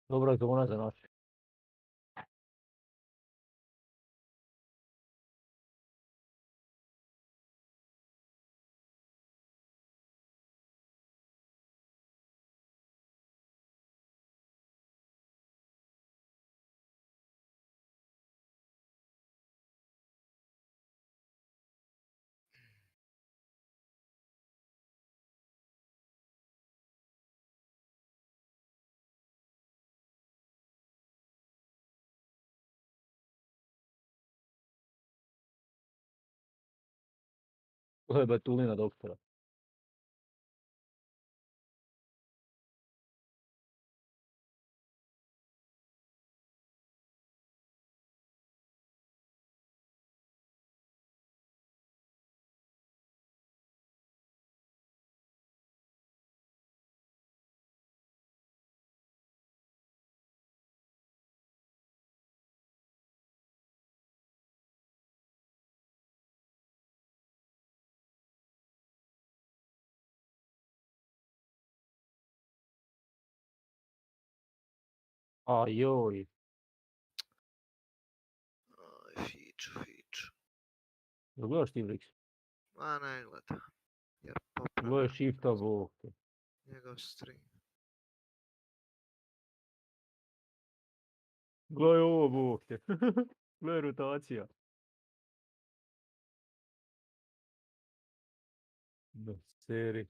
Dobra zona za naše. To je batulina doktora. A joj. F1CHO. Gledaš ti Brix? Ma ne gleda. Jer Gledaš popravlja shifta bog. njegov stream. Gledaj ovo bog. Gledaj rotacija. Da, seri.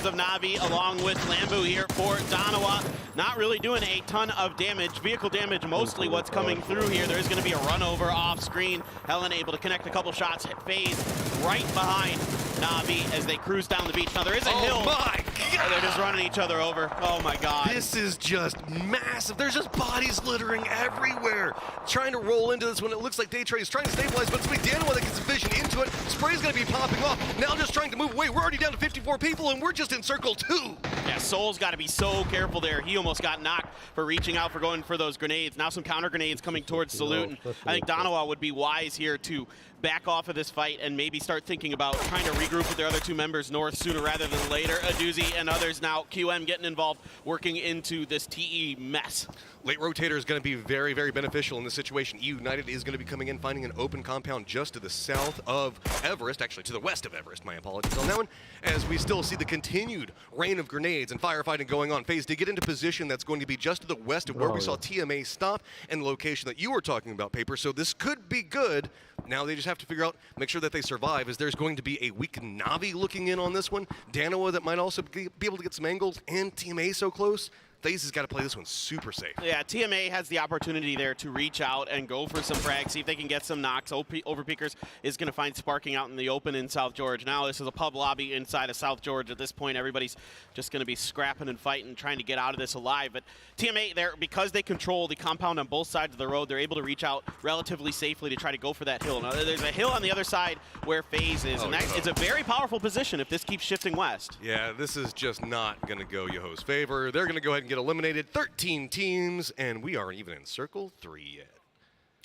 Of Navi along with Lambu here for dann1lo. Not really doing a ton of damage. Vehicle damage mostly what's coming through here. There is going to be a run over off screen. Helen able to connect a couple shots. Hit FaZe right behind Navi as they cruise down the beach. Now there is a hill. Oh my God! They're just running each other over. Oh my God. This is just massive. There's just bodies littering everywhere. Trying to roll into this one. It looks like Daytrade is trying to stabilize, but it's going to be dann1lo that gets vision into it. Spray's going to be popping off. Now just trying to move away. We're already down to 54 people, and we're just in circle 2. Yeah, Soul's got to be so careful there. He almost got knocked for reaching out for going for those grenades. Now some counter grenades coming towards Salute. And I think dann1lo would be wise here to back off of this fight and maybe start thinking about trying to regroup with their other two members north sooner rather than later. Aduzi and others now, QM getting involved, working into this TE mess. Late rotator is going to be very, very beneficial in this situation. EU United is going to be coming in, finding an open compound just to the south of Everest, actually to the west of Everest, my apologies on that one, as we still see the continued rain of grenades and firefighting going on. FaZe did get into position that's going to be just to the west of where we saw TMA stop and the location that you were talking about, Paper, so this could be good. Now they just have to figure out, make sure that they survive, as there's going to be a weak Navi looking in on this one. dann1lo that might also be able to get some angles, and TMA so close. FaZe has got to play this one super safe. Yeah, TMA has the opportunity there to reach out and go for some frags, see if they can get some knocks. Overpeakers is going to find Sparking out in the open in South George. Now this is a pub lobby inside of South George. At this point, everybody's just going to be scrapping and fighting, trying to get out of this alive. But TMA, there, because they control the compound on both sides of the road, they're able to reach out relatively safely to try to go for that hill. Now, there's a hill on the other side where FaZe is, and it's a very powerful position if this keeps shifting west. Yeah, this is just not going to go Yoho's favor. They're going to go ahead and get eliminated. 13 teams, and we aren't even in circle 3 yet.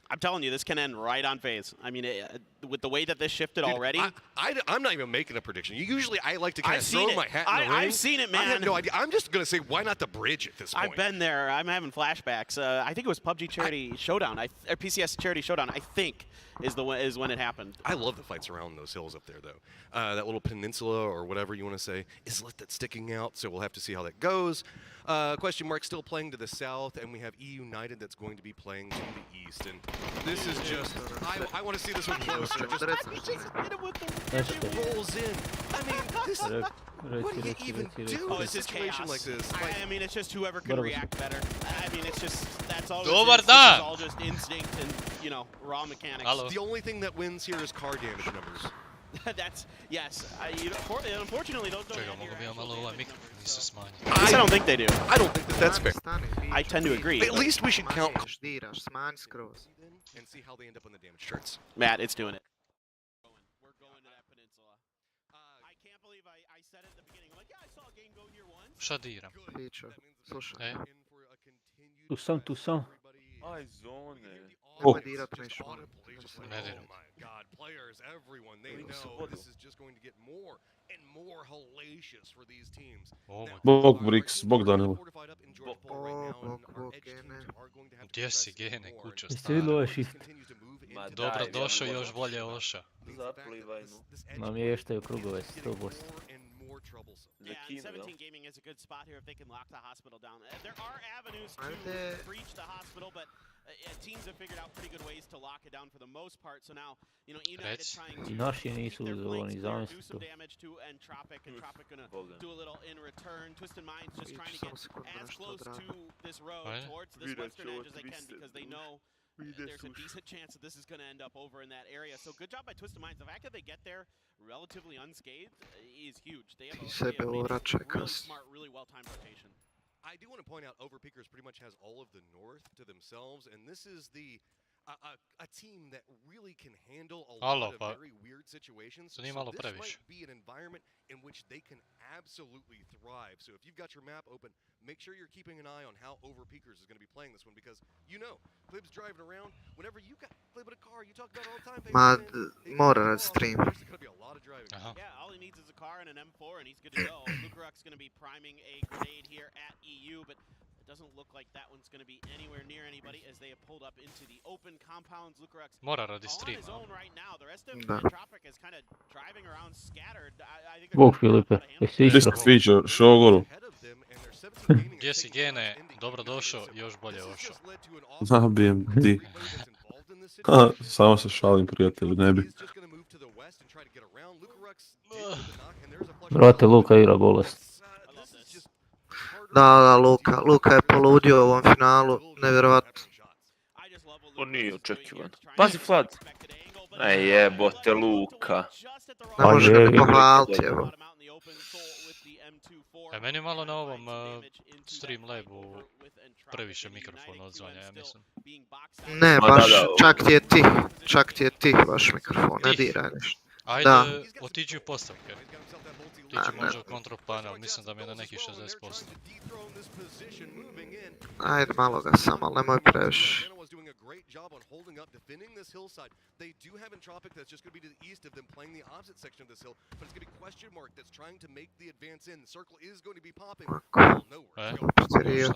I'm telling you, this can end right on FaZe. I mean, with the way that this shifted already. I'm not even making a prediction. Usually I like to kind of throw my hat in the ring. I've seen it, man. I have no idea. I'm just going to say, why not the bridge at this point? I've been there. I'm having flashbacks. I think it was PUBG Charity Showdown, or PCS Charity Showdown, I think, is when it happened. I love the fights around those hills up there, though. That little peninsula, or whatever you want to say, is lit that's sticking out, so we'll have to see how that goes. Question mark still playing to the south, and we have EU United that's going to be playing to the east. And this is just, I want to see this one closer. Just rolls in. I mean, this, what do you even do in a situation like this? I mean, it's just whoever can react better. I mean, it's just, that's all. Dobar this dan! is all just instinct and, you know, raw mechanics. Hallo. The only thing that wins here is car damage numbers. That's, yes. Unfortunately, those don't Čekaj, have mogu your bi actual malo ovaj damage mik numbers. se smanji. I don't think they do. I don't think that that's fair. I tend to agree. At least we should count Diraš, smanj skroz. and see how they end up on the damage charts. Matt, it's doing it. We're going to that peninsula. I can't believe I said it at the beginning. I'm like, yeah, I saw a game go here once. Šta diram? F1CHO, slušaj. E? Tu sam. Aj, zone. Nemoj dirat ništa. Oh my god, players, everyone, they know this is just going to get more and more hellacious for these teams. Oh my Bog Brix, bog Dan1lo. Gdje si gene, kućo Jesi stara? vidio ovaj shift? Ma Dobro daj, došao, ja još bolje Oša. Zaplivaj mu. Namještaju krugove 100%. Za Yeah, and kino, 17 Gaming is a good spot here if they can lock the hospital down. There are avenues to Ajde. breach the hospital, but teams have figured out pretty good ways to lock it down for the most part. So now, you know, United Reci. trying I to naši keep nisu their uzovani, flanks clear, do zamisli some to. damage to Entropic. Entropic gonna Boga. do a little in return. Twisted Minds just trying to Samo get sekundu as nešto close odradim. to this road, Ajde. towards this Vidjet western ću edge ovo as they can, twiste, because they druže. know Ide there's a suš. decent chance that this is going to end up over in that area. So good job by Twisted Minds. The fact that they get there relatively unscathed is huge. They have Sebe made uvraća really kasnije. smart, really well-timed rotation. I do want to point out Overpeakers pretty much has all of the north to themselves, and this is the a team that really can handle a Alo, lot of pa very weird situations. to nije So malo this previše. might be an environment in which they can absolutely thrive. So if you've got your map open, make sure you're keeping an eye on how Overpeakers is going to be playing this one, because you know, Clib's driving around. Whenever you got Clib in a car, you talk about all the time. Ma, mora There's rad stream. going to be a lot of driving. Aha. Yeah, all he needs is a car and an M4, and he's good to go. Lukaruk's going to be priming a grenade here at EU, but it doesn't look like that one's going to be anywhere near anybody as they have pulled up into the open compounds. Lukaruk's Mora radi on his streama. own right now. The rest of Da. Entropic is kind of driving around scattered. I think they're Bog gonna Filipe, have to jesi handle istro? Just feature, Šogoru. Gdje si gene, dobro došao, još bolje Oša. Zabijem ti. Ha, samo se šalim, prijatelju, ne bi. Brate, Luka igra bolest. Da, Luka je poludio u ovom finalu, nevjerovatno. To nije očekivan. Pazi Vlad. Ej jebote Luka. Ne može ga ni je. pohvaliti, evo. Meni je malo na ovom stream labu previše mikrofon odzvanja, ja mislim. Ne, Ma baš, da. čak ti je tih vaš mikrofon, ne Tih? diraj ništa. Ajde, Da. otiđi u postavke. A, Tiđi ne. možda u control panel, mislim da mi je na nekih 60%. Ajde, malo ga samo, ali nemoj previše. Job on holding up, defending this hillside. They do have Entropic that's just going to be to the east of them, playing the opposite section of this hill, but it's going to be question mark that's trying to make the advance in. The circle is going to be popping. Nowhere. Serio.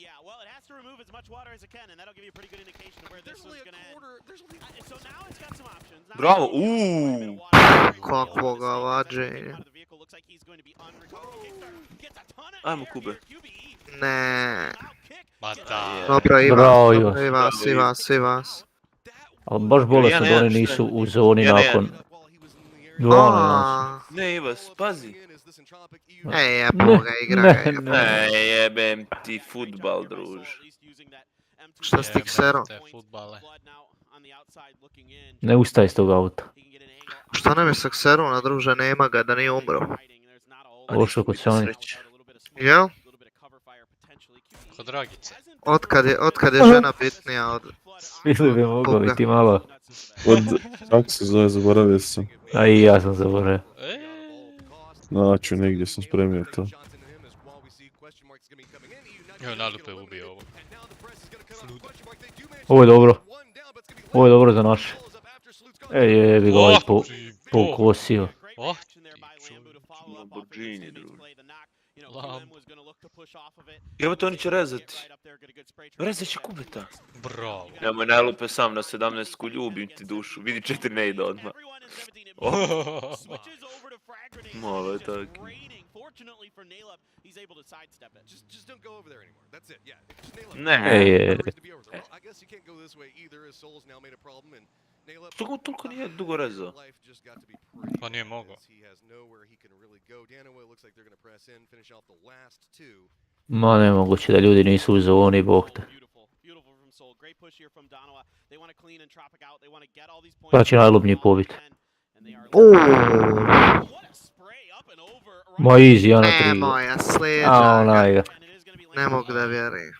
Yeah, well, it has to remove as much water as it can, and that'll give you a pretty good indication of where this one's going to end. So now it's got some options. Now Bravo, it's got a bit of water. Kakvoga vađenja. Out of the vehicle, looks like he's going to be unrecoverable. Kickstarter gets a ton of Ajmo, air Kube. here. QBE. Ne. Out kick. Ma da. Dobro, Bravo, i vas. Ali baš bolesno da oni nisu u zoni nakon 12. Ne Ivas, pazi. Ej, jebo ga, igra ga. jebo. Ej jebem ti futbal, druž. Šta s tih serom? Te futbale. Ne ustaj iz tog auta. Šta nam je sa Xerona, druže, nema ga, da nije umro. Ošao kod Sony. Jel? Kod Dragice. Otkad je žena bitnija od... Ili bi mogao biti malo. Od, kako se zove, zaboravio sam. A i ja sam zaboravio. Naću, negdje sam spremio to. Evo nalupe ubio ovo. Ovo je dobro. Ovo je dobro za naše. Jebi ga ovaj pokosio. Oh, Lamborghini, druž. Lam. Evo to oni će rezati. Rezat će Kubeta. Bravo. Nemoj najlupe sam na 17-ku, ljubim ti dušu. Vidi 4 ne ide odmah. Malo je taki. Ne. Što ga toliko nije dugo rezao? Pa nije mogao. Ma nemoguće da ljudi nisu u zoni, bog te. Pa će najlubniji pobit. Ma easy, ja na 3. Moja slijeđa. A onaj ga. Ne mogu da vjerujem.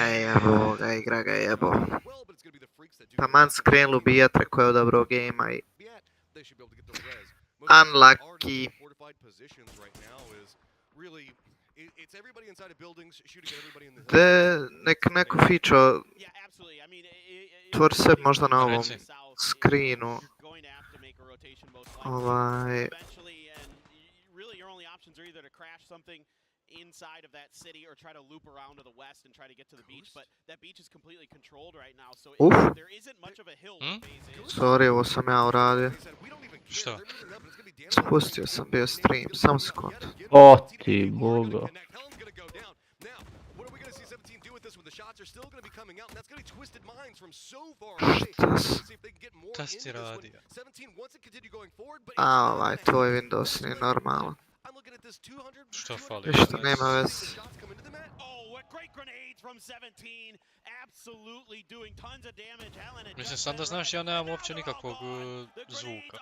Ej, jebo ga, igra ga, jebo. Taman skrenuli ubijat, rekao je dobro game-a i... Unlucky. It's everybody inside of buildings shooting at everybody in the Nek neko FICHO tvori se možda na ovom screenu. Inside of that city or try to loop around to the west and try to get to the beach, but that beach is completely controlled right now, so there isn't much of a hill where FaZe is. Sorry, ovo sam ja uradio. Šta? Spustio sam bio stream, sam sekund. O ti boga. Šta si ti radio? A ovaj, tvoj Windows nije normalan. Šta fali? Ništa, nema veze. Mislim, sam da znaš, ja nemam uopće nikakvog zvuka.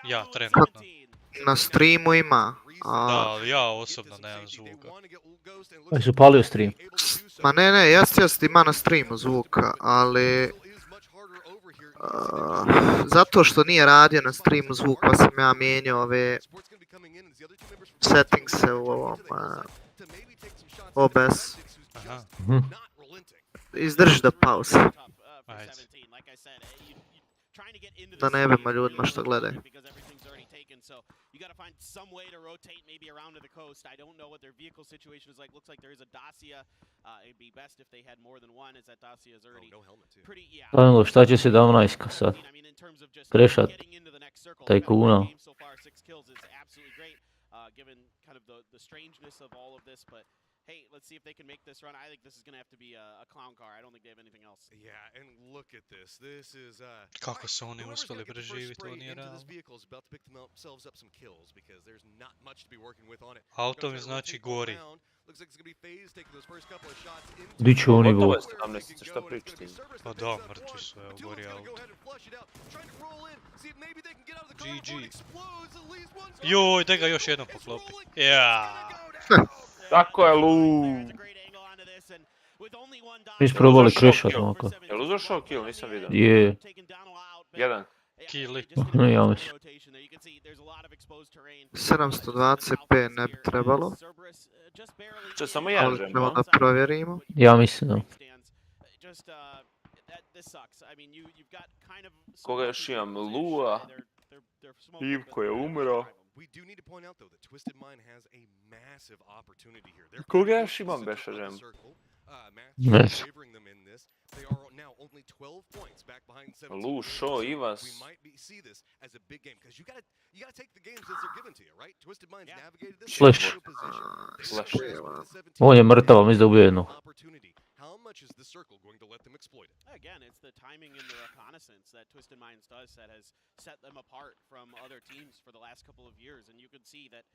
Ja, trenutno. Na streamu ima. Da, ja osobno nemam zvuka. Oni su palio stream. Ma ne, jest ima na streamu zvuka, ali... zato što nije radio na streamu zvuk, pa sam ja mijenjao ove settingse u ovom OBS. Aha. Izdrži da pauze. Ajde. Da ne bimo ljudima što gledaju. You got to find some way to rotate maybe around to the coast. I don't know what their vehicle situation is like. Looks like there is a Dacia. It'd be best if they had more than one, as that Dacia is already pretty, yeah. Dan1lo, šta će 17 sad? Krešat tajkuna. So far, 6 kills is absolutely great, given kind of the strangeness of all of this, but hey, let's see if they can make this run. I think this is going to have to be a clown car. I don't think they have anything else. Yeah, and look at this. This is Kako su oni uspjeli preživjeti, to nije realno. Auto mi znači gori. Di će oni go? Gotovo je 17, šta pričati? Pa da, mrtvi su, evo, gori auto. GG. Joj, daj ga još jednom poklopi. Ja. Tako je, Lu. Mi smo probali krešat ovako. Jel uzašao kill? Nisam vidio. Je. Jedan. Kili. Ja mislim. 720p ne bi trebalo, Če samo jedan ali žem, ćemo da provjerimo. Ja mislim da. Koga još imam? Lua. Ivko je umro. Koga još imam beša žem? Ne. Lu, Šo, Ivas. Slash. On je mrtav, mislim da ubio jednu. How much is the circle going to let them exploit it? Again, it's the timing and the reconnaissance that Twisted Minds does that has set them apart from other teams for the last couple of years. And you can see that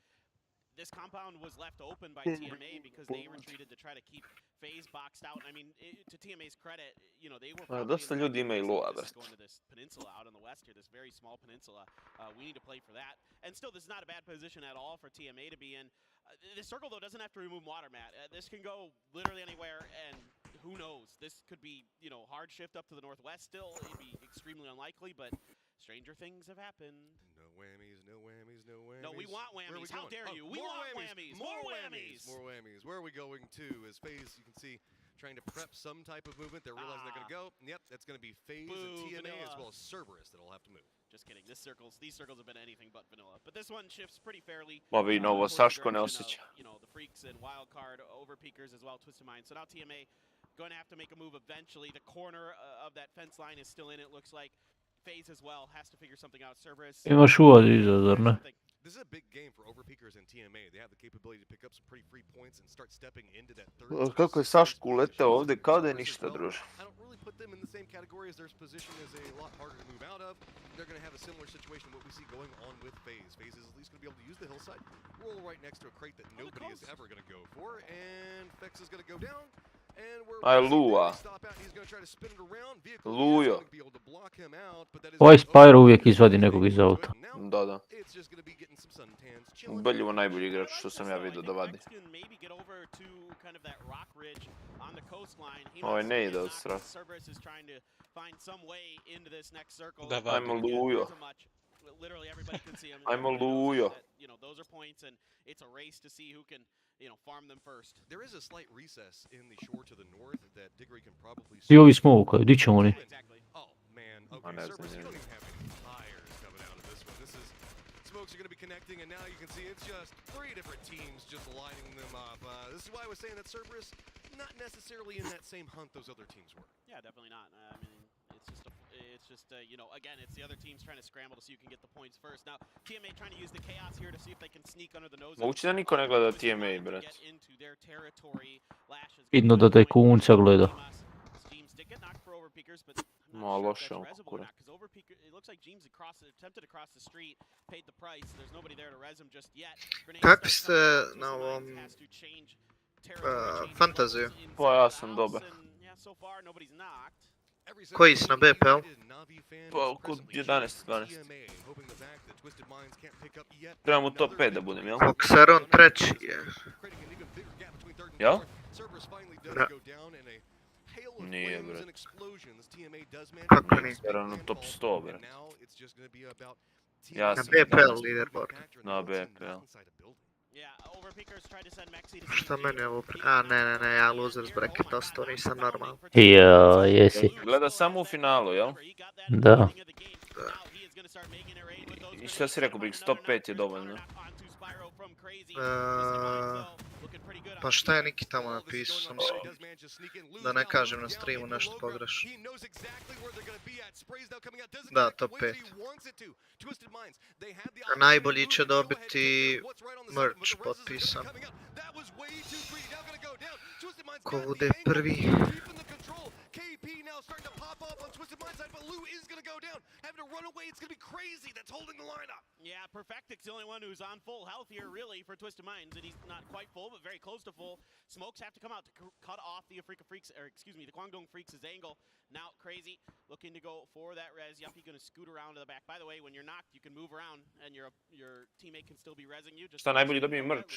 this compound was left open by TMA because they retreated to try to keep FaZe boxed out. I mean, to TMA's credit, you know, they were Dosta ljudi imaju Lua, brst. going to this peninsula out on the west here, this very small peninsula. We need to play for that. And still, this is not a bad position at all for TMA to be in. The circle, though, doesn't have to remove water, Matt. This can go literally anywhere, and who knows? This could be, you know, hard shift up to the northwest still. It'd be extremely unlikely, but stranger things have happened. No whammies, no whammies, no whammies. No, we want whammies. How dare you? We want whammies. More whammies. More whammies. Where are we going to? As FaZe, you can see, trying to prep some type of movement. They're realizing they're going to go. Yep, that's going to be FaZe and TMA as well as Cerberus that'll have to move. Just kidding. These circles have been anything but vanilla. But this one shifts pretty fairly. Ma vi novo Saško ne osjeća. You know, the freaks and wild card overpeakers as well, Twisted Minds. So now TMA going to have to make a move eventually. The corner of that fence line is still in, it looks like. FaZe as well has to figure something out. Cerberus. Imaš uvod iza, zar ne? This is a big game for overpeakers and TMA. They have the capability to pick up some pretty free points and start stepping into that third. Kako je Saško uleteo ovdje kao da je ništa, druže. I don't really put them in the same category as their position is a lot harder to move out of. They're going to have a similar situation to what we see going on with FaZe. FaZe is at least going to be able to use the hillside, roll right next to a crate that nobody is ever going to go for, and Fex is going to go down. Aj, Lua. Lujo. Ovaj Spyro uvijek izvadi nekog iz auta. Da. Beljivo najbolji igrač što sam ja vidio da vadi. Ovaj ne ide od strah. Da, ajmo Lujo. Ajmo Lujo. you know, those are points, and it's a race to see who can, you know, farm them first. There is a slight recess in the shore to the north that Diggory can probably I ovi smokaju, di će oni? Exactly. Oh man, Ma okay, ne Cerberus, znam, you ne don't even have any tires coming out of this one. This is, smokes are going to be connecting, and now you can see it's just 3 different teams just lining them up. This is why I was saying that Cerberus, not necessarily in that same hunt those other teams were. Yeah, definitely not. I mean, it's just you know, again, it's the other teams trying to scramble to see who can get the points first. Now, TMA trying to use the chaos here to see if they can sneak under the nose. Moguće da niko ne gleda TMA, brat. Vidno da taj kunca gleda. Ma loše on kura. Kakvi ste na ovom fantaziju? Pa ja sam dobar. Koji si na BPL? Pa kod 11-12. Trebam u top 5 da budem, jel? Oksaron treći je. Jel? Da. Nije, brat. Kako nije? Vjerujem u top 100, brat. Ja Na sam BPL leaderboard. na BPL. Šta meni je ovo ne, ja losers bracket ostao, nisam normalan. Ja, jesi. Gleda samo u finalu, jel? Da. I šta si rekao, Briggs, top 5 je dovoljno? Pa šta je Niki tamo napisao, sam se... Da ne kažem na streamu nešto pogrešno. Da, top 5. A najbolji će dobiti merch potpisan. Ko bude prvi? KP now starting to pop up on Twisted Mind side, but Lou is going to go down. Having to run away, it's going to be crazy. That's holding the lineup. Yeah, Perfectic's the only one who's on full health here, really, for Twisted Minds. And he's not quite full, but very close to full. Smokes have to come out to cut off the Afrika Freaks, or excuse me, the Guangdong Freaks' angle. Now Crazy looking to go for that res. Yuppie going to scoot around to the back. By the way, when you're knocked, you can move around, and your teammate can still be resing you. Šta najbolji dobije merch?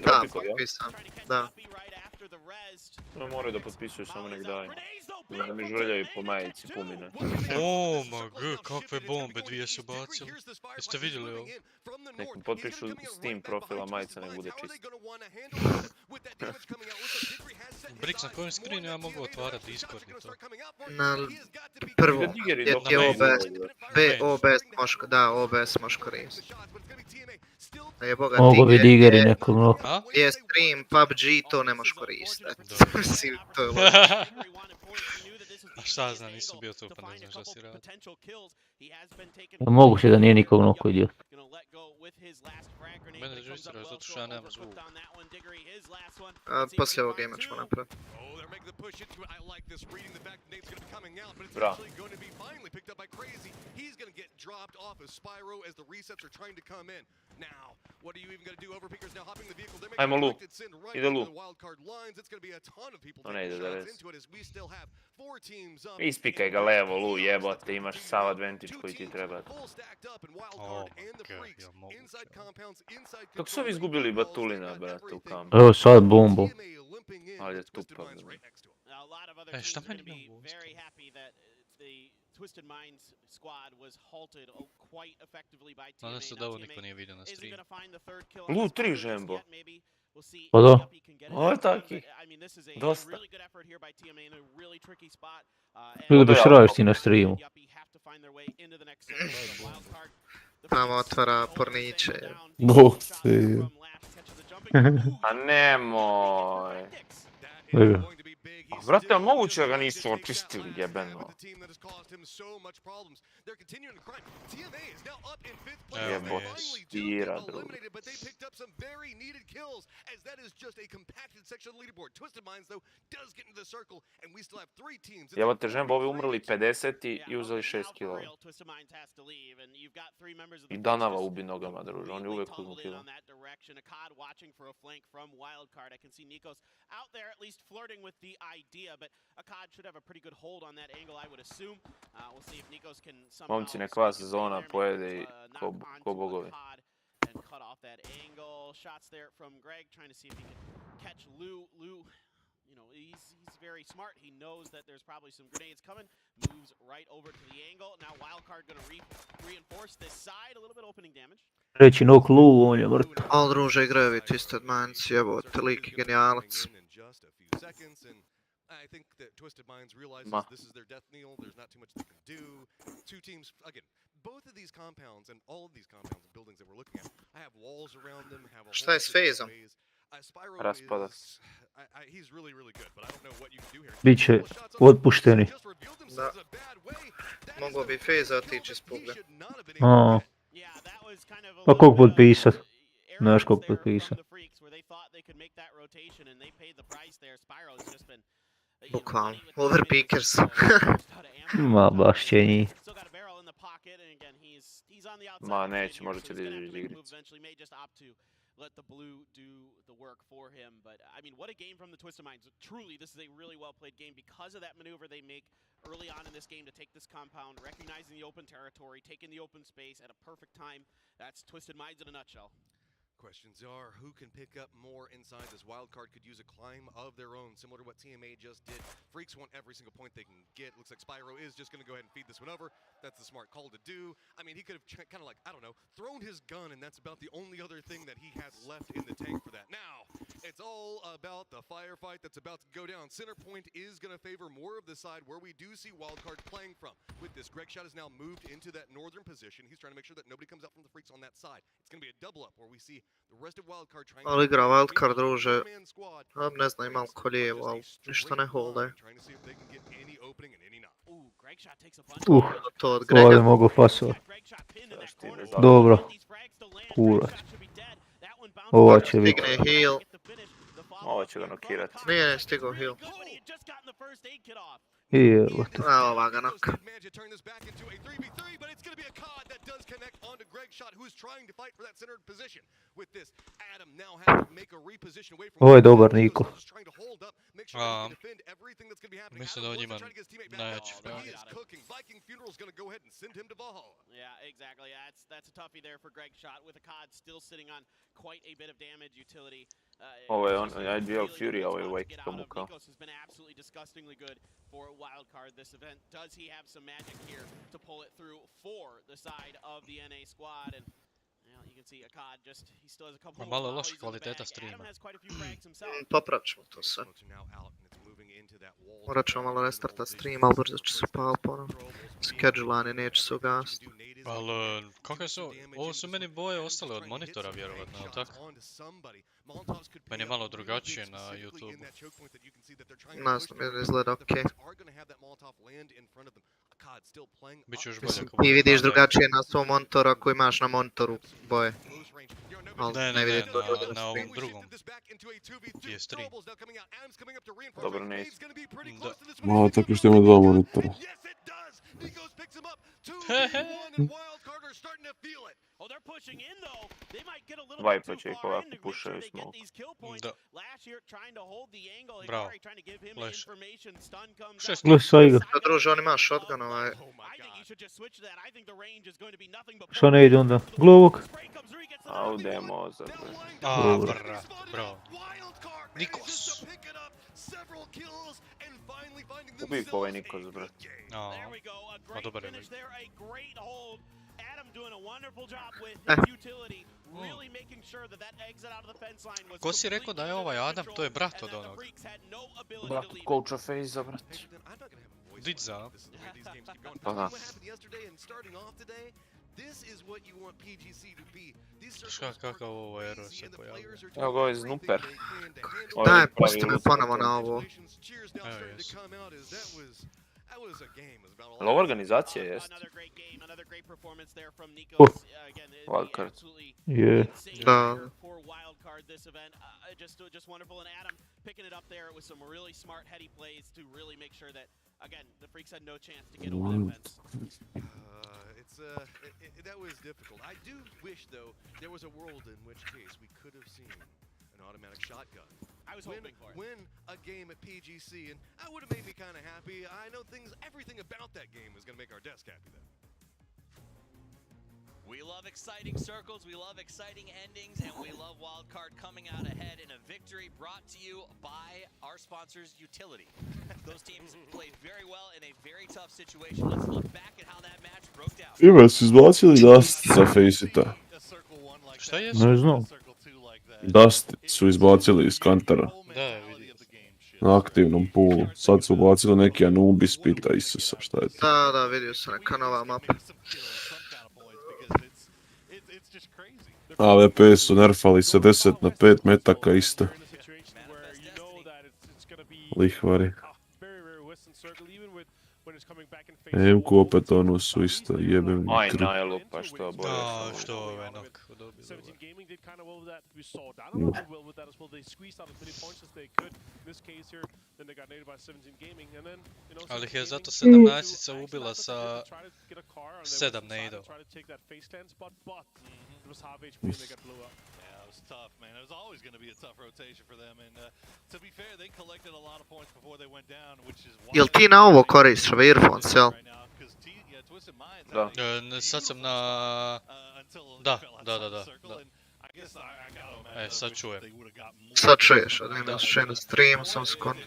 Da, potpisan. Da. Ne moraju da potpisuju, samo nek daju. Da mi žuljaju po majici pumine. O, ma g, kakve bombe dvije su bacili. Jeste vidjeli ovo? Nek mi potpišu Steam profila majica, nek bude čisto. Briggs, na kojem screenu ja mogu otvarati Discord i to? Na prvo, je OBS. OBS možeš, da, OBS možeš koristiti. Je boga Mogu bi Digger, Diggeri nekog noka. A? je stream, PUBG, to ne možeš koristiti. Mislim, to je loše. A šta znam, nisam bio tu pa ne znam šta si radi. Moguće da nije nikog noko idiot. Mene registruje zato što ja nemam zvuk. Poslije ovog gamea ćemo napraviti. Bra. Ajmo Lu, ide Lu. To ne ide da rez. Ispikaj ga levo Lu, jebote, imaš sav advantage koji ti treba. O, ja mogu. Kako su ovi izgubili Batulina, brate, u kampu? Evo sad bombu. Ali je tupa. E, šta meni mogu? Twisted Minds squad was halted quite effectively by TMA. Nadam se da ovo niko nije vidio na streamu. Lu, 3 žembo. Pa da. Ovo je taki. Dosta. Ljudi bi šraviš ti na streamu. Tamo otvara porniće. Bog si. A nemoj. Vidi. A brate, a moguće da ga nisu očistili, jebeno. Jebote, stira, drugi. Jebote, žembo, ovi umrli 50 i uzeli 6 kilova. I Danava ubi nogama, druže, oni uvijek uzmu kilo. Out there at least flirting with the idea, but Akkad should have a pretty good hold on that angle, I would assume. We'll see if Nikos can somehow... Momci, nek vas zona pojede i ko bogovi. And cut off that angle. Shots there from Greg, trying to see if he can catch Lou. Lou, you know, he's very smart. He knows that there's probably some grenades coming. Moves right over to the angle. Now Wildcard going to reinforce this side. A little bit opening damage. Treći nok Lu, on je mrtav. Al druže igraju vi Twisted Minds, jebote, lik je genijalac. I think that Twisted Minds realizes Ma. this is their death knell. There's not too much they can do. Two teams, again, both of these compounds and all of these compounds and buildings that we're looking at, I have walls around them. Have a Šta je s Fazom? Spyro Raspada. is, he's really, really good, but I don't know what you can do here. Biće otpušteni. Da. Mogu bi Faza otići iz puga. A, pa kog potpisat? Znaš kog potpisat? Bukvalno, overpickers. Ma, baš će njih. Ma neće, možda će da izađe igricu. Let the blue do the work for him, but I mean, what a game from the Twisted Minds. Truly, this is a really well-played game because of that maneuver they make early on in this game to take this compound, recognizing the open territory, taking the open space at a perfect time. That's Twisted Minds in a nutshell. Questions are, who can pick up more inside this wild card? Could use a climb of their own, similar to what TMA just did. Freaks want every single point they can get. Looks like Spyro is just going to go ahead and feed this one over. That's the smart call to do. I mean, he could have kind of like, I don't know, thrown his gun, and that's about the only other thing that he has left in the tank for that. Now, it's all about the firefight that's about to go down. Center point is going to favor more of the side where we do see wildcard playing from. With this, Gregshot has now moved into that northern position. He's trying to make sure that nobody comes out from the Freaks on that side. It's going to be a double up where we see the rest of wildcard trying Ali igra wildcard, druže. Ne znam imam ko lijevo, ali ništa ne holdaju. To od Ovo je Grega. mogu fasovat. Dobro. Kurac. Ova će biti. Stigne heal. Ovo će ga nokirati. Nije stigao heal. Evo te. A ova ga noka. Ovo je dobar Niko. Mislim da on ima najjači frag. Yeah, exactly. That's a toughie there for Greg Shot with a COD still sitting on quite a bit of damage utility. Ovo je on, Ideal Fury, ovo je Wake pomukao. Nikos has been absolutely disgustingly good for a wild card this event. Does he have some magic here to pull it through for the side of the NA squad? And well, you can see a COD just he still has a couple. Malo loša kvaliteta streama. Adam has quite a few frags himself. Popravit ćemo to sve. Morat ćemo malo restartat stream, ali brzo će se upal ponovno. Schedulani neće se ugasiti. Ali, kakve su, ovo su meni boje ostale od monitora vjerovatno, ali tako? Meni je malo drugačije na YouTube. Ne znam, jer izgleda okej. Biće još bolje. Ti vidiš drugačije na svom monitoru ako imaš na monitoru boje. Ne, vidite to na ovom drugom. PS3. Dobro, ne isti. Malo tako što ima dva monitora. Viper će ih ovako pušaju smoke. Da. Bravo. Flash. Gle Saiga. Da druže, on ima shotgun ovaj. Što ne ide onda? Gle ovog. A u demo za... A, bravo. Nikos. Ubij po ovaj Nikos, brat. Ma dobar je lik. Ko si rekao da je ovaj Adam? To je brat od onog. Brat od Coacha Faza, brat. Dica. Pa da. Kakav ovo ero se pojavio? Evo ga ovaj Snooper. Daj, pusti me ponovo na ovo. Evo jesu. Ali ova organizacija jest. Wildcard. Je. Da. Again, the Freaks had no chance to get on offense. That was difficult. I do wish, though, there was a world in which case we could have seen an automatic shotgun. I was hoping for it. Win a game at PGC, and that would have made me kind of happy. I know everything about that game is going to make our desk happy, though. We love exciting circles, we love exciting endings, and we love Wildcard coming out ahead in a victory brought to you by our sponsors, Utility. Those teams played very well in a very tough situation. Let's look back at how that match broke down. Ima su izbacili Dust sa Faceta. Šta jesu? Ne znam. Dust su izbacili iz kantara Da, vidi. na aktivnom poolu. Sad su ubacili neki Anubis, pita Isusa, šta je to? Da, vidio sam neka nova mapa. AVP su nerfali sa 10 na 5 metaka isto. Lihvari. Emku opet onu su isto jebem Aj, krv. najlo, pa što bolje. A, što ovaj nok dobio. Ali ih je zato 17-ica ubila sa 7 nejdova. It was tough, man. It was always going to be a tough rotation for them, and to be fair, they collected a lot of points before they went down, which is why. Jel ti na ovo koristiš, ove earphones, jel? Da. Sad sam na... Da. E, sad čujem. Sad čuješ, od ima še na streamu, sam skon.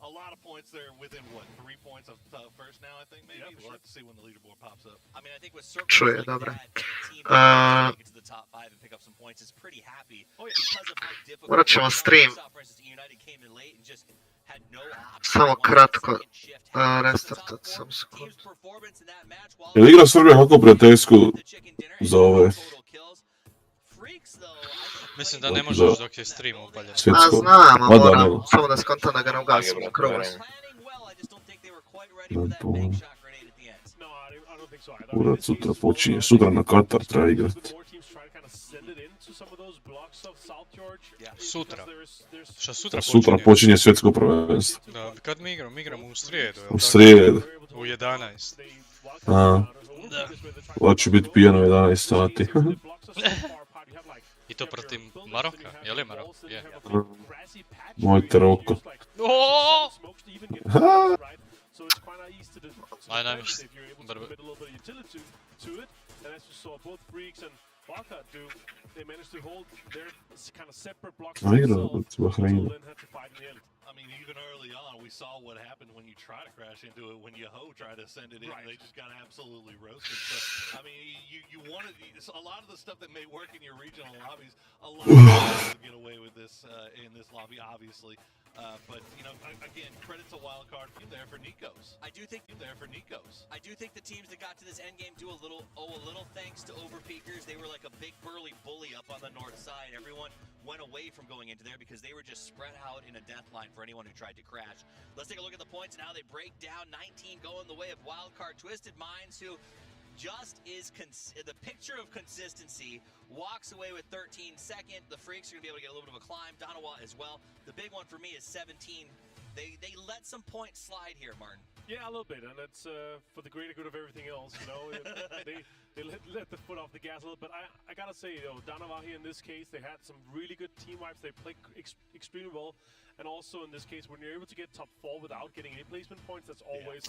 A lot of points there within what, 3 points of first now, I think, maybe? We'll have to see when the leaderboard pops up. I mean, I think with circles Čuje, like dobro. that, any team that can get to the top 5 and pick up some points is pretty happy because of how difficult. Morat ćemo stream. For instance, United came in late and just had no option. Samo kratko restartat sam skon. Team's performance in that match, while Jel igra Srbija kako prijateljsku za ove Freaks, though, I think Mislim da ne možeš dok je stream upaljen. A svjetskog? znam, a Mada, moram, nego. samo da skontam da ga ne ugasim na krovu. planning well. I just don't think they were quite ready for that bank shot grenade at the end. Urat sutra počinje, sutra na Katar treba igrat. Sutra. Šta sutra Sutra počinje? počinje svjetsko prvenstvo. Da, kad mi igramo? Mi igramo u srijedu, jel U tako? srijedu. U 11. A, Da. hoću biti pijan u 11 sati. I to protiv Maroka? Je li Marok? Je. Mojte roko. Oooo! Aj, najviše. Brbe. A igra od Bahreina. I mean, even early on, we saw what happened when you try to crash into it. When Yaho tried to send it in, they just got absolutely roasted. So, I mean, you wanted a lot of the stuff that may work in your regional lobbies. A lot of people get away with this in this lobby, obviously. But you know, again, credit to Wildcard. You're there for Nikos. I do think You're there for Nikos. I do think the teams that got to this end game do owe a little thanks to Overpeakers. They were like a big burly bully up on the north side. Everyone went away from going into there because they were just spread out in a death line for anyone who tried to crash. Let's take a look at the points and how they break down. 19 going the way of Wildcard. Twisted Minds, who just is the picture of consistency, walks away with 13 second. The Freaks are going to be able to get a little bit of a climb. dann1lo as well. The big one for me is 17. They let some points slide here, Martin. Yeah, a little bit, and it's for the greater good of everything else, you know. they let the foot off the gas a little bit. I gotta say, though, dann1lo here in this case, they had some really good team wipes. They played extremely well, and also in this case, when you're able to get top 4 without getting any placement points, that's always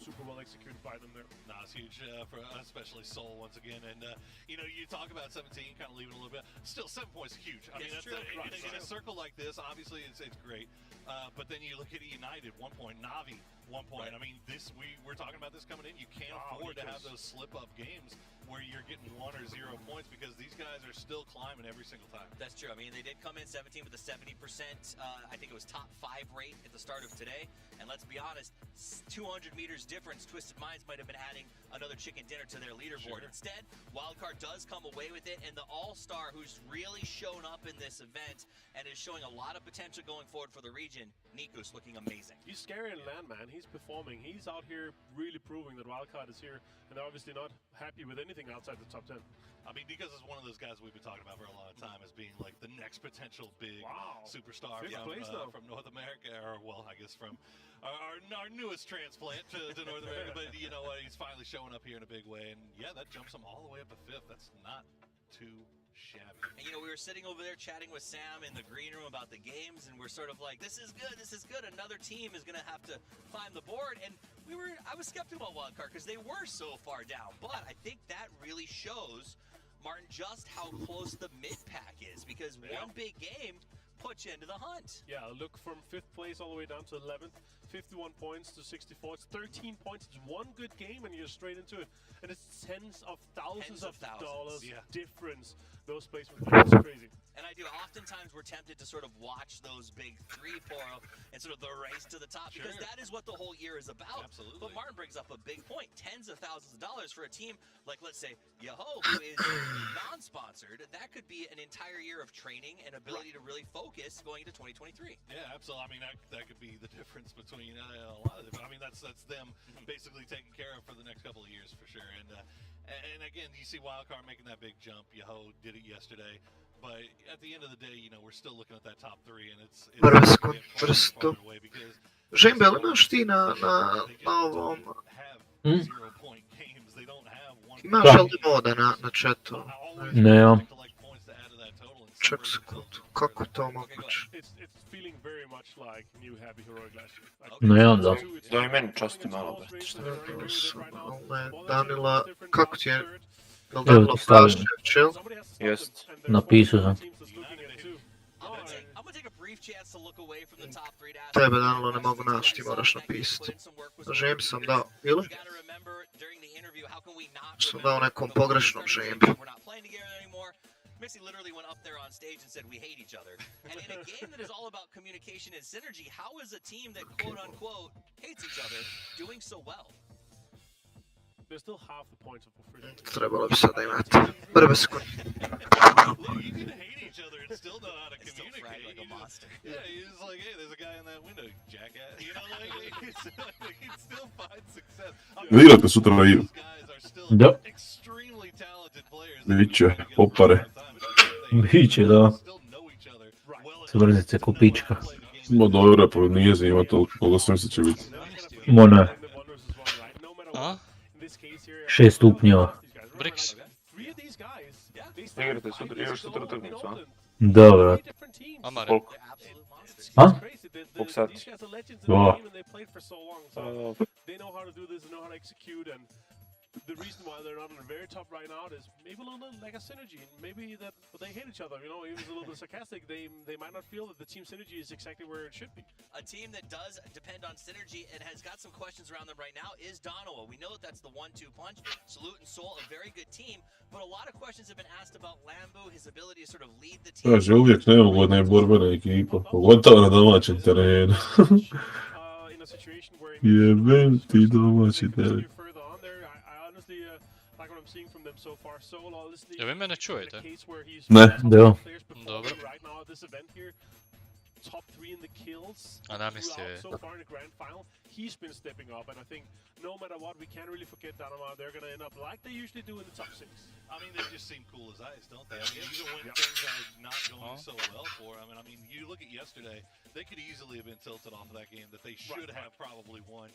super well executed by them there. No, it's huge for especially Seoul once again. And you know, you talk about 17, kind of leaving a little bit. Still, 7 points is huge. I mean, that's in a circle like this, obviously it's great. But then you look at United, 1 point, Navi, 1 point. I mean, we're talking about this coming in. You can't afford to have those slip-up games where you're getting 1 or 0 points because these guys are still climbing every single time. That's true. I mean, they did come in 17 with a 70%. I think it was top 5 rate at the start of today. And let's be honest, 200 meters difference. Twisted Minds might have been adding another chicken dinner to their leaderboard. Sure. Instead, Wildcard does come away with it, and the all-star who's really shown up in this event and is showing a lot of potential going forward for the region, Nikos, looking amazing. He's scary in land, man. He's performing. He's out here really proving that Wildcard is here, and they're obviously not happy with anything outside the top 10. I mean, Nikos is one of those guys we've been talking about for a long time as being like the next potential big superstar from North America, or well, I guess from our newest transplant to North America. But you know what? He's finally showing up here in a big way, and yeah, that jumps him all the way up to 5th. That's not too shabby. And you know, we were sitting over there chatting with Sam in the green room about the games, and we're sort of like, this is good, this is good. Another team is going to have to climb the board. And I was skeptical about Wildcard because they were so far down. But I think that really shows, Martin, just how close the mid-pack is, because one big game puts you into the hunt. Yeah, look from 5th place all the way down to 11th, 51 points to 64. It's 13 points. It's one good game and you're straight into it. And it's tens of thousands of dollars difference those placements are just crazy. And I do. Oftentimes we're tempted to sort of watch those big 3, 4, and sort of the race to the top because that is what the whole year is about. Absolutely. But Martin brings up a big point. Tens of thousands of dollars for a team like, let's say, giveaway, who is non-sponsored. That could be an entire year of training and ability to really focus going into 2023. Yeah, absolutely. I mean, that could be the difference between a lot of it. I mean, that's them basically taken care of for the next couple of years for sure. And again, you see Wildcard making that big jump. Giveaway did it yesterday. But at the end of the day, you know, we're still looking at that top 3, and it's Vrsto. Žembe, ali imaš ti na ovom... Imaš LD moda na chatu? Nemam. Ček sekundu, kako je to moguće? Nemam da. Daj meni časti malo, brate. Dan1lo, kako ti je? Jel Evo Dan1lo ti stavim. Prašević, jel? Jest. Napisao sam. Tebe Dan1lo ne mogu naći, ti moraš napisati. Žembi sam dao, ili? Sam dao nekom pogrešnom žembi. Missy literally went up there on stage and said, "We hate each other." And in a game that is all about communication and synergy, how is a team that quote-unquote hates each other doing so well? There's still half the points of free. Trebalo bi sada imati. Prve sekunde. You can hate each other and still know how to communicate. Like a monster. Yeah, he's like, hey, there's a guy in that window, jackass. You know, like, he can still find success. Igrate sutra na igru. Da. Extremely talented players. Biće, popare. Biće, da. Smrzice ko pička. Ma dobro, pa nije zanima toliko, koliko sam se će biti. Mo ne. A? 6 stupnjeva. Brix. Igraš sutra utakmicu, a? Da, vrat. Amare. Koliko? A? Koliko sati? Da. The reason why they're not on the very top right now is maybe a little lack of synergy, and maybe that they hate each other. You know, even a little bit sarcastic. They might not feel that the team synergy is exactly where it should be. A team that does depend on synergy and has got some questions around them right now is dann1lo. We know that that's the 1-2 punch. Salute and Soul, a very good team, but a lot of questions have been asked about Lambo, his ability to sort of lead the team. Kaže, uvijek neugodna je borbena ekipa, pogotovo na domaćem terenu. Jebem ti domaći teren. Jel vi mene čujete? Ne. Da. Dobro. Top 3 in the kills so far in the grand final. He's been stepping up, and I think no matter what, we can't really forget dann1lo. They're going to end up like they usually do in the top 6. I mean, they just seem cool as ice, don't they? I mean, even when things are not going so well for them. I mean, you look at yesterday, they could easily have been tilted off of that game that they should have probably won.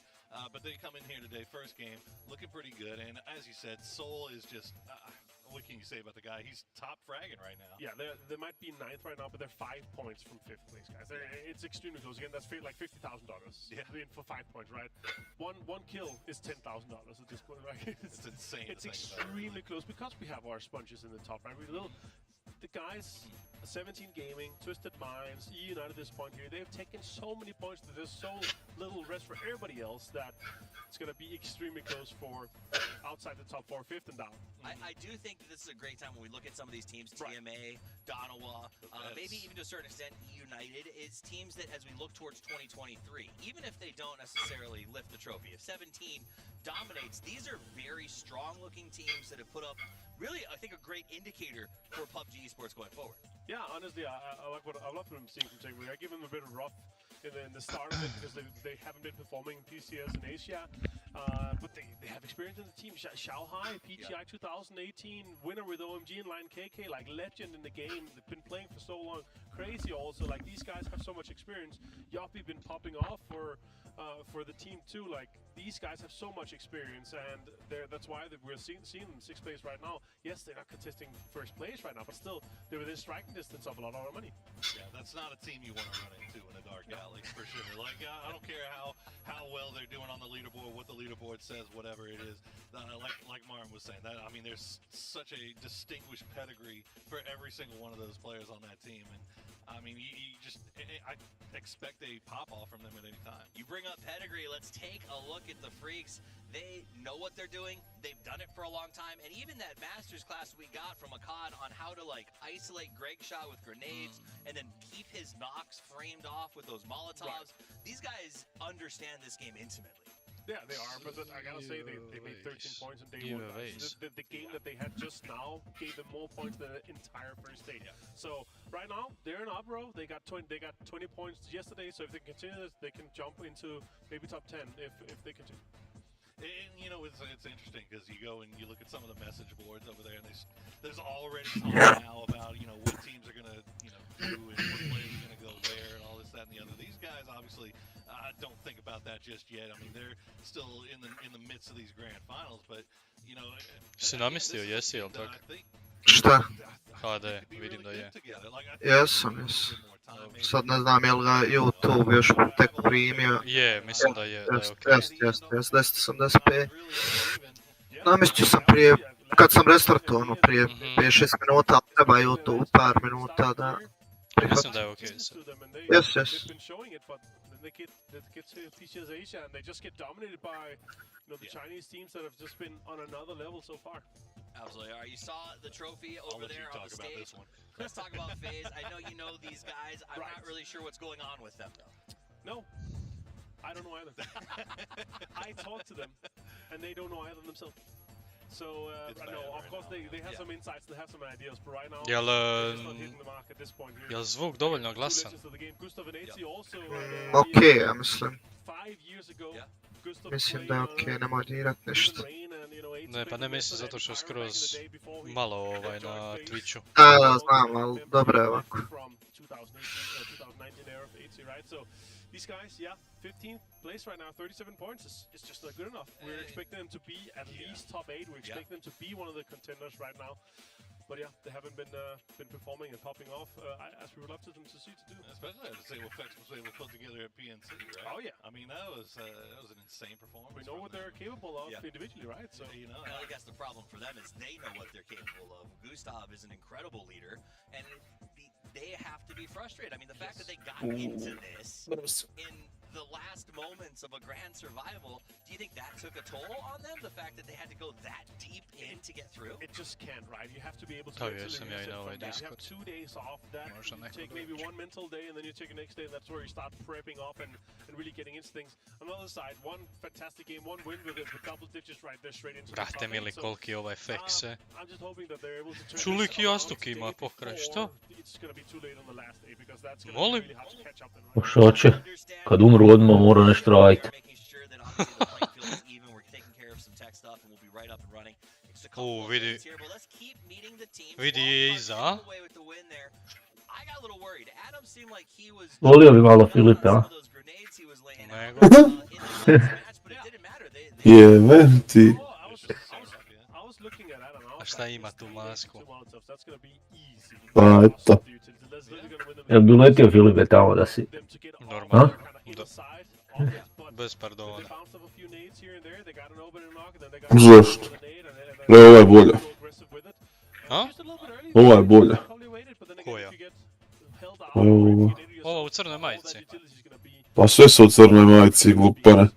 But they come in here today, first game, looking pretty good. And as you said, Soul is just... what can you say about the guy? He's top fragging right now. Yeah, they might be 9th right now, but they're 5 points from 5th place, guys. It's extremely close. Again, that's like $50,000. Yeah, for 5 points, right? One kill is $10,000 at this point, right? It's insane. It's extremely close because we have our sponges in the top, right? The guys, 17 Gaming, Twisted Minds, United at this point here, they've taken so many points that there's so little rest for everybody else that it's going to be extremely close for outside the top 4, 5th and down. I do think that this is a great time when we look at some of these teams, TMA, dann1lo, maybe even to a certain extent United, is teams that as we look towards 2023, even if they don't necessarily lift the trophy, if 17 dominates, these are very strong looking teams that have put up really, I think, a great indicator for PUBG Esports going forward. Yeah, honestly, I like what I'm seeing from Zembery. I give them a bit of rough in the start of it because they haven't been performing in PCS in Asia, but they have experience in the team. Shanghai, PGI 2018, winner with OMG and Line KK, like legend in the game. They've been playing for so long. Crazy also, like these guys have so much experience. Yoppy been popping off for the team too. Like these guys have so much experience, and that's why we're seeing them 6th place right now. Yes, they're not contesting 1st place right now, but still they're within striking distance of a lot of money. Yeah, that's not a team you want to run into in a dark alley for sure. Like I don't care how well they're doing on the leaderboard, what the leaderboard says, whatever it is. like Martin was saying, that I mean, there's such a distinguished pedigree for every single one of those players on that team, and I mean, I expect a pop-off from them at any time. You bring up pedigree, let's take a look at the Freaks. They know what they're doing, they've done it for a long time, and even that Masters class we got from Akkad on how to like isolate Gregshot with grenades and then keep his knocks framed off with those Molotovs. These guys understand this game intimately. Yeah, they are, but I gotta say, they made 13 points in day one. The game that they had just now gave them more points than the entire first day. Yeah. So right now they're in up row. They got 20 points yesterday. So if they continue this, they can jump into maybe top 10 if they continue. And you know, it's interesting because you go and you look at some of the message boards over there, and there's already talk now about what teams are gonna do and what players are gonna go where and all this, that, and the other. These guys obviously don't think about that just yet. I mean, they're still in the midst of these grand finals, but Si namistio, jesi, jel tako? Šta? HD, vidim da je. Jesam. Sad ne znam je li ga YouTube još tek primio. Je, mislim da je okej. Jest, 1085. Namistio sam prije, kad sam restartovao, prije 5-6 minuta, treba YouTube par minuta da prihvatim. Mislim da je okej sad. Yes. They get to PGC Asia and they just get dominated by the Chinese teams that have just been on another level so far. Absolutely. All right, you saw the trophy over there on the stage. Let's talk about FaZe. I know you know these guys. I'm not really sure what's going on with them though. No, I don't know either. I talked to them and they don't know either themselves. So, no, of course they have some insights, they have some ideas, but right now they're just not hitting the mark at this point here. Jel zvuk dovoljno glasan? Okej, ja mislim. Mislim da je okej, nemoj dirat ništa. Ne, pa ne mislim zato što je skroz malo na Twitchu. Da, znam, ali dobro je ovako. These guys, 15th place right now, 37 points is just not good enough. We're expecting them to be at least top 8. We expect them to be one of the contenders right now. But yeah, they haven't been performing and popping off as we would love them to see to do. Especially to say what FX was able to put together at PNC, right? Oh yeah. I mean, that was an insane performance. We know what they're capable of individually, right? So I guess the problem for them is they know what they're capable of. Gustav is an incredible leader, and they have to be frustrated. I mean, the fact that they got into this in the last moments of a grand survival, do you think that took a toll on them? The fact that they had to go that deep in to get through? It just can't, right? You have to be able to mentally reset from that. You have 2 days off that. You take maybe one mental day and then you take the next day, and that's where you start prepping up and really getting into things. On the other side, one fantastic game, one win with double digits right there straight into the top 8. Brate mili, koliki je ovaj FX, I'm just hoping that they're able to turn Čuli ki jastuk ima pokraj, što? It's going to be too late on the last day because that's going to Molim? be really hard to catch up. Što će? Kad umru odmah mora nešto raditi. Vidi je iza. Volio bi malo Filipe, a? Jebem ti. A šta ima tu masku? Pa eto. Jel bi uletio Filipe tamo da si? Normalno. Bez pardona. Zašto? Ova je bolja. A? Ova je bolja. Koja? Ova. Ova u crnoj majici. Pa sve su u crnoj majici, glupane.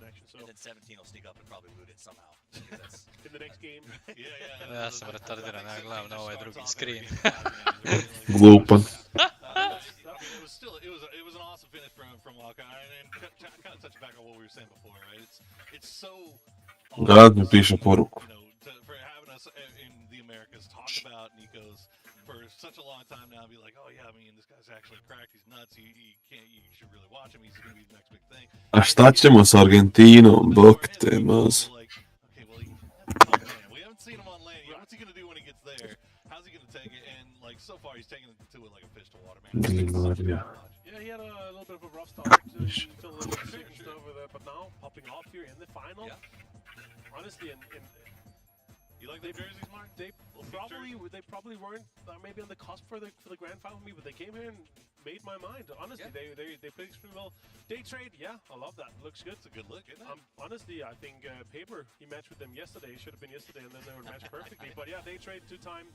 Ja sam retardiran, ja gledam na ovaj drugi screen. Glupan. Grad mi piše poruku. A šta ćemo s Argentinom, bok te maz? Glimarija. Yeah, he had a little bit of a rough start. He felt a little bit sick and stuff with that, but now popping off here in the final. Honestly, You like the jerseys, Mark? They probably weren't maybe on the cusp for the grand final for me, but they came here and made my mind. Honestly, they played extremely well. Day trade, yeah, I love that. Looks good. It's a good look, isn't it? Honestly, I think Paper, he matched with them yesterday. Should have been yesterday, and then they would match perfectly. But yeah, day trade, 2-time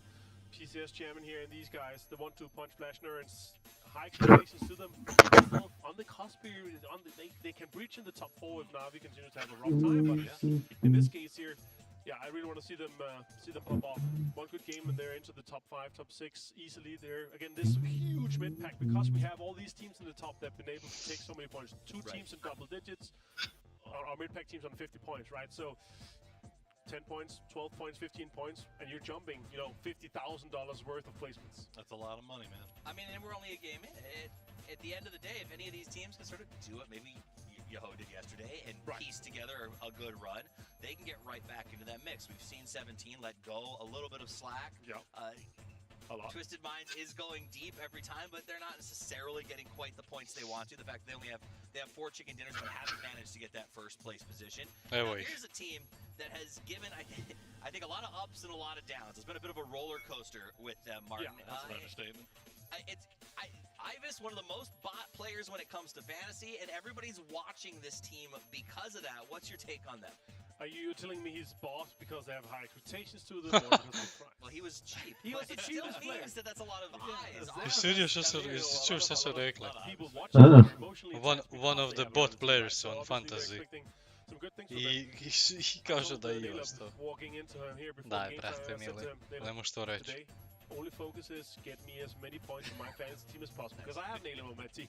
PCS champion here, and these guys, the 1-2 punch flash nerds, high expectations to them. Still on the cusp here, they can breach in the top 4 if Navi continues to have a rough time. But in this case here, yeah, I really want to see them pop off. One good game and they're into the top 5, top 6 easily. They're again this huge mid pack because we have all these teams in the top that've been able to take so many points. 2 teams in double digits. Our mid pack teams on 50 points, right? So 10 points, 12 points, 15 points, and you're jumping, you know, $50,000 worth of placements. That's a lot of money, man. I mean, and we're only a game in. At the end of the day, if any of these teams can sort of do what maybe Yoho did yesterday and piece together a good run, they can get right back into that mix. We've seen 17 let go a little bit of slack. Yeah. A lot. Twisted Minds is going deep every time, but they're not necessarily getting quite the points they want to. The fact that they have 4 chicken dinners but haven't managed to get that first place position. Now, here's a team that has given, I think, a lot of ups and a lot of downs. It's been a bit of a roller coaster with them, Martin. Yeah, that's an understatement. Ivis, one of the most bot players when it comes to fantasy, and everybody's watching this team because of that. What's your take on them? Are you telling me he's bought because they have high expectations to them? Or because of Well, he was cheap. He was It the still cheapest player. means that that's a lot of eyes. Ispričao se rekla. people watching them emotionally One of the bot players so on obviously they're fantasy. expecting some good things from I kaže da je isto. walking into him here before Daj, game brate, time, I said mili. to him, "They Ne možeš to reći. today, only focus is get me as many points in my fantasy team as possible because I have navijamo on my team."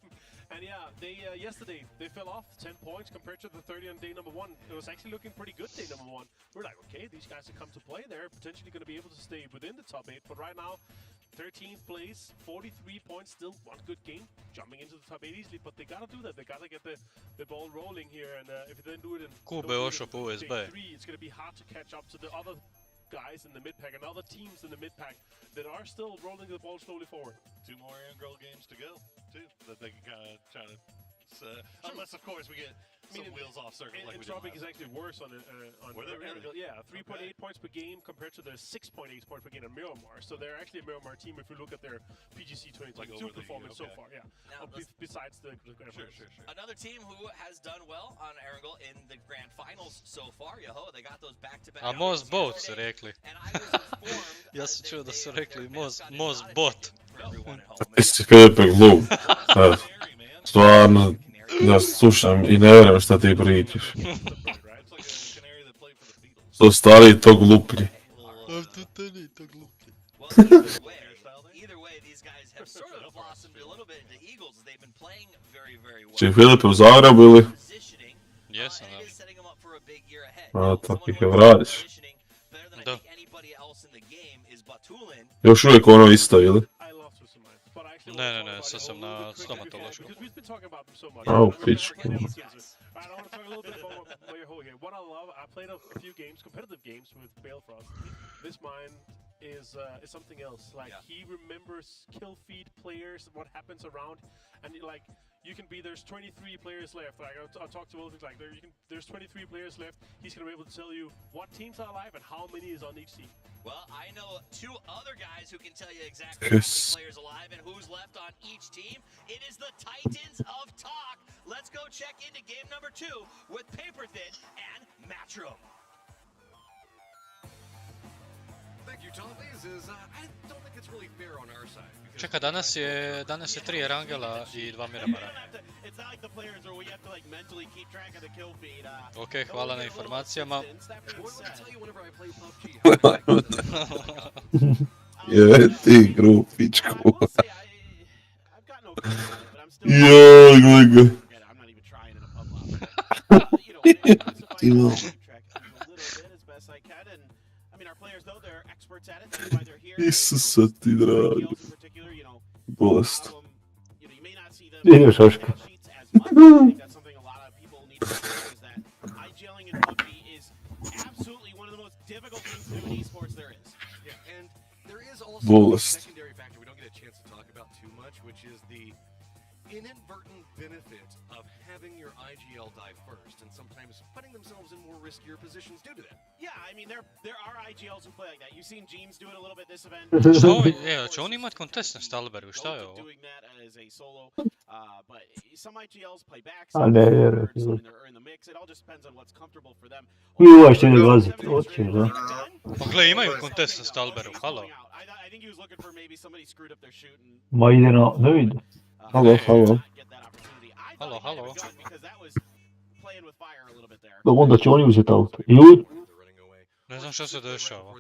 And yeah, they yesterday they fell off 10 points compared to the 30 on day number 1. It was actually looking pretty good day number 1. We're like, okay, these guys have come to play. They're potentially going to be able to stay within the top 8. But right now, 13th place, 43 points, still one good game, jumping into the top 8 easily. But they gotta do that. They gotta get the ball rolling here. And if they don't do it in Kube ošao po USB. day 3, it's going to be hard to catch up to the other guys in the mid pack and other teams in the mid pack that are still rolling the ball slowly forward. 2 more Aaron Girl games to go, too, that they can kind of try to. Unless, of course, we get some wheels off circle like we did Tropic last is actually worse on yeah, 3.8 points per game compared to the 6.8 points per game on Miramar. So they're actually a Miramar team if we look at their PGC 2022 performance so far. Yeah, besides the grand finals. Sure. Another team who has done well on Erangel in the grand finals so far. Yoho, they got those back-to-back. A most bot su rekli. And I was informed Ja sam čuo da su rekli most bot. Ti si Filipe glup. Stvarno, ja slušam i ne vjerujem šta ti pričaš. To stari, to gluplji. Either way, these guys have sort of blossomed a little bit into Eagles. They've been playing very, very well. Či Filipe u Zagrebu ili? Positioning, Jesam, and da. it is setting them up for a big year ahead. A, tako ih je Someone who vradiš. is positioning better than I Da. think anybody else in the game is Batulin. Još uvijek ono isto, ili? I love Twisted Minds, but I actually Ne, want to ne, talk sad about sam it na a little bit quickly stomatološku. because we've been talking about them so much. Oh, I pičku. want to talk a little bit about your whole here. What I love, I played a few games, competitive games with Balefrost. This mind is something else. Like he remembers kill feed players, what happens around, and like you can be there's 23 players left. Like I'll talk to Wolfie like there's 23 players left. He's gonna be able to tell you what teams are alive and how many is on each team. Well, I know 2 other guys who can tell you exactly how many players alive and who's left on each team. It is the Titans of Talk. Let's go check into game number 2 with Paperthin and Matchroom. Thank you, Tom. I don't think it's really fair on our side. Čekaj, danas je 3 Erangela i 2 Miramara. It's not like the players where we have to like mentally keep track of the kill feed. Ok, hvala na informacijama. Je, ti gru, pičku. Joj, gledaj ga. I'm not even trying in a pub lobby. You know, as best I can, and I mean our players though they're experts at it. That's why they're here. Isuse ti dragi. In particular, you know, Bolest. you may not see them Idem šaška. sheets as much. I think that's something a lot of people need to understand is that IGLing in PUBG is absolutely one of the most difficult things to do in esports there is. Yeah, and there is also a Bolest. secondary factor we don't get a chance to talk about too much, which is the inadvertent benefit of having your IGL die first and sometimes putting themselves in more riskier positions due to that. Yeah, I mean, there are IGLs who play like that. You've seen James do it a little bit this event. Će on imat kontest na Stalberu, šta je ovo? Doing that as a solo, but some IGLs play back, A ne, vjerujem. some are in the mix. It all just depends on what's comfortable for them. I ovaj će ne gaziti, hoćeš, da? Pa gle, imaju kontest na Stalberu, halo. I think he was looking for maybe somebody screwed up their shoot and Ma ide na, ne vidim. Halo, halo. Halo, halo. Da onda će oni uzeti auto. Ljud, Ne znam šta se dešava.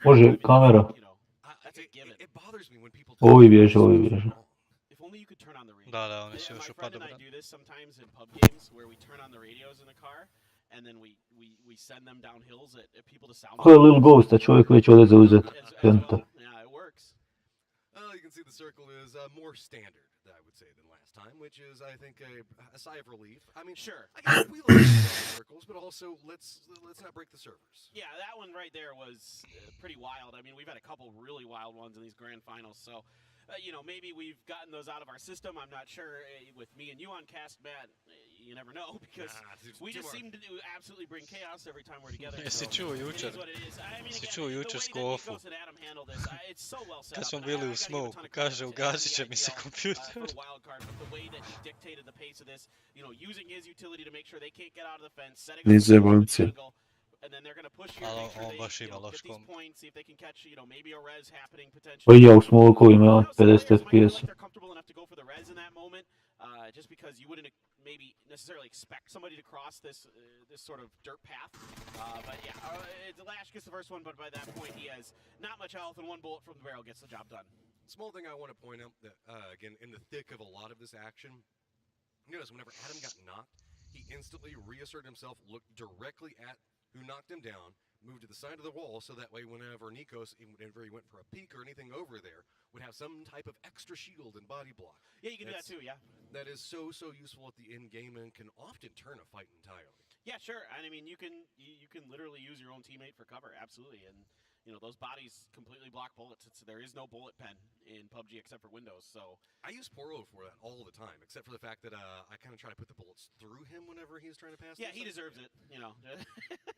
može, kamera. Ovi bježe, ovi bježe. Da, oni su još u padu, brat. Ko je Lil Ghost, a čovjek već ode za uzet center. You can see the circle is more standard, I would say, than last time, which is, I think, a sigh of relief. I mean, sure, I guess we like circles, but also let's not break the servers. Yeah, that one right there was pretty wild. I mean, we've had a couple really wild ones in these grand finals, so you know, maybe we've gotten those out of our system. I'm not sure. With me and you on cast, Matt, you never know, because we just seem to absolutely bring chaos every time we're together. Jesi čuo jučer? Si čuo jučer s kofu? Kad smo bili u smoku, kaže ugasit će mi se kompjuter. Ni zebanci. Ali on baš ima loš komp. Pa i ja u smokovima 50 FPS. Just because you wouldn't maybe necessarily expect somebody to cross this sort of dirt path. But yeah, Lash gets the first one, but by that point he has not much health, and one bullet from the barrel gets the job done. Small thing I want to point out that, again, in the thick of a lot of this action, notice whenever Adam got knocked, he instantly reasserted himself, looked directly at who knocked him down, moved to the side of the wall, so that way whenever Nikos, whenever he went for a peek or anything over there, would have some type of extra shield and body block. Yeah, you can do that too, yeah. That is so useful at the end game and can often turn a fight entirely. Yeah, sure. And I mean, you can literally use your own teammate for cover, absolutely. And you know, those bodies completely block bullets. There is no bullet pen in PUBG except for Windows, so... I use Poro for that all the time, except for the fact that I kind of try to put the bullets through him whenever he's trying to pass. Yeah, he deserves it, you know.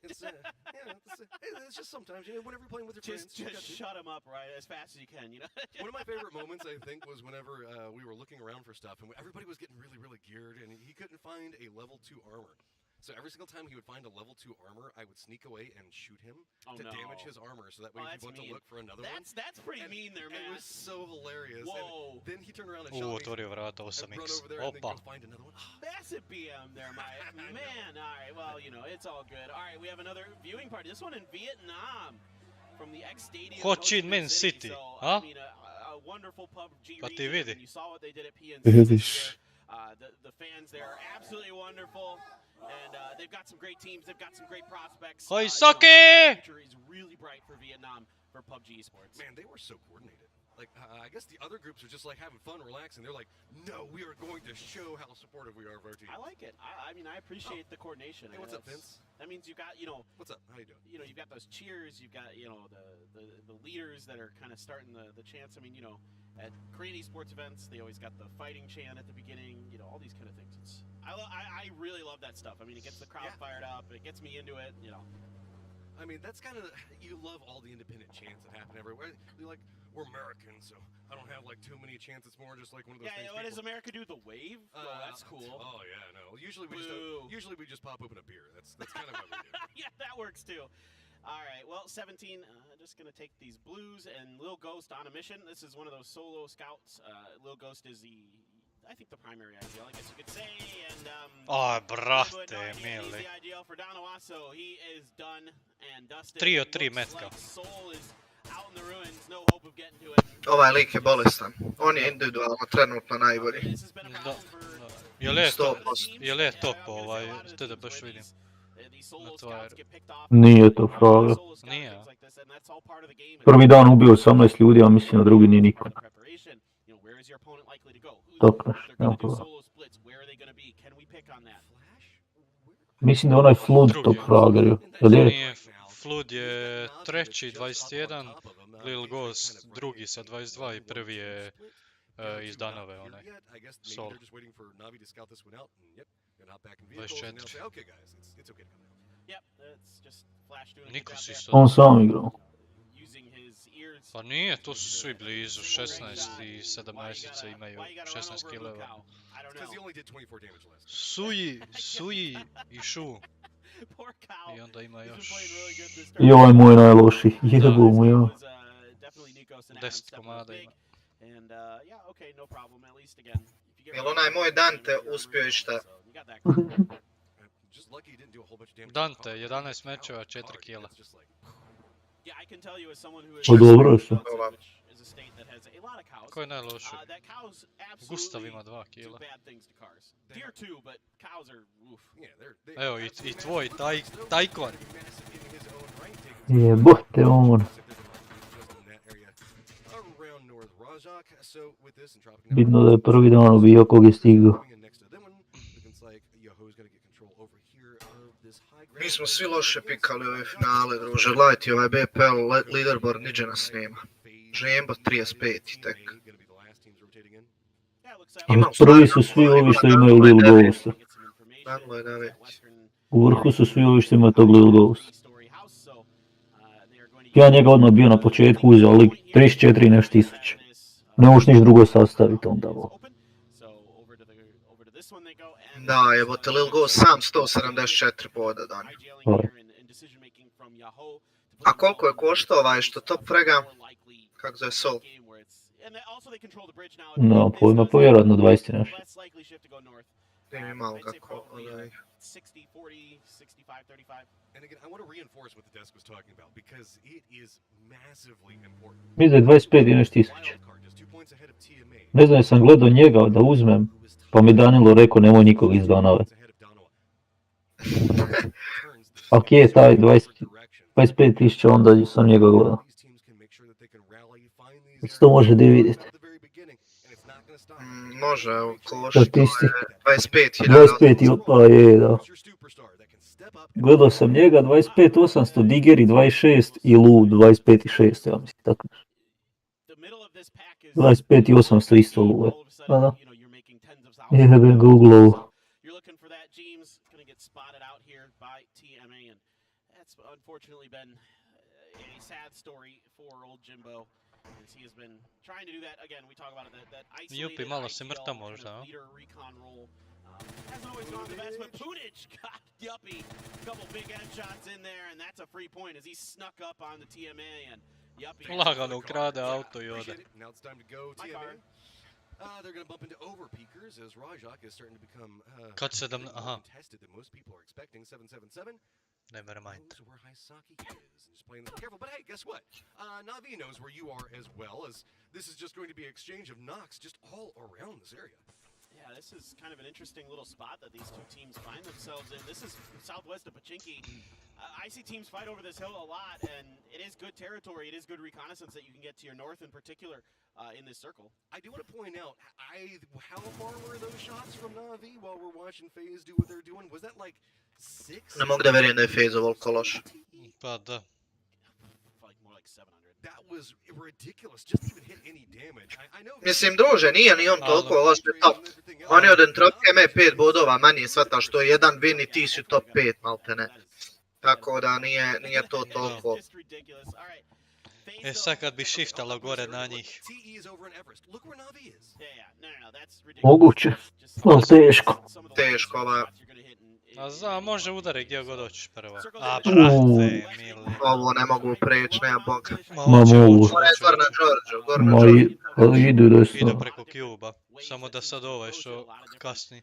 It's just sometimes, you know, whenever you're playing with your friends... Just shut him up, right, as fast as you can, you know. One of my favorite moments, I think, was whenever we were looking around for stuff, and everybody was getting really geared, and he couldn't find a level 2 armor. So every single time he would find a level 2 armor, I would sneak away and shoot him to damage his armor, so that way he went to look for another one. That's pretty mean there, man. It was so hilarious. Whoa. And then he turned around and shot me. Otvorio vrata 8x. Run over there and then go find another one. Massive BM there, my man. All right, well, you know, it's all good. All right, we have another viewing party. This one in Vietnam from the X Stadium. Ho Chi Minh City, huh? I mean, a wonderful PUBG region. And you saw what they did at PNC. The fans there are absolutely wonderful. And they've got some great teams. They've got some great prospects. Hoi Saki! The future is really bright for Vietnam for PUBG Esports. Man, they were so coordinated. Like, I guess the other groups are just like having fun, relaxing. They're like, no, we are going to show how supportive we are of our team. I like it. I mean, I appreciate the coordination. Hey, what's up, Vince? That means you've got, you know... What's up? How you doing? You know, you've got those cheers. You've got, you know, the leaders that are kind of starting the chants. I mean, you know, at Korean esports events, they always got the fighting chant at the beginning. You know, all these kind of things. I really love that stuff. I mean, it gets the crowd fired up. It gets me into it, you know. I mean, that's kind of... You love all the independent chants that happen everywhere. You're like, we're Americans, so I don't have, like, too many chants. It's more just like one of those things... Yeah, what does America do? The wave? Oh, that's cool. Oh, yeah, no. Usually we just pop open a beer. That's kind of what we do. Yeah, that works, too. All right, well, 17, just going to take these blues and Lil Ghost on a mission. This is one of those solo scouts. Lil Ghost is I think the primary IGL, I guess you could say, and brate, mili. The IGL for dann1lo, he is done and dusted. 3 od 3 metka. Soul is out in the ruins, no hope of getting to it. Ovaj lik je bolestan. On je individualno trenutno najbolji. Je li top te da baš vidim. Nije to fraga. Nije. Prvi dan ubio 18 ljudi, a mislim na drugi nije niko. Top naš, nema toga. Mislim da je onaj Flood top frager. Nije, Flood je treći 21, Lil Ghost drugi sa 22 i prvi je iz Danove, onaj. Sol. 24. Niko si isto. On sam igrao. Pa nije, tu su svi blizu, 16 i 17 imaju 16 killova. Suji i Šu. I onda ima još... I ovaj moj najloši, jebu mu ja. 10 komada ima. Jel onaj moj Dante uspio i šta? Dante, 11 mečeva, 4 kila. O dobro što. Ko je najloši? Gustav ima 2 kila. Evo i tvoj, Tajkon. Jebote on. Bitno da je prvi dan ubio kog je stigao. Mi smo svi loše pikali ove finale, druže. Gledajte ovaj BPL leaderboard, niđe nas nema. Žemba 35 tek. Prvi su svi ovi što imaju Lil Ghosta. Dan1lo je najveći. U vrhu su svi ovi što imaju tog Lil Ghosta. Ja njega odmah bio na početku uzeo, ali 34 nešto tisuće. Ne možeš niš drugo sastaviti onda ovo. Da, jebote, Lil Ghost sam 174 boda dani. A koliko je koštao ovaj što top frega? Kako zove Sol? No, pojma, povjerojatno 20 nešto. Ne mi malo kako, onaj... Mislim da je 25 i nešto tisuće. Ne znam, sam gledao njega da uzmem, pa mi dan1lo rekao nemoj nikog iz Danove. Ako je taj 25.000, onda sam njega gledao. To možete vidjeti. Može, evo, košta je 25.000. 25, pa je, da. Gledao sam njega 25.800, Digeri 26 i Lu 25.600, ja mislim, tako nešto. 25.800 isto Lu, je. Da, da. Jebem ga u glavu. Jupi, malo se mrta možda, a? Hasn't always gone the best, but Punic got Yuppie. A couple big headshots in there, and that's a free point as he snuck up on the TMA, and Yuppie... Lagano ukrade auto i ode. Now it's time to go TMA. They're going to bump into overpeakers as Rajak is starting to become Kad 7, aha. tested that most people are expecting. 777. Never mind. Knows where Hisaki is. Just playing this careful. But hey, guess what? Navi knows where you are as well, as this is just going to be an exchange of knocks just all around this area. Yeah, this is kind of an interesting little spot that these two teams find themselves in. This is southwest of Pachinki. I see teams fight over this hill a lot, and it is good territory. It is good reconnaissance that you can get to your north in particular in this circle. I do want to point out, how far were those shots from Navi while we're watching FaZe do what they're doing? Was that like 6? Ne mogu da vjerujem da je FaZe ovoliko loš. Pa da. More like 700. That was ridiculous. Just even hit any damage. I know. Mislim, druže, nije ni on toliko loš top. Oni od Entropije imaju 5 bodova manje, svata što je jedan win i ti si top 5, malte ne. Tako da nije to toliko. E sad kad bi shiftalo gore na njih. Moguće, ali teško. Teško, ovaj. A znam, može udari gdje god hoćeš prvo. A brate, mili. Ovo ne mogu preći, nema boga. Ma mogu. Mora je gor na George, gor na Ma George. idu desno. Ide preko Cuba. Samo da sad ovaj što kasni.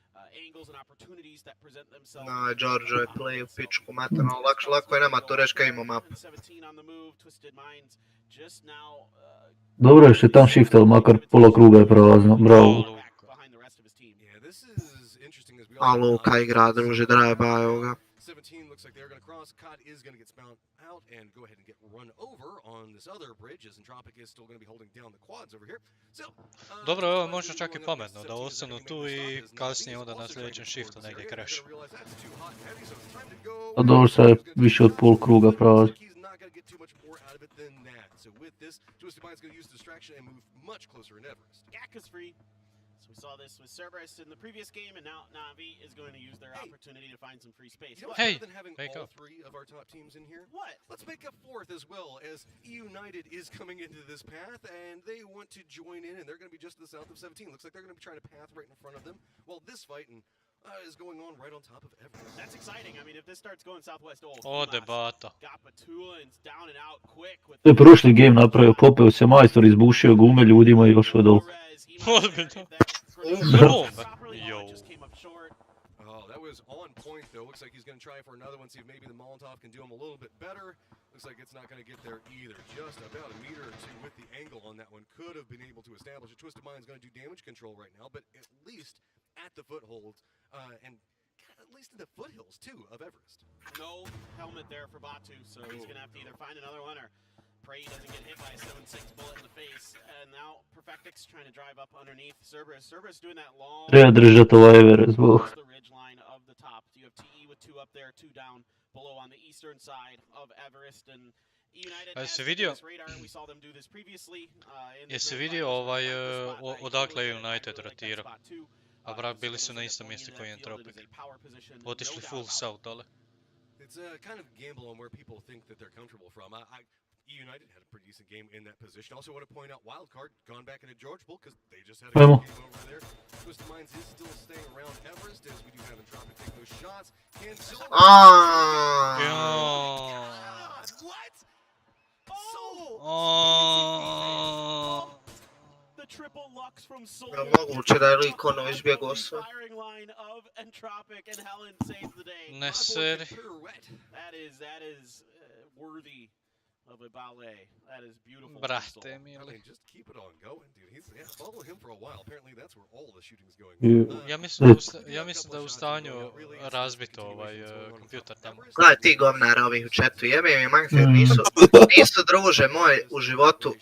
Na George je play u pičku materno, lako je nama to reći kad imamo mapu. Dobro je što je tam shiftal, makar pola kruga je prazno, bravo. A Luka igra, druže, drajba, evo ga. Dobro, ovo može čak i pametno, da ostanu tu i kasnije onda na sljedećem shiftu negdje crash. A dobro sad je više od pol kruga prazno. not going to get too much more out of it than that. So with this, Twisted Mind's going to use distraction and move much closer in Everest. Gak is free. So we saw this with Cerberus in the previous game, and now Navi is going to use their opportunity to find some free space. You know, Hey, rather than having wake all up. three of our top teams in here, What? let's make a fourth as well, as United is coming into this path, and they want to join in, and they're going to be just to the south of 17. Looks like they're going to be trying to path right in front of them, while this fight is going on right on top of Everest. That's exciting. I mean, if this starts going southwest, Ode bata. got Batulins down and out quick with To je prošli game napravio, popeo se majstor, izbušio gume ljudima i još od ovo. Ozbiljno. Da. Yo. Oh, that was on point, though. Looks like he's going to try for another one, see if maybe the Molotov can do him a little bit better. Looks like it's not going to get there either. Just about a meter or two with the angle on that one. Could have been able to establish it. Twisted Mind's going to do damage control right now, but at least at the footholds, and at least in the foothills, too, of Everest. No helmet there for Batu, so he's going to have to either find another one or pray he doesn't get hit by a 7.6 bullet in the face. And now Perfectix trying to drive up underneath Cerberus doing that long... Treba držati ovaj Everest, bog. ...the ridge line of the top. You have TE with 2 up there, 2 down below on the eastern side of Everest, and United has this radar. We saw them do this previously. Jesi vidio odakle je United rotirao? A vrak, bili su na istom mjestu koji je Entropic. Otišli full south dole. It's a kind of gamble on where people think that they're comfortable from. United had a pretty decent game in that position. Also want to point out Wildcard gone back into George Bull because they just had a good game over there. Twisted Minds is still staying around Everest as we do have Entropic take those shots. Can still... What? The triple lux from Soul. Moguće da je lik ono izbjegao sve. Ne seri. That is worthy of a ballet. That is beautiful. Brate mili. I mean, just keep it on going, dude. Follow him for a while. Apparently that's where all the shooting's going. Ja mislim da je u stanju razbiti ovaj kompjuter tamo. Gledaj ti govnara ovih u chatu, jebe mi Manfred, nisu druže moj u životu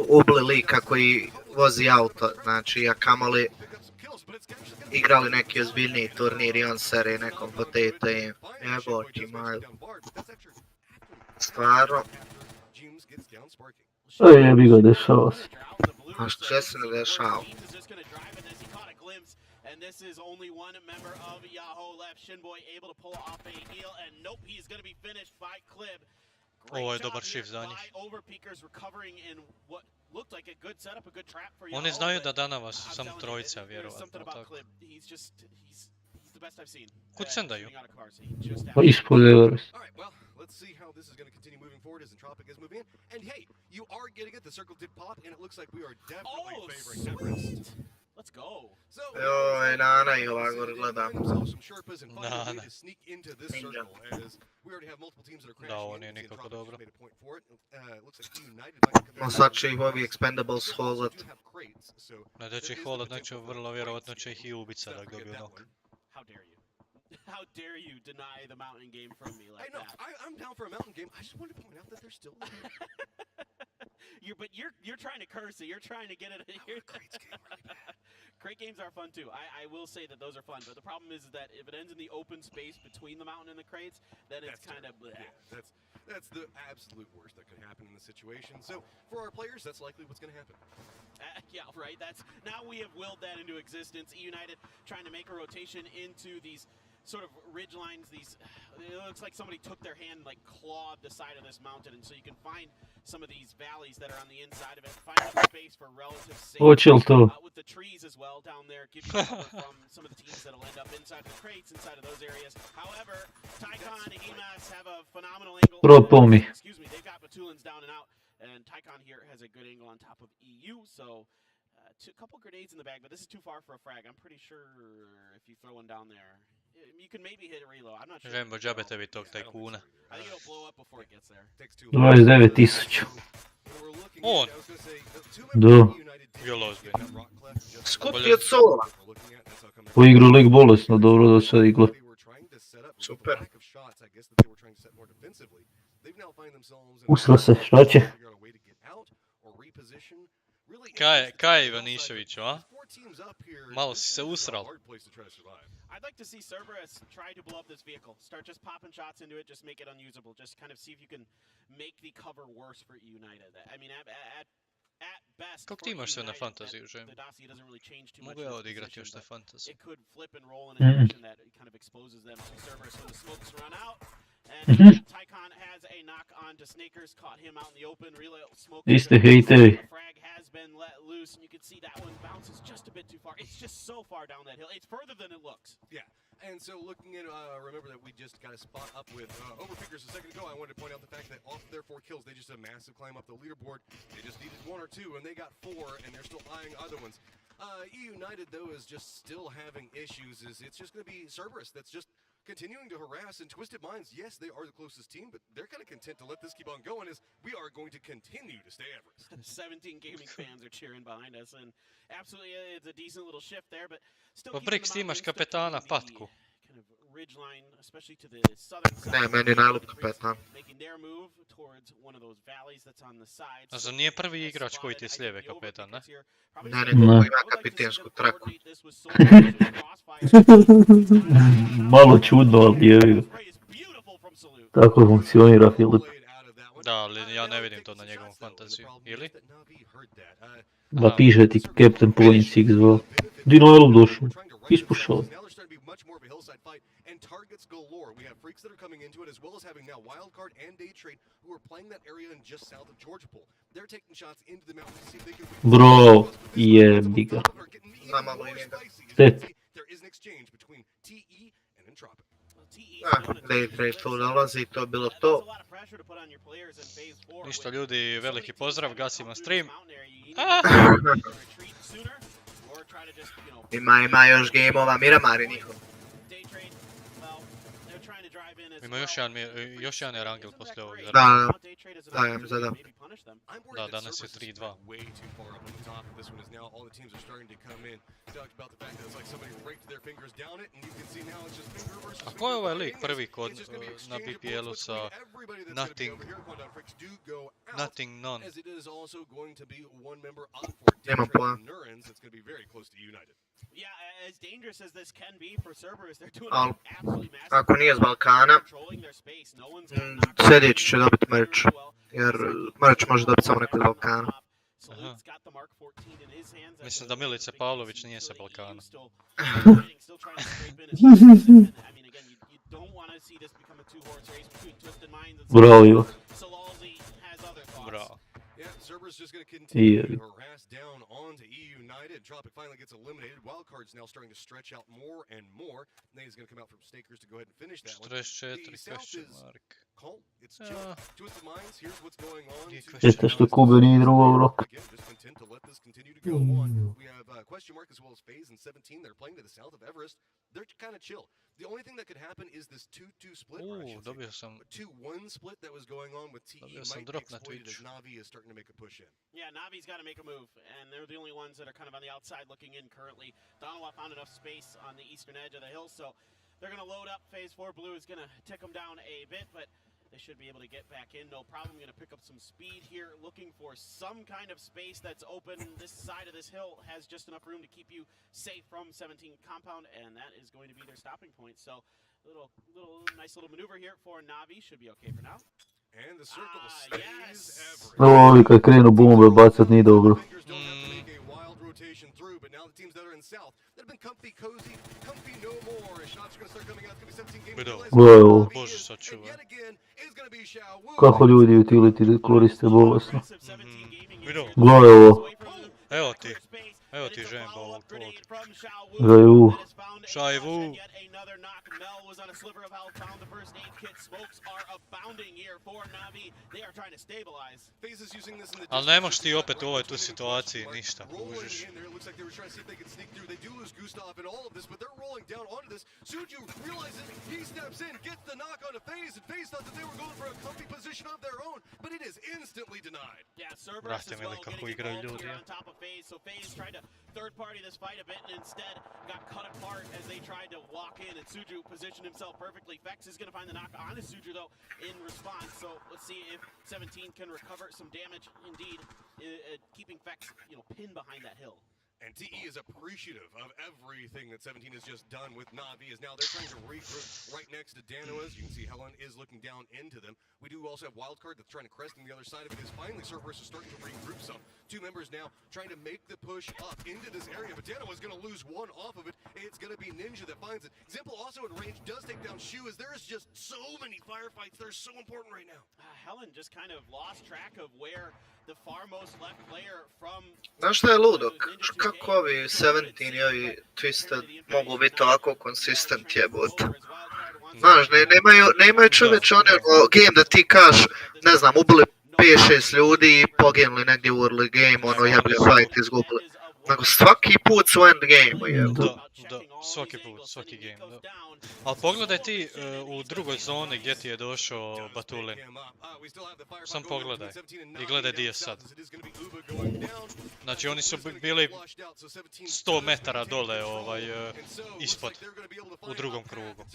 ubili lika koji vozi auto, znači, a kamoli igrali neki ozbiljniji turnir i on seri nekom potato i jebo ti maju. Stvarno. O jebi ga, dešava se. A što se ne dešava? And this is only one member of Yahoo left. Shinboy able to pull off a heal, and nope, he's going to be finished by Clib. Ovo je dobar shift za njih. Oni znaju da Danavas sam trojica, vjerovatno tako. Kucendaju. Pa ispod Everest. Let's see how this is going to continue moving forward as Entropic is moving in. And hey, you are getting it. The circle did pop, and it looks like we are definitely favoring Everest. Let's go. Joj, Nana i ovako gledam. Da, ovo nije nikako dobro. No sad će ih ovi expendables holat. Ne da će ih holat, neće vrlo vjerovatno će ih i ubit sada da dobiju nok. How dare you? How dare you deny the mountain game from me like that? I'm down for a mountain game. I just wanted to point out that they're still there. But you're trying to curse it. You're trying to get it. Crate games are fun too. I will say that those are fun. But the problem is that if it ends in the open space between the mountain and the crates, then it's kind of bleh. Yeah, that's the absolute worst that could happen in this situation. So for our players, that's likely what's going to happen. Yeah, right. That's now we have willed that into existence. United trying to make a rotation into these sort of ridge lines. It looks like somebody took their hand and like clawed the side of this mountain, and so you can find some of these valleys that are on the inside of it. Find some space for relative safety. With the trees as well down there, give you cover from some of the teams that'll end up inside of the crates, inside of those areas. However, Tycon and Emas have a phenomenal angle. Excuse me, they've got Batulins down and out, and Tycon here has a good angle on top of EU. So. A couple grenades in the bag, but this is too far for a frag. I'm pretty sure if you throw one down there, you can maybe hit a reload. I'm not sure. Žembo, džabe tebi tog tajkuna. I think it'll blow up before it gets there. 29.000. On! Da. Vrlo ozbiljno. Skuplji od Sola. Po igru lik bolesno, dobro da se igla. Super. Usra se, šta će? Kaj je Ivaniševiću, a? Malo si se usral. I'd like to see Cerberus try to blow up this vehicle. Start just popping shots into it, just make it unusable. Just kind of see if you can make the cover worse for United. I mean, at best, Kako ti imaš sve na fantaziju, Žem? Mogu ja odigrati još na fantaziju? It could flip and roll in a direction that kind of exposes them to Cerberus when the smokes run out. And Tycon has a knock on to Snakers, caught him out in the open. Relay smoke. Iste hejteri. Frag has been let loose, and you can see that one bounces just a bit too far. It's just so far down that hill. It's further than it looks. Yeah. And so looking at, remember that we just got a spot up with Overpickers a second ago. I wanted to point out the fact that off their 4 kills, they just did a massive climb up the leaderboard. They just needed 1 or 2, and they got 4, and they're still eyeing other ones. United, though, is just still having issues. It's just going to be Cerberus that's just continuing to harass and Twisted Minds. Yes, they are the closest team, but they're kind of content to let this keep on going as we are going to continue to stay Everest. 17 gaming fans are cheering behind us, and absolutely it's a decent little shift there, but still Pa Brix, ti imaš kapetana Patku. kind of ridgeline, especially to the southern side. Ne, meni je najlup kapetan. Making their move towards one of those valleys that's on the side. A zar nije prvi igrač koji ti je s lijeve kapetan, ne? Ne, nego ima kapitensku traku. Malo čudno, ali je. Tako funkcionira Filip. Da, ali ja ne vidim to na njegovom fantaziju. Ili? Da piše ti Captain Points X2. Di najlo došao? Ispušao. And targets galore. We have freaks that are coming into it, as well as having now Wildcard and Day Trade, who are playing that area in just south of Georgopol. They're taking shots into the mountains to see if they can... Bro, jebiga. There is an exchange between TE and Entropic. Day Trade tu dolazi, to je bilo to. Ništa ljudi, veliki pozdrav, gasimo stream. Ima još gameova, Miramari njihov. Ima još jedan Erangel poslije ovog. Da, ja mi zadam. Da, danas je 3-2. A ko je ovaj lik prvi kod na BPL-u sa Nothing None? Nemam pojma. Yeah, as dangerous as this can be for Cerberus, they're doing Al, absolutely massive. ako nije s Balkana, sljedeći će dobiti merch, jer merch može dobiti samo neko iz Balkana. Aha. Mislim da Milice Pavlović nije sa Balkana. Bravo, Ivo. Bravo. Yeah, Cerberus just going to continue to harass down onto EU United. Tropic finally gets eliminated. Wildcard's now starting to stretch out more and more. Then he's going to come out from Snakers to go ahead and finish that one. The south is calm. It's chill. Twisted Minds, here's what's going on. Jeste što Kube nije drugog roka. Again, just content to let this continue to go on. We have Question Mark as well as FaZe and 17. They're playing to the south of Everest. They're kind of chill. The only thing that could happen is this 2-2 split. Dobio sam 2-1 split that was going on with TE might be exploited as Navi is starting to make a push in. Yeah, Navi's got to make a move, and they're the only ones that are kind of on the outside looking in currently. dann1lo found enough space on the eastern edge of the hill, so they're going to load up. Phase 4 Blue is going to tick them down a bit, but they should be able to get back in. No problem. Going to pick up some speed here, looking for some kind of space that's open. This side of this hill has just enough room to keep you safe from 17 compound, and that is going to be their stopping point. So, nice little maneuver here for Navi. Should be okay for now. And the circle stays Everest. Ovi kad krenu bombe bacat nije dobro. Rotation through, but now the teams that are in south that have been comfy, cozy, comfy no more. Shots are going to start coming out. It's going to be 17 games. Bože, sad ću. Kako ljudi utility koriste bolesno. Gledaj ovo. Evo ti Žembo ovog tvog. Žaju. Šajvu. Ali ne moš ti opet u ovoj tu situaciji ništa, kužiš. Brate mili kako igraju ljudi. Third party this fight a bit and instead got cut apart as they tried to walk in, and Suju positioned himself perfectly. Fex is going to find the knock on his Suju, though, in response. So let's see if 17 can recover some damage, indeed, keeping Fex, pinned behind that hill. And TE is appreciative of everything that 17 has just done with Na'Vi, as now they're trying to regroup right next to Dan1lo. You can see Helen is looking down into them. We do also have Wildcard that's trying to crest on the other side of it. Is finally Cerberus is starting to regroup some. Two members now trying to make the push up into this area, but Dan1lo is going to lose one off of it. It's going to be Ninja that finds it. Example also in range does take down Shu, as there is just so many firefights that are so important right now. Helen just kind of lost track of where the farmost left player from... Znaš šta je ludo? Kako ovi 17 i ovi Twisted mogu biti ovako konsistent jebot? Znaš, nemaju čoveče oni game da ti kaš, ne znam, ubili 5-6 ljudi i poginuli negdje u early game, jebli fight izgubili. Nego svaki put su end game, jebot. Da, svaki game, da. Ali pogledaj ti u drugoj zoni gdje ti je došao Batulin. Sam pogledaj i gledaj di je sad. Znači oni su bili 100 metara dole ispod u drugom krugu.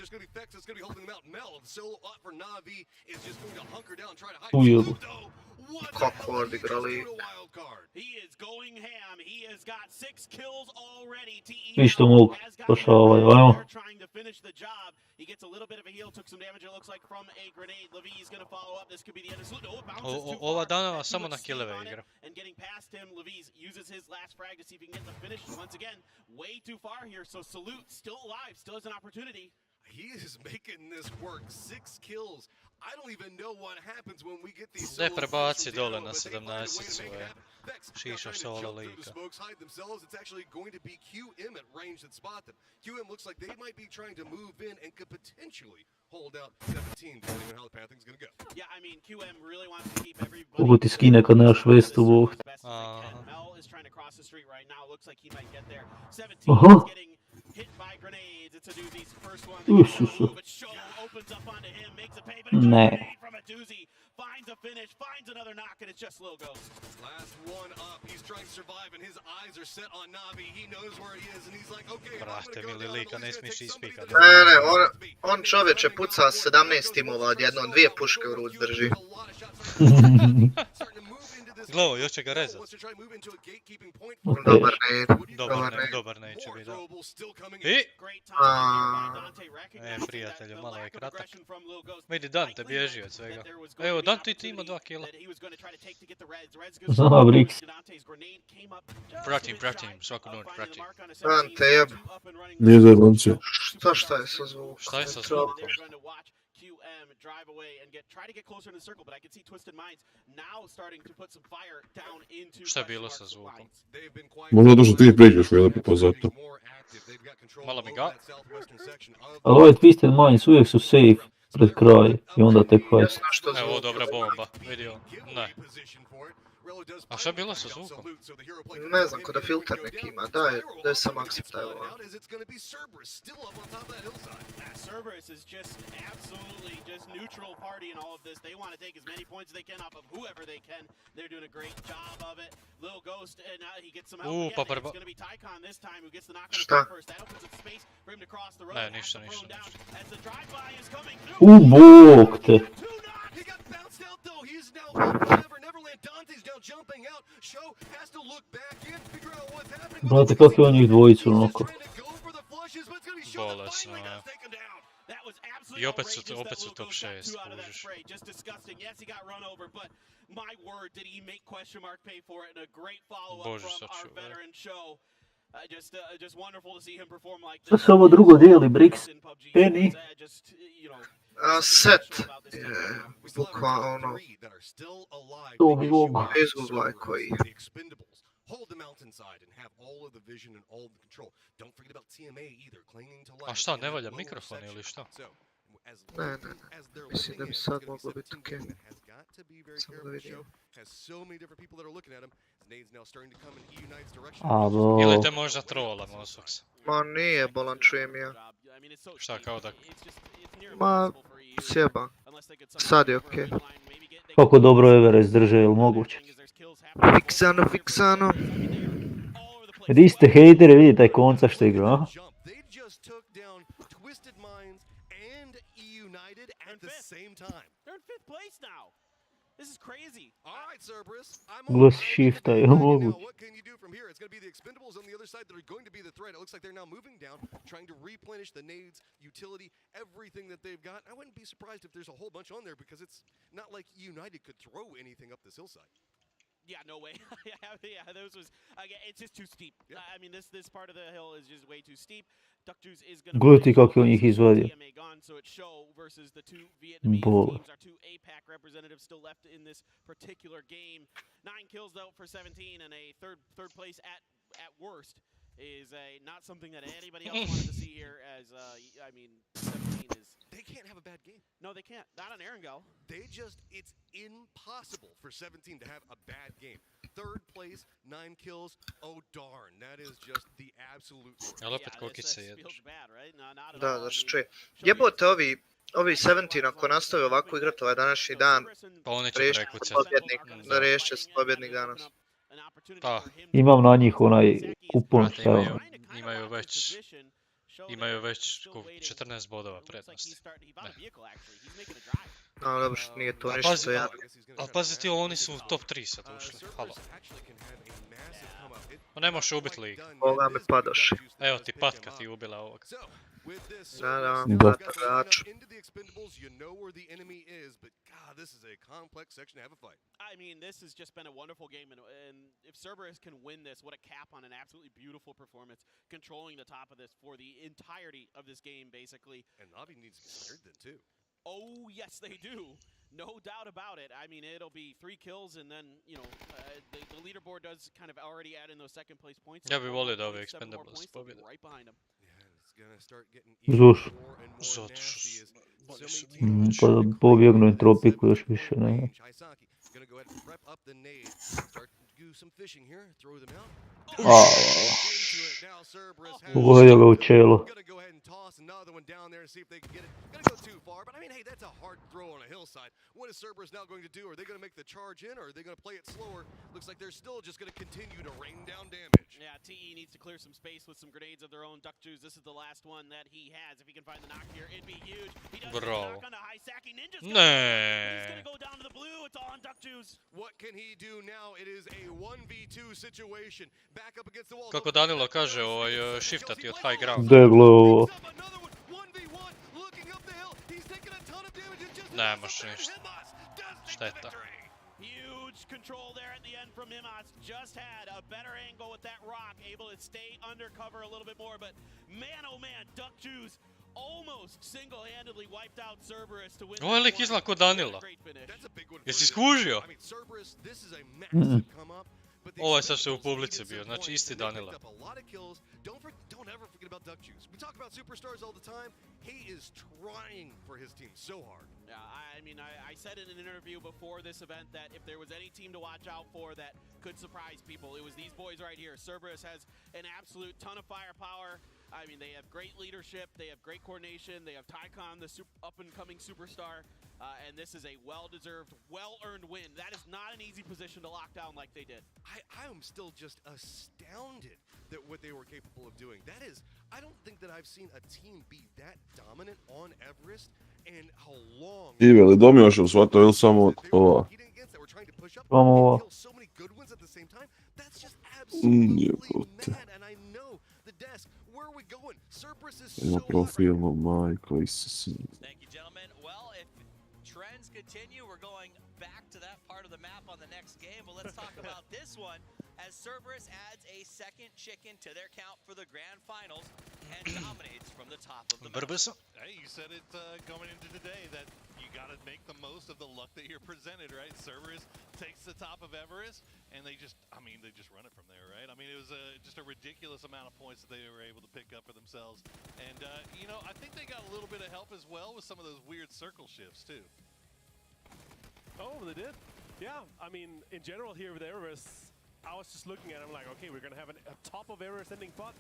Ujebu. Kako odigrali. Vi što mogu, pošao ajmo. Ova danova samo na killeve igra. He is making this work. 6 kills. I don't even know what happens when we get these. Ne prebaci dole na 17-icu, Šiša solo lika. It's actually going to be QM at range that spot them. QM looks like they might be trying to move in and could potentially hold out 17, depending on how the pathing's going to go. Yeah, I mean, QM really wants to keep everybody... Mogu ti skine kad nemaš vestu vok. Mel is trying to cross the street right now. Looks like he might get there. 17 is getting hit by grenades. It's a doozy's first one. But Sho opens up onto him, makes a pay, but it's a grenade from a doozy. Finds a finish, finds another knock, and it's just Lil Ghost. Last one up. He's trying to survive, and his eyes are set on Na'Vi. He knows where he is, and he's like, okay, Brate, mili lika, ne smiješ ispika. Ne, on čovječe puca 17 timova odjednom, 2 puške u ruci drži. Glovo, još će ga rezat. Dobar neće biti, da. Prijatelju, malo je kratak. Vidi, Dante bježi od svega. Evo, Dante ti ima 2 kila. Zna, Brix. Pratim, svaku noć pratim. Dante jeb. Nije zajebance. Šta je sa zvukom? Šta je sa zvukom? QM drive away and try to get closer in the circle, but I can see Twisted Minds now starting to put some fire down into. Šta je bilo sa zvukom? Možda duže ti pređeš, veli pa zato. Malo mi ga. Ali ovaj Twisted Minds uvijek su safe pred kraj i onda tek fight. Evo, dobra bomba, vidio. Ne. A šta je bilo sa zvukom? Ne znam, kod da filter neki ima, daj sam accept, evo. Cerberus is just absolutely just neutral party in all of this. They want to take as many points as they can off of whoever they can. They're doing a great job of it. Lil Ghost, and he gets some help again. It's going to be Tycon this time who gets the knock on the first. That opens up space for him to cross the road. Ništa. As the drive-by is coming through. Bog te. He got bounced out though. He's now Neverland. Dante's now jumping out. Sho has to look back in, figure out what's happening. Brate, kako je on njih dvojicu onako. Bolesno, ja. I opet su top 6, kužiš. Bože, sačuvaj. Šta se ovo drugo dijeli, Brix? Penny? Set. Bukvalno. To bi mogo. Izgublaj koji. Hold the mountainside and have all of the vision and all of the control. Don't forget about TMA either, clinging to life. A šta, ne valja mikrofon ili šta? Ne. Mislim da bi sad moglo biti okej. Samo da vidim. Alo. Ili te možda trola, Mosox? Ma nije, bolan čujem ja. Šta, kao da... Ma, sjeba. Sad je okej. Kako dobro Everest drže, je li moguće? Fiksano. Vi ste hejtere, vidite taj konca što igra, a? same time. They're in 5th place now. This is crazy. All right, Cerberus. Glus shifta je moguće. What can you do from here? It's going to be the expendables on the other side that are going to be the threat. It looks like they're now moving down, trying to replenish the nades, utility, everything that they've got. I wouldn't be surprised if there's a whole bunch on there because it's not like United could throw anything up this hillside. Yeah, no way. Yeah, those was again. It's just too steep. I mean, this part of the hill is just way too steep. Duckjuice is going to. Gledajte kako je on njih izvadio. So it's Show versus the two Vietnamese teams. Our two APAC representatives still left in this particular game. 9 kills though for 17, and a third place at worst is not something that anybody else wanted to see here. As I mean, 17 is. They can't have a bad game. No, they can't. Not on Erangel. It's impossible for 17 to have a bad game. 3rd place, 9 kills. Oh darn, that is just the absolute worst. Ali opet kokice jedeš. Da se čuje. Jebote ovi 17 ako nastave ovako igrati ovaj današnji dan, Pa oni će prekucati. da riješće se pobjednik danas. Pa, Imam na njih onaj kupon brate, šta je. imaju već 14 bodova prednosti. No dobro, nije to ništa to ja. Ali pazi ti, oni su u top 3 sad ušli. Halo. Pa ne možeš ubiti lig. Ovoga me padoše. Evo ti patka ti ubila ovog. Da, patagaču. I mean, this has just been a wonderful game, and if Cerberus can win this, what a cap on an absolutely beautiful performance, controlling the top of this for the entirety of this game, basically. And Navi needs to get scared then, too. Oh, yes, they do. No doubt about it. I mean, it'll be 3 kills, and then, you know, the leaderboard does kind of already add in those second place points. Ja bih volio da ove expendables pobjede. Right behind them. Zašto? Zato što bolje su Pa da pobjegnu entropiku još više, ne? Pogodio ga u čelo. Another one down there and see if they can get it. Gonna go too far, but I mean, hey, that's a hard throw on a hillside. What is Cerberus now going to do? Are they going to make the charge in, or are they going to play it slower? Looks like they're still just going to continue to rain down damage. Yeah, TE needs to clear some space with some grenades of their own. Duckjuice, this is the last one that he has. If he can find the knock here, it'd be huge. He does get the knock on the high sacking ninjas. He's going to go down to the blue. It's all on Duckjuice. What can he do now? It is a 1v2 situation. Back up against the wall. Kako dann1lo kaže, shiftati od high ground. Deglo ovo. Ne može ništa. Šteta. Huge control there at the end from Mimos. Just had a better angle with that rock, able to stay undercover a little bit more, but man oh man, Duckjuice almost single-handedly wiped out Cerberus to win. Ovo je lik izgleda ko dann1lo. Jesi skužio? Ovo je sad što je u publici bio, znači isti dann1lo. Don't ever forget about Duckjuice. We talk about superstars all the time. He is trying for his team so hard. Yeah, I mean, I said in an interview before this event that if there was any team to watch out for that could surprise people, it was these boys right here. Cerberus has an absolute ton of firepower. I mean, they have great leadership, they have great coordination, they have Tycon, the up-and-coming superstar, and this is a well-deserved, well-earned win. That is not an easy position to lock down like they did. I am still just astounded that what they were capable of doing. That is, I don't think that I've seen a team be that dominant on Everest and how long... Ive, li domio što svato ili samo ova? Samo ova. That's just absolutely mad, and I know the desk. Where are we going? Cerberus is Ima so profilno, majko, Isuse. Thank you, gentlemen. Well, if trends continue, we're going back to that part of the map on the next game. But let's talk about this one as Cerberus adds a second chicken to their count for the grand finals and dominates from the top of the map. Hey, you said it going into today that you got to make the most of the luck that you're presented, right? Cerberus takes the top of Everest, and they just run it from there, right? I mean, it was just a ridiculous amount of points that they were able to pick up for themselves. And, you know, I think they got a little bit of help as well with some of those weird circle shifts, too. Oh, they did? Yeah, I mean, in general here with Everest, I was just looking at him like, okay, we're going to have a top of Everest ending, but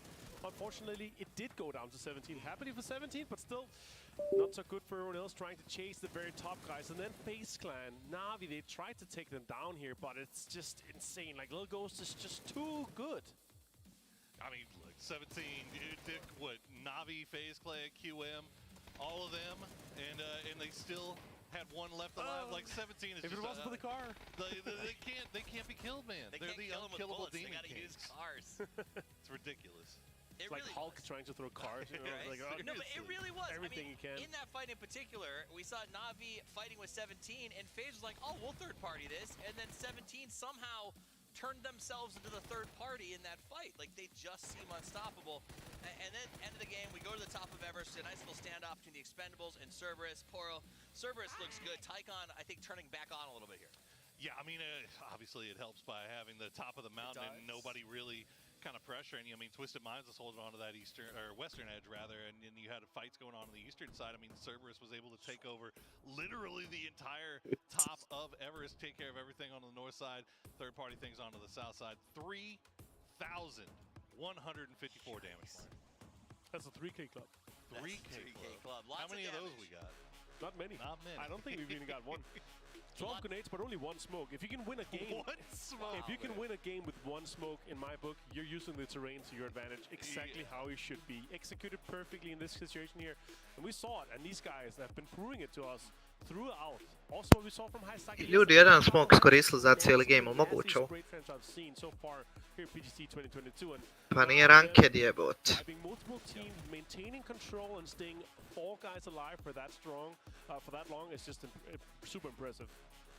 unfortunately, it did go down to 17. Happy for 17, but still not so good for everyone else trying to chase the very top guys. And then FaZe Clan, Navi, they tried to take them down here, but it's just insane. Like, Lil Ghost is just too good. I mean, like 17, it took, what, Navi, FaZe Clan, QM, all of them, and they still had one left alive. Like 17 is If it wasn't for the car. They can't be killed, man. They're the unkillable demon They gotta use kings. cars. It's ridiculous. It's like Hulk trying to throw cars. You know, Right? like, oh, No, but it really was. everything I mean, you can. in that fight in particular, we saw Na'Vi fighting with 17, and FaZe was like, oh, we'll third party this. And then 17 somehow turned themselves into the third party in that fight. Like, they just seem unstoppable. And then, end of the game, we go to the top of Everest, a nice little standoff between the Expendables and Cerberus. Poro, Cerberus looks good. Tycon, I think, turning back on a little bit here. Yeah, I mean, obviously it helps by having the top of the mountain and nobody really kind of pressuring you. I mean, Twisted Minds was holding on to that western edge rather, and you had fights going on the eastern side. I mean, Cerberus was able to take over literally the entire top of Everest, take care of everything on the north side, third-party things onto the south side. 3,154 damage. That's a 3K club. 3K club. How many of those we got? Not many. Not many. I don't think we've even got one. 12 grenades, but only one smoke. If you can win a game, if you can win a game with one smoke, in my book, you're using the terrain to your advantage exactly how it should be. Executed perfectly in this situation here, and we saw it. And these guys have been proving it to us throughout. Also, what we saw from High Ljudi jedan smoke iskoristili za cijeli game, moguće. Pa nije ranked jebot. Having multiple teams maintaining control and staying 4 guys alive for that strong, for that long is just super impressive.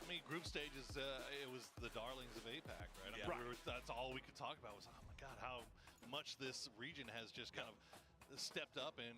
I mean, group stages, it was the darlings of APAC, right? I mean, that's all we could talk about was, oh my God, how much this region has just kind of stepped up and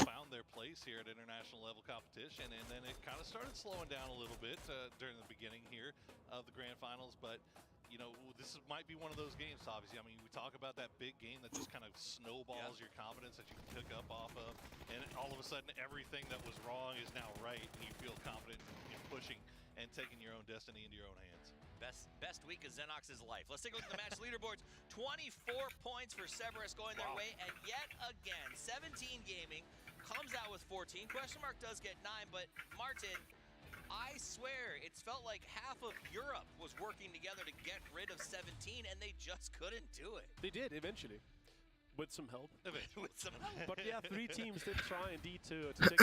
found their place here at international level competition. And then it kind of started slowing down a little bit during the beginning here of the grand finals. But, you know, this might be one of those games, obviously. I mean, we talk about that big game that just kind of snowballs your confidence that you can pick up off of. And all of a sudden, everything that was wrong is now right. And you feel confident in pushing and taking your own destiny into your own hands. Best week of Xenox's life. Let's take a look at the match leaderboards. 24 points for Cerberus going their way, and yet again, 17 Gaming comes out with 14. Question Mark does get 9, but Martin, I swear, it's felt like half of Europe was working together to get rid of 17, and they just couldn't do it. They did, eventually. With some help. With some help. But yeah, 3 teams did try indeed to take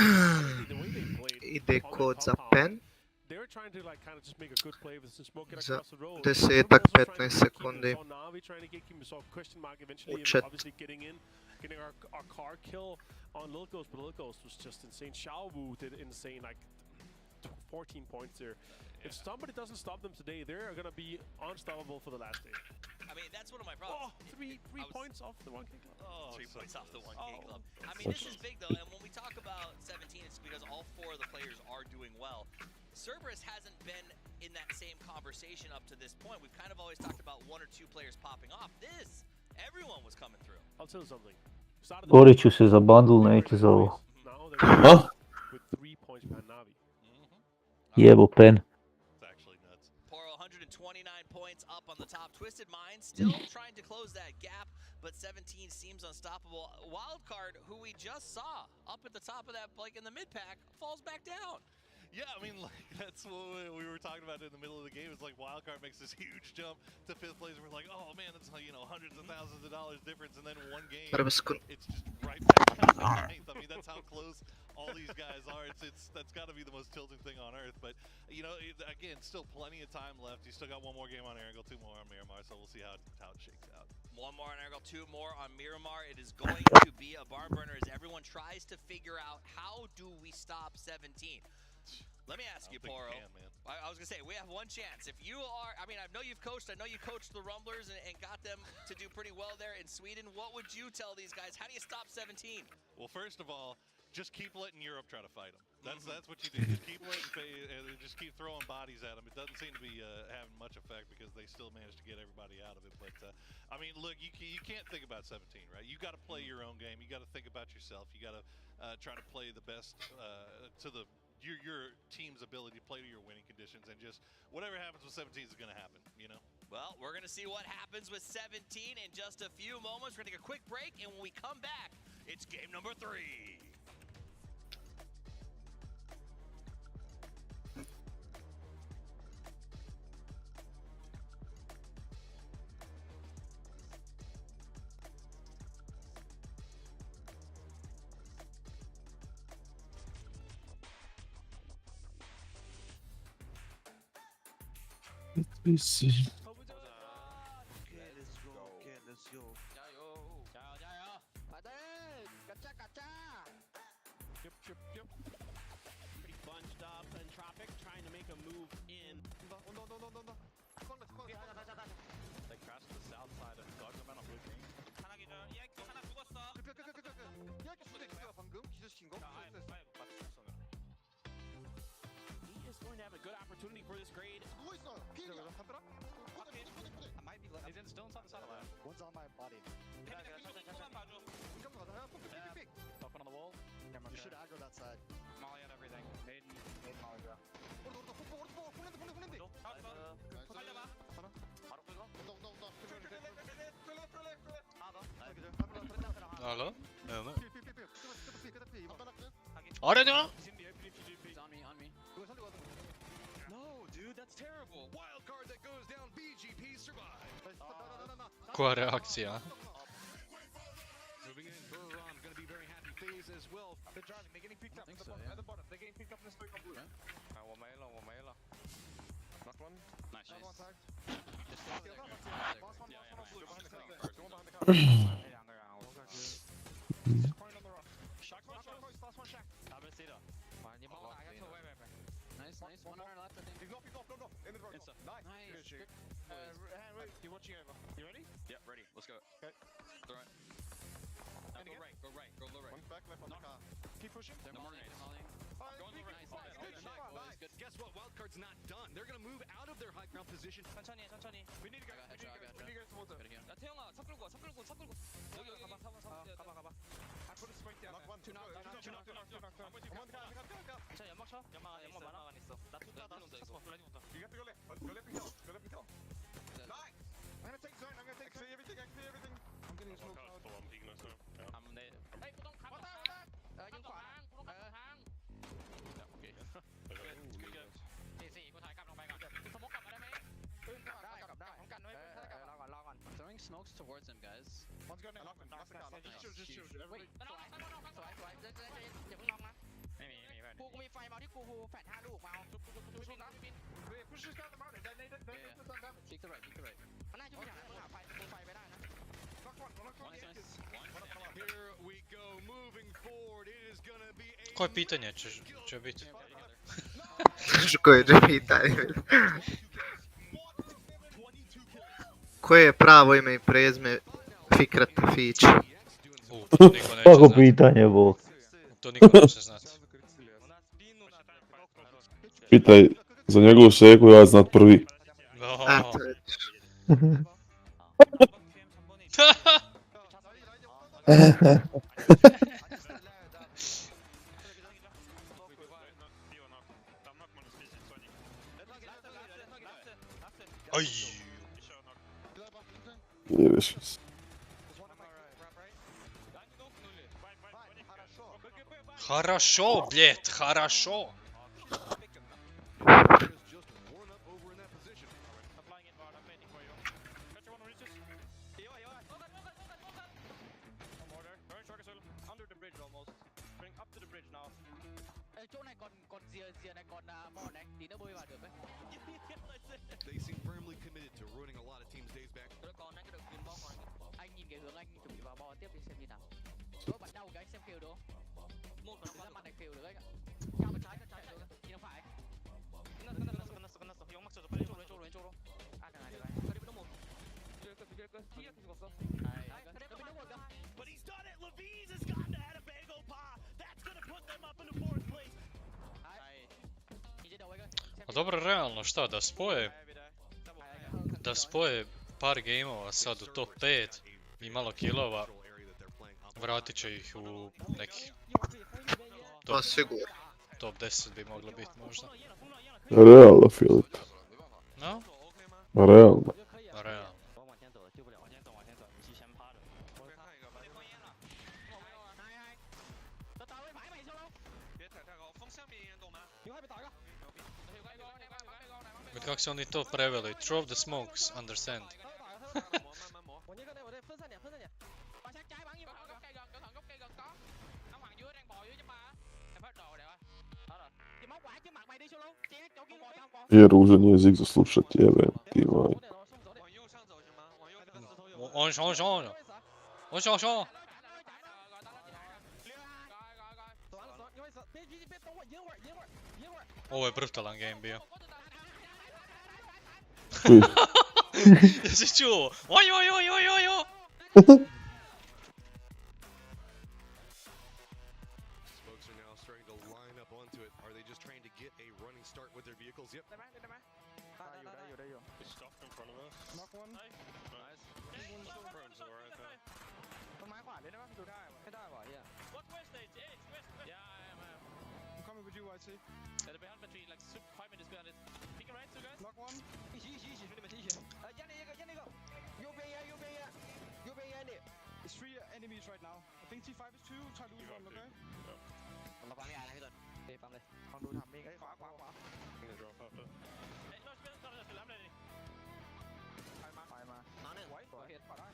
the way they played. Ide kod za pen. They were trying to like kind of just make a good play with some smoke across the road. 10-15 sekundi. Na'Vi trying to get him, saw Question Mark eventually obviously getting our car kill on Lil Ghost, but Lil Ghost was just insane. Xiaowu did insane, like 14 points there. If somebody doesn't stop them today, they're gonna be unstoppable for the last day. I mean, that's one of my problems. Oh, three points off the 1K club. Oh, 3 points off the 1K club. I mean, this is big though, and when we talk about 17, it's because all 4 of the players are doing well. Cerberus hasn't been in that same conversation up to this point. We've kind of always talked about 1 or 2 players popping off. Everyone was coming through. I'll tell you something. Borit ću se za bundle, neću za ovo. With 3 points behind Na'Vi. Jebo pen. Poro 129 points up on the top. Twisted Minds still trying to close that gap, but 17 seems unstoppable. Wildcard, who we just saw up at the top of that, like in the mid pack, falls back down. Yeah, I mean, like, that's what we were talking about in the middle of the game. It's like Wildcard makes this huge jump to 5th place, and we're like, oh man, that's like, you know, hundreds of thousands of dollars difference, and then one game, it's just right back down to 9th. I mean, that's how close all these guys are. That's got to be the most tilting thing on earth. But, you know, again, still plenty of time left. You still got 1 more game on Erangel, 2 more on Miramar, so we'll see how it shakes out. 1 more on Erangel, 2 more on Miramar. It is going to be a barn burner as everyone tries to figure out how do we stop 17. Let me ask you, Poro. I was going to say, we have 1 chance. If you are, I mean, I know you've coached. I know you coached the Rumblers and got them to do pretty well there in Sweden. What would you tell these guys? How do you stop 17? Well, first of all, just keep letting Europe try to fight them. That's what you do. Just keep just keep throwing bodies at them. It doesn't seem to be having much effect because they still managed to get everybody out of it. But I mean, look, you can't think about 17, right? You got to play your own game. You got to think about yourself. You got to try to play the best to your team's ability to play to your winning conditions, and just whatever happens with 17 is going to happen, you know? Well, we're going to see what happens with 17 in just a few moments. We're going to take a quick break, and when we come back, it's game number 3. Visi. Pretty bunched up, and Tropic trying to make a move in. They crashed the south side and got them on a blue team. 하나 기절. 얘 하나 죽었어. He is going to have a good opportunity for this grade. I might be left. He's in still inside the satellite. One's on my body. Up on the wall. You should aggro that side. Molly and everything. Made Molly drop. Alo? Evet. Arada ya. No, dude, that's terrible. Wild card that goes down. BGP survive. Koja reakcija. Moving in, Burron going to be very happy phase as well. They're driving. They're getting picked up. think At the so, bottom. yeah. At the bottom. They're getting picked up in the straight on blue. One mail. Knocked one. Nice. Another one tagged. Just Last one on blue. Behind the car first. One behind the car. Point on the rock. Shack one. Last one shack. Nice. One on our left, I think. He's off. No. In the road. Nice. Good shit. Wait. You watching over? You ready? Yep, ready. Let's go. Okay. Throw it. Now And go again? right. Go right. One back left on the car. Keep pushing. They're No, mollying. Go on the right. Good shot. Nice. Nice. Guess what? Wildcard's not done. They're going to move out of their high ground position. We need to go. We need to go towards it. Gotta go. 여기 가봐. I put a spike down. Knock one. Two knock. I'm with you. I'm on the car. You got to go left. Go left and kill. Nice. I'm gonna take zone. I clear everything. I'm getting smoked out. Throwing smokes towards him, guys. One's going in. Knock the car. Just shoot. Everybody. กูมีไฟมาที่กูแฟด5 ลูกมาเอาชุบ Push this guy the mountain. They Peek the right. มันน่าจะไม่ถังมึงหาไฟไปได้นะ knock one. Here we go. Moving forward. It is going to be a... Koje pitanje će biti? Koje je pitanje? Koje je pravo ime i prezime Fikrat Fić? To niko neće Kako znati. pitanje, Bog? To niko neće znati. Pitaj za njegovu šeku, ja znat prvi. A, to je... Aj. Jebeš se. Хорошо, блядь, хорошо. They seem firmly committed to ruining a lot of teams' days back. anh nhìn cái hướng anh chuẩn bị vào bo tiếp đi xem như nào đố bật đầu cái xem kill được một phần ra mặt này kill được anh ạ nhau bên trái được nhìn phải 왼쪽으로 아 그래 그리고 너무 But he's done it. Levies has gotten ahead of Bago Pa. That's going to put them up in the 4th place. A dobro, realno šta, da spoje par gameova sad u top 5 i malo killova, vratit će ih u neki To sigurno. top 10 bi moglo biti možda. Realno, Filip. No? Realno. Realno. Kako se oni to preveli? Throw the smokes, understand? Je ružan jezik za slušat jebe, ti vaj. 往上上，往上上。 Ovo je brutalan game bio. Jesi čuo? Oj, oj, oj, oj, oj, oj. Folks are now starting to line up onto it. Are they just trying to get a running start with their vehicles? Yep. Stopped in front of us. Knock one. Nice. Burns alright now. ต้นไม้ขวาเลยได้ปะดูได้วะ What west stage? It's west. Yeah, I'm coming with you, YT. they're behind between like 5 minutes behind it. Pick right, two guys. Knock one. 一起，压那个，右边压你。 It's 3 enemies right now. I think T5 is 2. Try to lose one, okay? ผมมาปั๊มยานะพี่ต้นไปปั๊มเลยลองดูทำมิ่งขวา I'm gonna drop after. Hey, no, spin, no, I'm ready. ไฟมา น้องหนึ่ง ไว้ โอเคขวาได้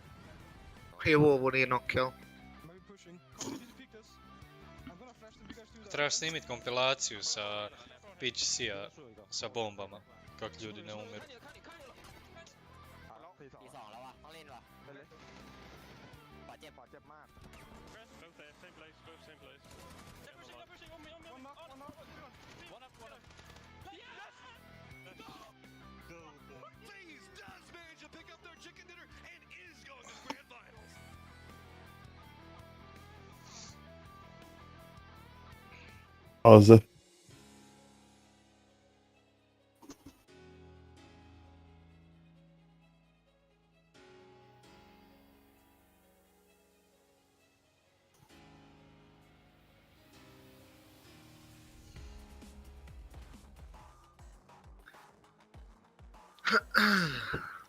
Hero bude knock kill. Maybe pushing. Come on, you need to peek this. I'm gonna flash them. You guys do that. Treba okay? snimit kompilaciju sa PGC-a sa bombama, kako ljudi ne umiru. ตีสองแล้วว่ะต้องเล่นว่ะปอดเจ็บมาก Both there, same place, both same place. They're pushing, on me. One knock, one knock. One up. Please does manage to pick up their chicken dinner and is going to grand finals. Aze.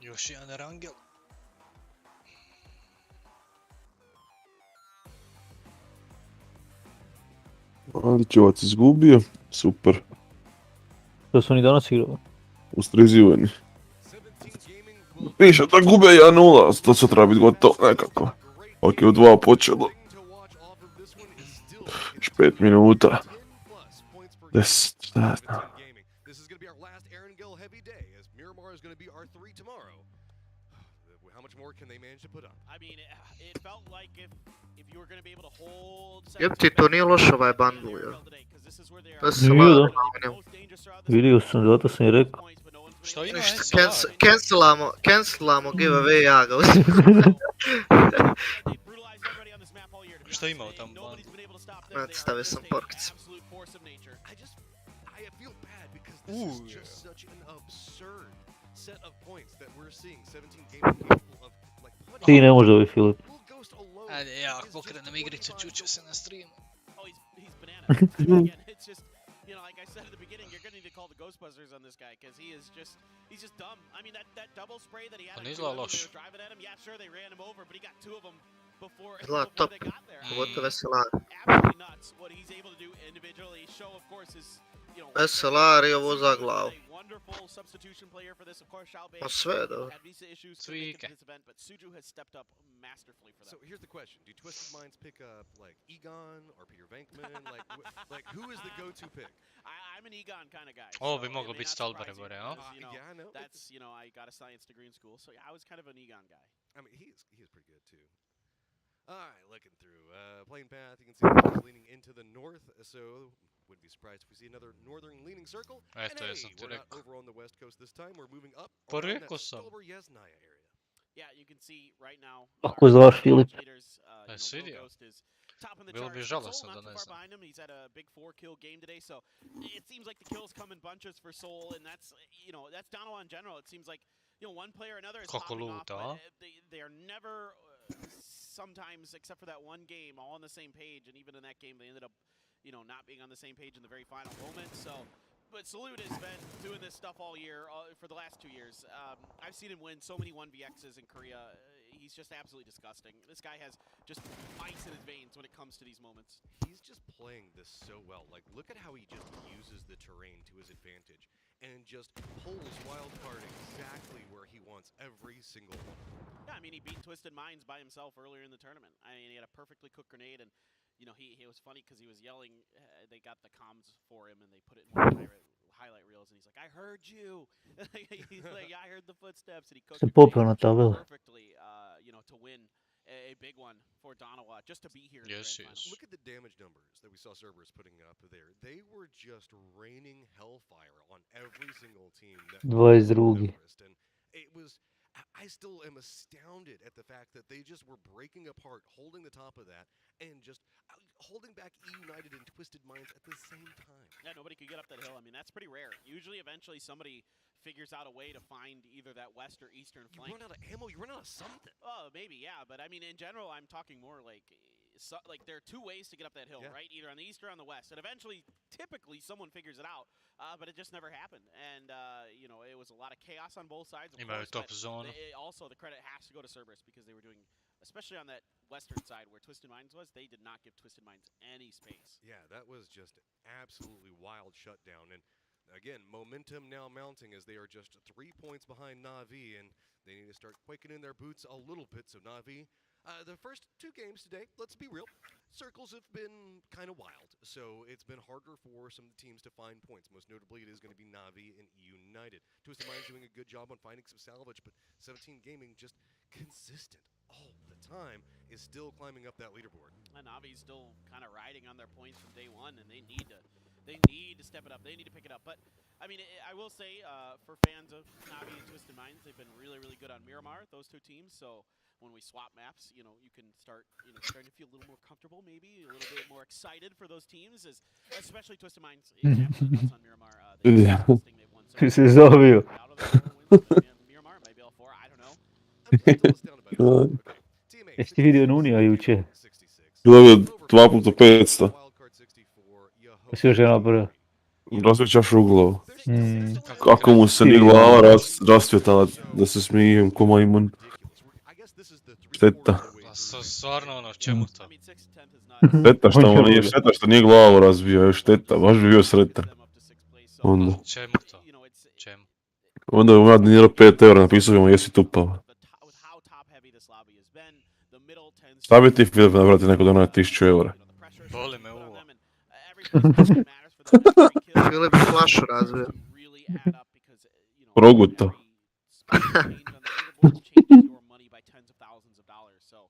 Još jedan rangel. Antićevac izgubio, super. To su oni danas igrali. Ustrizivani. Piše da gube 1-0, to se treba biti gotovo nekako. Ok, u 2 počelo. Još 5 minuta. 10, šta ja znam. This is going to be our last Aaron Gill heavy day, as Miramar is going to be our 3 tomorrow. How much more can they manage to put up? I mean, it felt like if you were going to be able to hold... Jeb ti to nije loš ovaj bundle, jer. Da se Nije malo da. navinim. Vidio sam, zato sam i rekao. Što ima Ništa, SLR? cancelamo giveaway, ja ga uzim. Što ima u tom bandu? Stavio sam porkicu. I feel bad because this is just such an absurd set of points that we're seeing. 17 gaming capable of like putting Ti ne može ovaj Filip. Ghost alone. Ajde, ja pokrenem igricu, čuće se na streamu. Oh, he's banana. I mean, again, it's just, you know, like I said at the beginning, you're going to need to call the Ghostbusters on this guy because he's just dumb. I mean, that double spray that he had, On when izgleda they loš. were driving at him, yeah, sure, they ran him over, but he got 2 of them before Izgleda top. they got there. Pogotovo SLR. Absolutely nuts what he's able to do individually. Show, of course, is, you know, SLR je ovo za glavu. a wonderful substitution player for this, of course. Xiaobei Ma sve je dobro. had visa issues to Sweet. make it to this event, but Suju has stepped up masterfully for them. So here's the question: do Twisted Minds pick up like Egon or Peter Venkman? like who is the go-to pick? I'm an Egon kind of guy. Ovo so bi it moglo may biti not Stalbere surprise you gore, a? because, you know, Yeah, I know. that's, you know, I got a science degree in school, so yeah, I was kind of an Egon guy. I mean, he is pretty good too. All right, looking through plane path, you can see the is leaning into the north, so wouldn't be surprised if we see another northern leaning circle. And Eto, ja sam ti we're not rekao. over on the west coast this time. We're moving up Pa around that rekao sam. Stolber-Jasnaya area. Yeah, you can see right now. Ako znaš Filip. E, svidio. Top of the Bilo bi charts. žalosno Soul da not too ne far znam. behind him. He's had a big 4-kill game today, so it seems like the kills come in bunches for Soul, and that's, you know, that's dan1lo in general. It seems like, you know, one player or another is Kako popping off, luta, but a? they are never, sometimes, except for that one game, all on the same page, and even in that game, they ended up, you know, not being on the same page in the very final moment. So, but Salute has been doing this stuff all year, for the last 2 years. I've seen him win so many 1vx's in Korea. He's just absolutely disgusting. This guy has just ice in his veins when it comes to these moments. He's just playing this so well. Like, look at how he just uses the terrain to his advantage and just pulls wildcard exactly where he wants every single one. Yeah, I mean, he beat Twisted Minds by himself earlier in the tournament. I mean, he had a perfectly cooked grenade, and you know, he was funny because he was yelling. They got the comms for him and they put it in highlight reels, and he's like, "I heard you." He's like, "I heard the footsteps," and he cooked Se it popeo na tabeli. perfectly, you know, to win a big one for dann1lo, just to be here. Yes, in the grand yes. final. Look at the damage numbers that we saw Cerberus putting up there. They were just raining hellfire on every single team that 22. Everest, and it was. I still am astounded at the fact that they just were breaking apart, holding the top of that, and just holding back E United and Twisted Minds at the same time. Yeah, nobody could get up that hill. I mean, that's pretty rare. Usually, eventually, somebody figures out a way to find either that west or eastern flank. You run out of ammo, you run out of something. Oh, maybe, yeah. But I mean, in general, I'm talking more like there are two ways to get up that hill, right? Either on the east or on the west. And eventually, typically, someone figures it out. But it just never happened. And, you know, it was a lot of chaos on both sides. Of course, top zone. also, the credit has to go to Cerberus because they were doing, especially on that western side where Twisted Minds was, they did not give Twisted Minds any space. Yeah, that was just absolutely wild shutdown. And again, momentum now mounting as they are just 3 points behind Na'Vi, and they need to start quaking in their boots a little bit. So Na'Vi, the first 2 games today, let's be real, circles have been kind of wild. So it's been harder for some teams to find points. Most notably, it is going to be Na'Vi and E United. Twisted Minds doing a good job on finding some salvage, but 17 Gaming just consistent all the time is still climbing up that leaderboard. And Na'Vi's still kind of riding on their points from day one, and they need to step it up. They need to pick it up. But I mean, I will say, for fans of Na'Vi and Twisted Minds, they've been really, really good on Miramar, those 2 teams. So when we swap maps, you know, you can start, you know, starting to feel a little more comfortable, maybe a little bit more excited for those teams, especially Twisted Minds. On Miramar, Ti se zavio. Miramar might be all 4. I don't know. Jesi ti vidio Nunija juče? Gledao 2 puta 500. Pa si još jedna brja. Razvio čašu u glavu. Kako mu se ni glava rasvjetala da se smijem ko majmun. Šteta. Stvarno ono, čemu to? Šteta što nije glavu razbio, još šteta, baš bi bio sretan. Onda. Čemu to? Čemu? Onda bi mu ja donirao 5 eura, napisao bi mu jesi tupava. Šta bi ti Filip navrati neko donira 1000 eura? Boli me uvo. Filip bi flašu razvio. Proguta.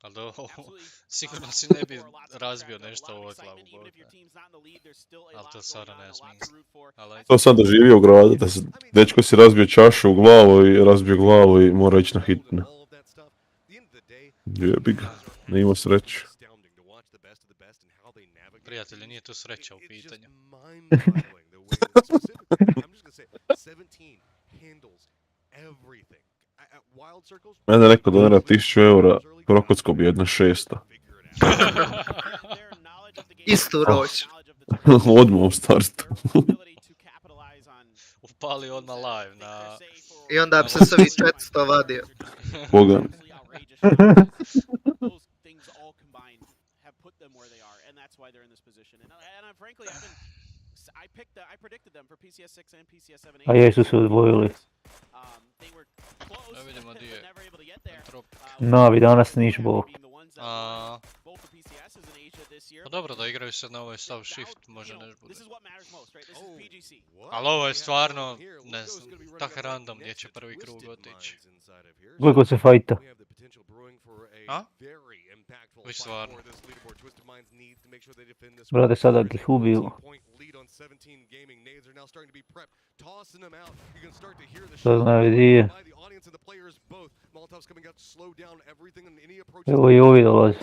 Ali sigurno si ne bi razbio nešto ovo glavu. Ali to sada ne smisla. To sam doživio u gradu, da se dečko si razbio čašu u glavu i razbio glavu i mora ići na hitno. Jebi ga, ne imao sreću. Prijatelji, nije to sreća u pitanju. Mene neko donira 1000 eura, prokocko bi 1.600. Istu roć. Odmah u startu. Upali odmah live na... I onda bi se s ovih 400 vadio. Bogan. A jesu se odvojili. Ne vidimo di je. Navi danas niš bo. Pa dobro da igraju sad na ovaj stav shift, može neš bude. Ali ovo je stvarno, ne znam, tak random gdje će prvi krug otići. Gledaj se fajta. A? Viš stvarno. Brate, sada ih ubiju. To znaju di je. Evo i ovi dolazi.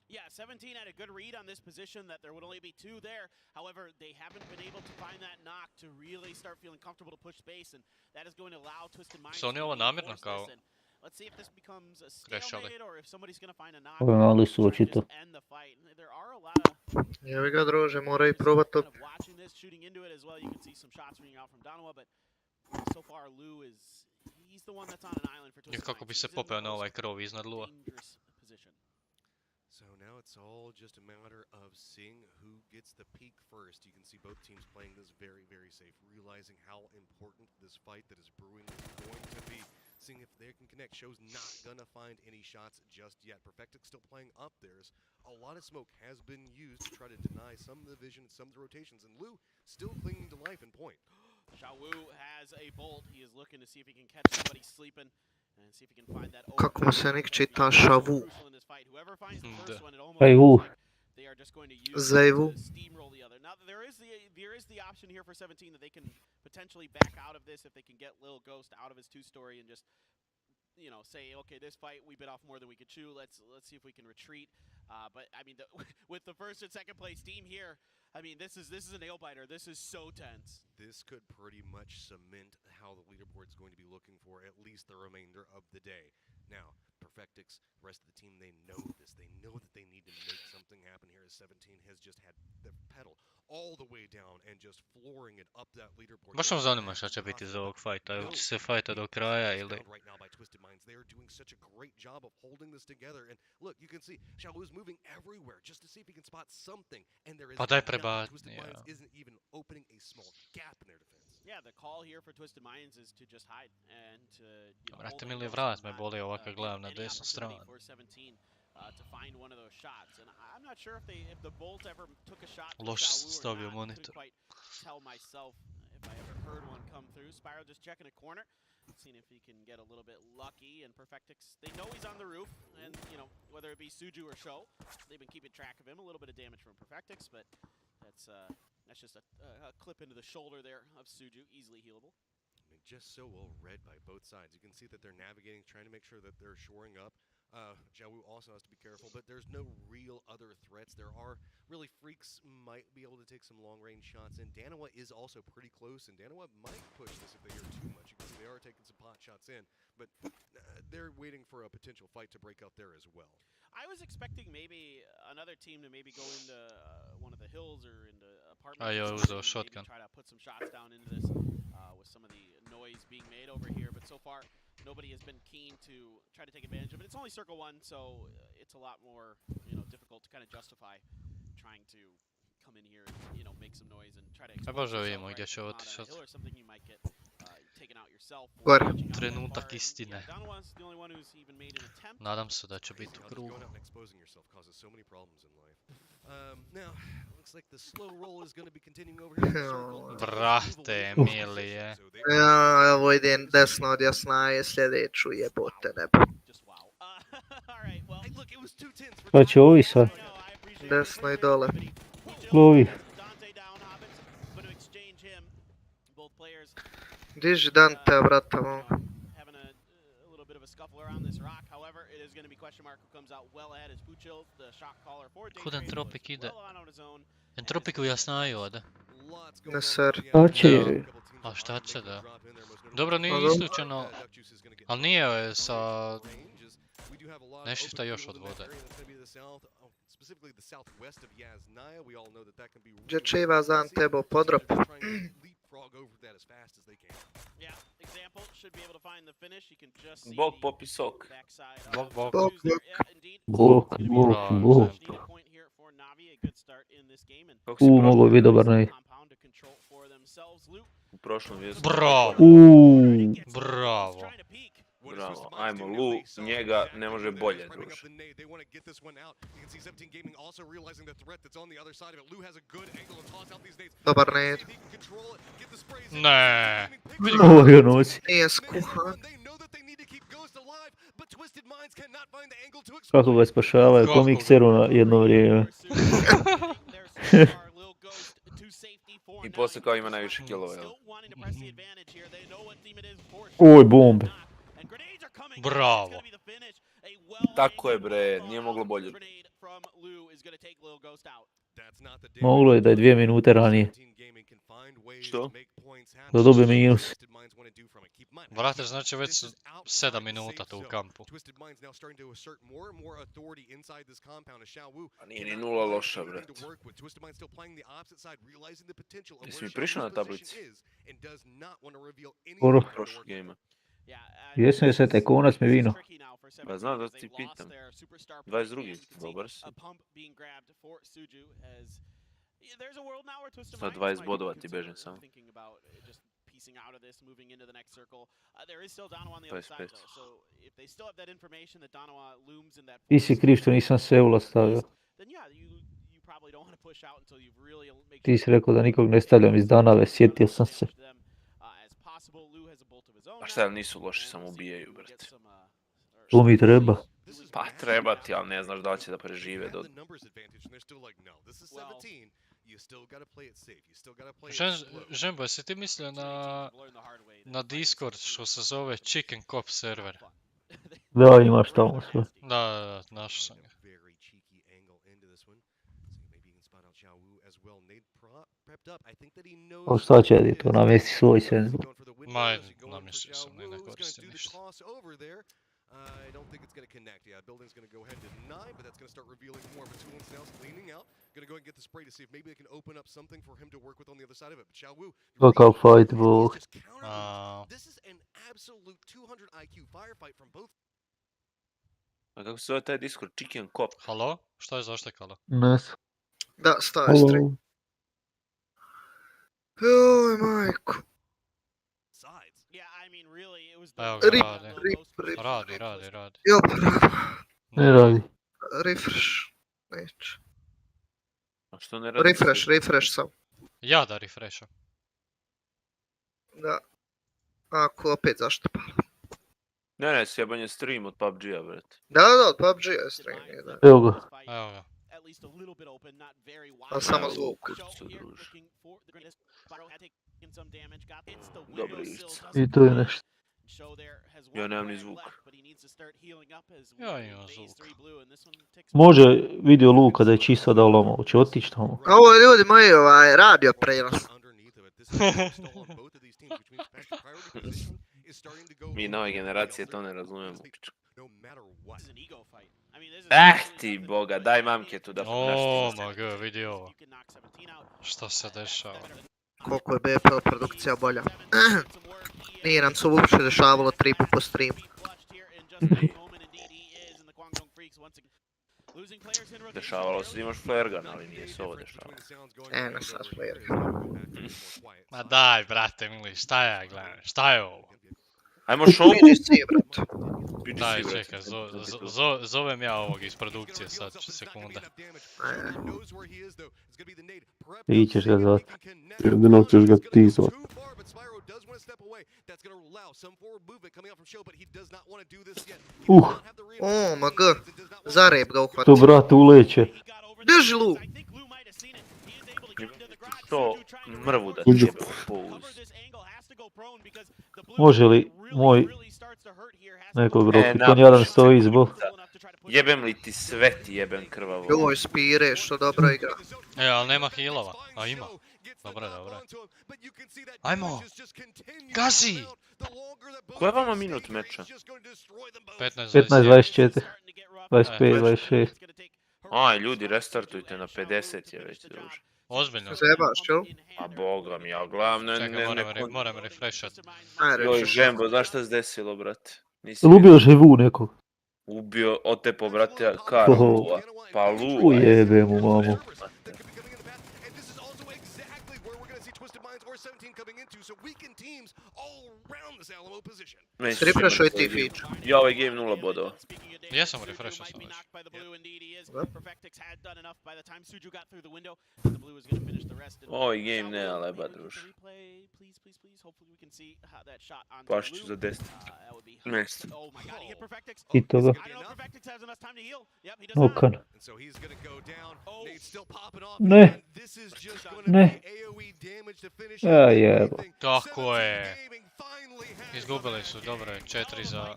Yeah, 17 had a good read on this position that there would only be 2 there. However, they haven't been able to find that knock to really start feeling comfortable to push space, and that is going to allow Twisted Minds. So oni ovo namjerno kao let's see if this becomes a stalemate or if somebody's going to find a knock. Pogledali su očito. There are a lot of Evo ga druže, mora i probat to. watching this, shooting into it as well. You can see some shots ringing out from dann1lo, but so far Lou is he's the one that's on an island for Twisted Minds. kako bi se popeo na ovaj krov iznad Lua. So now it's all just a matter of seeing who gets the peak first. You can see both teams playing this very, very safe, realizing how important this fight that is brewing is going to be. seeing if they can connect. Show's not gonna find any shots just yet. Perfectic still playing up theirs. A lot of smoke has been used to try to deny some of the vision and some of the rotations, and Lu still clinging to life and point. PGC has a bolt. He is looking to see if he can catch somebody sleeping and see if he can find that. Kako mu se nik čita šavu. Whoever finds the first one, it almost Aj, looks like they are just going to use Zajvu. it to steamroll the other. Now there is the option here for 17 that they can potentially back out of this if they can get Lil Ghost out of his two-story and just, you know, say, okay, this fight we bit off more than we could chew. Let's see if we can retreat. But I mean, with the first and second place team here, I mean, this is a nail biter. This is so tense. This could pretty much cement how the leaderboard is going to be looking for at least the remainder of the day. Now, Perfectix, the rest of the team, they know this. They know that they need to make something happen here as 17 has just had the pedal all the way down and just flooring it up that leaderboard. Baš me zanima šta će biti iz ovog fajta. Ili će se fajta do kraja ili... Right now by Twisted Minds, they are doing such a great job of holding this together. And look, you can see Xiaolu is moving everywhere just to see if he can spot something. And there is Pa daj nothing. prebacni, Twisted ja. Minds isn't even opening a small gap in their defense. Yeah, the call here for Twisted Minds is to just hide and to, you know, Brate hold mili, it vrat close me and boli not, ovako gledam na any desnu opportunity stranu. for 17 to find one of those shots. And I'm not sure if the Bolt ever took a shot for Loš Xiaolu or stavio not. I monitor. couldn't quite tell myself if I ever heard one come through. Spyro just checking a corner, seeing if he can get a little bit lucky. And Perfectix, they know he's on the roof, and you know, whether it be Suju or Sho, they've been keeping track of him. A little bit of damage from Perfectix, but that's just a clip into the shoulder there of Suju, easily healable. I mean, just so well read by both sides. You can see that they're navigating, trying to make sure that they're shoring up. Xiaolu also has to be careful, but there's no real other threats. There are really freaks might be able to take some long-range shots in. dan1lo is also pretty close, and dan1lo might push this if they hear too much. You can see they are taking some pot shots in, but they're waiting for a potential fight to break out there as well. I was expecting maybe another team to maybe go into one of the hills or into apartments. I or was something a and shotgun. maybe try to put some shots down into this with some of the noise being made over here. But so far, nobody has been keen to try to take advantage of it. It's only Circle 1, so it's a lot more, you know, difficult to kind of justify trying to come in here and, you know, make some noise and try to expose bože, yourself vidimo right gdje će on a otišat. hill or something. You might get taken out yourself. Gore. Trenutak istine. Yeah, dan1lo's the only one who's even made an attempt. Nadam se da će biti u Just krugu. going out and exposing yourself causes so many problems in life. Now, looks like the slow roll is going to be continuing over here. in the circle. Brate, milije. So they- Ja, evo idem desno od jasnaje, sljedeću jebote nebo. Just wow. All right, well, Hey, look, it was 2-10 for Pa će ovi sad. Desno i dole. Lovi. Dante down Hobbits, but to exchange him, both players Diži Dante, brata moj. having a little bit of a scuffle around this rock. However, it is going to be question mark who comes out well ahead as FUCHO, the shot caller for Kud Daydream, Entropik was ide? well on his own. Entropik u jasnaju ode. lots going Ne, on sir. here. A će. A šta će da? Drop in there, most notably- Dobro, nije dobro. isključeno, Duck Juice is gonna get ali nije sa... ranges. We do have a lot of Nešto open šta još field od in that vode. area. That's gonna be the south, specifically the southwest of Yasnaya. We all know that that can be Gdje really će Iva za messy. Antebo So podrop. they're just trying to leapfrog over that as fast as they can. Yeah, example should be able to find the finish. You can just see Bog the popi sok. backside Bog, of bog. Bog, Suzu's there. Yeah, indeed. Bog, It's gonna be bog, a bog. much needed point here for Navi. A good start in this game and Kako si Mogo bi dobar naj. compound to control for themselves. Luke u prošlom mjestu? Bravo! Bravo! trying to peek. Bravo, ajmo Lu, njega ne može bolje, druže. They want to get this one out. You can see 17 Gaming also realizing the threat that's on the other side of it. Lou has a good angle to toss out these nades. Dobar nade. See if he can control it, get the sprays in. Ne. Gaming picks Ovo je nosi. Nije skuhan. They know that they need to keep Ghost alive, but Twisted Minds cannot find the angle to Kako ga spašavaju, ko mikseru na jedno vrijeme. I poslije kao ima najviše killova, jel? Oj, bombe. Bravo! Tako je bre, nije moglo bolje. Moglo je da je 2 minute ranije. Što? Da dobe minus. Vrate, znači već su 7 minuta tu u kampu. A nije ni nula loša, bret. Jesi mi prišao na tablici? Skoro. Prošlog gejma. Jesam je sad konac mi vino. Pa znam da ti pitam. 22. dobar si. Sad 20 bodova ti bežim samo. piecing out of this, moving into the next circle. There is still Donovan on the other side though, so if they still have that information that Donovan looms in that. Ti si kriv što nisam Seula stavio. Then yeah, you probably don't want to push out until you've really make. Ti si rekao da nikog ne stavljam iz Danave, sjetio sam se. Pa šta nisu loši, samo ubijaju, brate. To mi treba. Pa treba ti, ali ne znaš da li će da prežive do... Žembo, jesi ti mislio na Discord što se zove Chicken Cop server? Da, imaš tamo sve. Da, našao sam ga. O šta će di to, namjesti svoj senzor. Ma, namjestio sam, ne koristim ništa. I don't think it's going to connect. Yeah, building's going to go ahead and deny, but that's going to start revealing more of its tools now. Leaning out, going to go ahead and get the spray to see if maybe they can open up something for him to work with on the other side of it. But Xiao Wu, Kakav fight, bro. this is an absolute 200 IQ firefight from both. A kako se zove taj Discord? Chicken Cop? Halo? Šta je zaštekalo? Ne znam. Da, stavi stream. Joj, majko. Evo ga, radi. Jo, Ne radi. refresh. Neće. A što ne radi? Refresh sam. Ja da refresham. Da. Ako opet zašto pa. Ne, sjebanje stream od PUBG-a, brate. Da, od PUBG-a je stream, da. Evo ga. A samo zvuk. Dobro išci. I to je nešto. Ja nemam ni zvuk. Ja imam zvuk. Može vidio Luka da je čisto da loma, hoće otići tamo. Ovo ljudi moji, radio prenos. Mi nove generacije to ne razumijemo. Ti boga, daj mamke tu da Oh my god, vidi ovo. Šta se dešava? Koliko je BPL produkcija bolja. Nije nam se uopće dešavalo 3 puta po streamu. Dešavalo se da imaš flare gun, ali nije se ovo dešavalo. Ne sad flare gun. Ma daj, brate mili, šta ja gledam, šta je ovo? Ajmo show! PGC, brate. Daj, čekaj, zovem ja ovog iz produkcije sad, sekunda. Ti ćeš ga zvati. Jedino ćeš ga ti zvati. O, ma g. Zareb ga uhvati. To brat uleće. Drži Lu. To mrvu da ti jebe pouz. Može li moj nekog roki, to njadan stoji zbog. Jebem li ti sve ti jebem krvavo. Joj, Spire, što dobro igra. Ali nema healova. A ima. Dobro. Ajmo! Gazi! Ko je vama minut meča? 15-24. 25-26. Aj, ljudi, restartujte na 50 je već druže. Ozbiljno. Zebaš, jel? A boga mi, ja gledam moram refreshat. Joj, Žembo, znaš šta se desilo, brate? Jel ubio živu nekog? Ubio, otepo, brate, Karlua. Pa Lua. Ujebe mu, mamu. Refreshoj ti feed. Ja ovaj game 0 bodova. Jesam refreshao sam već. Ovaj game nema leba, druže. Baš ću za 10 mjesta. I toga. Okan. Ne. A jebo. Tako je. Izgubili su, dobro je, 4 za...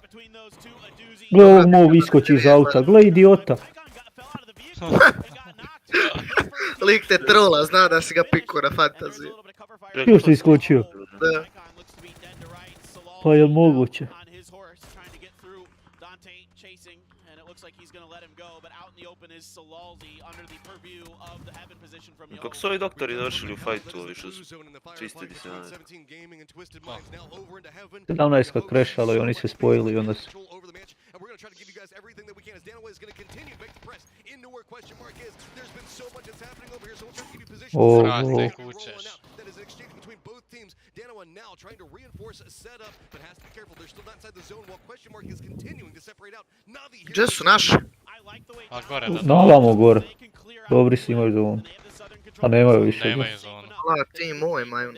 Gle ovog mog iskoči iz auta, gle idiota. Lik te trola, zna da si ga piku na fantaziju. Još što iskočio. Da. Pa je moguće. Kako su ovi doktori došli u fajtu, ovi što su 317? 17 kad krešalo i oni se spojili i onda su... try to give you guys everything that we can as dan1lo is going to continue to make the press into where question mark is. There's been so much that's happening over here, so we'll try to give you position. That is an exchange between both teams. dan1lo now trying to reinforce a setup, but has to be careful. They're still not inside the zone while question mark is continuing to separate out. Navi here. Gdje su naši? A gore da. No, ovamo gore. Dobri si imaju zonu. A nemaju više. Nemaju zonu. Hvala, ti moj imaju.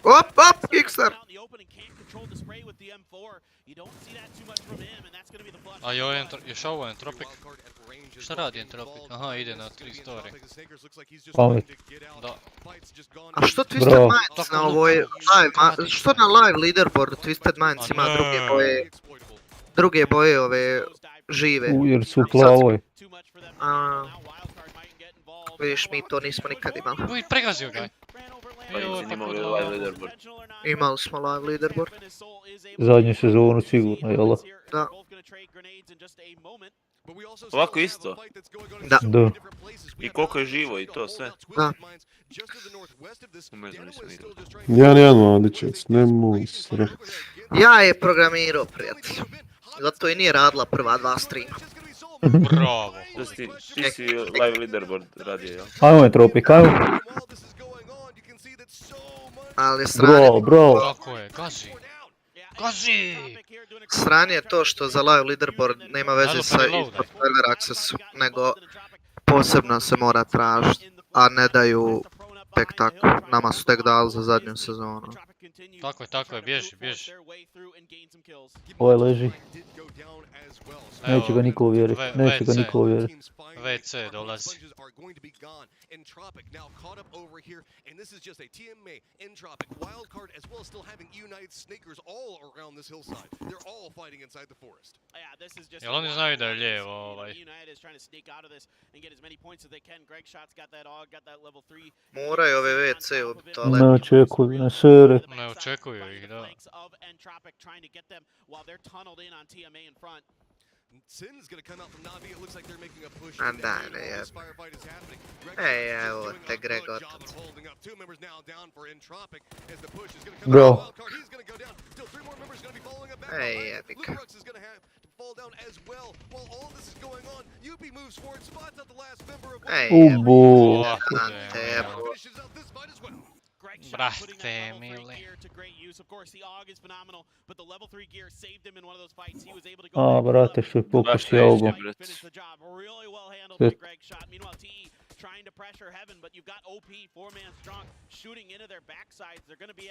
Op, op, Kickstar! A još ovo Entropik. Šta radi Entropik? Aha, ide na 3 story. Pamet. Da. A što Twisted Minds na ovoj live, što na live leaderboardu Twisted Minds ima druge boje ove žive? Jer su u plavoj. Vidiš, mi to nismo nikad imali. Uj, pregazio ga. Imali smo live leaderboard. Zadnju sezonu sigurno, jel? Da. Ovako isto? Da. Da. I koliko je živo i to sve? Da. Ne znam, nisam igrao. Ja nijedan mladićec, ne mogu se reći. Ja je programirao, prijatelj. Zato i nije radila prva 2 streama. Bravo. Ti si live leaderboard radio, jel? Ajmo Entropik, ajmo. Ali sranje... Bro. Tako je, gazi. Gazi! Sranje je to što za live leaderboard nema veze sa server accessu, nego posebno se mora tražiti, a ne daju tek tako. Nama su tek dali za zadnju sezonu. Tako je, bježi, bježi. Ovaj leži. Neće ga niko uvjeriti, neće ga niko uvjeriti. WC dolazi. Entropic now caught up over here, and this is just a TMA Entropic wildcard as well as still having United Snakers all around this hillside. They're all fighting inside the forest. Yeah, this is just. Jel oni znaju da je lijevo ovaj? United is trying to sneak out of this and get as many points as they can. Greg Shot's got that AUG, got that level 3. Moraju ove WC u toaletu. Ne očekuju, ne sere. Ne očekuju ih, da. Trying to get them while they're tunneled in on TMA in front. Sin is going to come out from Navi. It looks like they're making a push. This firefight is happening. Hey, evo te Gregor. Holding up 2 members now down for Entropic as the push is going to come out. Wildcard, he's going to go down. Still 3 more members going to be following up back. Hey, Lubrux is going to have to fall down as well. While all of this is going on, UP moves forward, spots out the last member of. Hey, finishes out this fight as well. Brate, mili. A, brate, što je popusti augom. Trying to pressure heaven, but you've got OP 4-man strong shooting into their backsides. They're going to be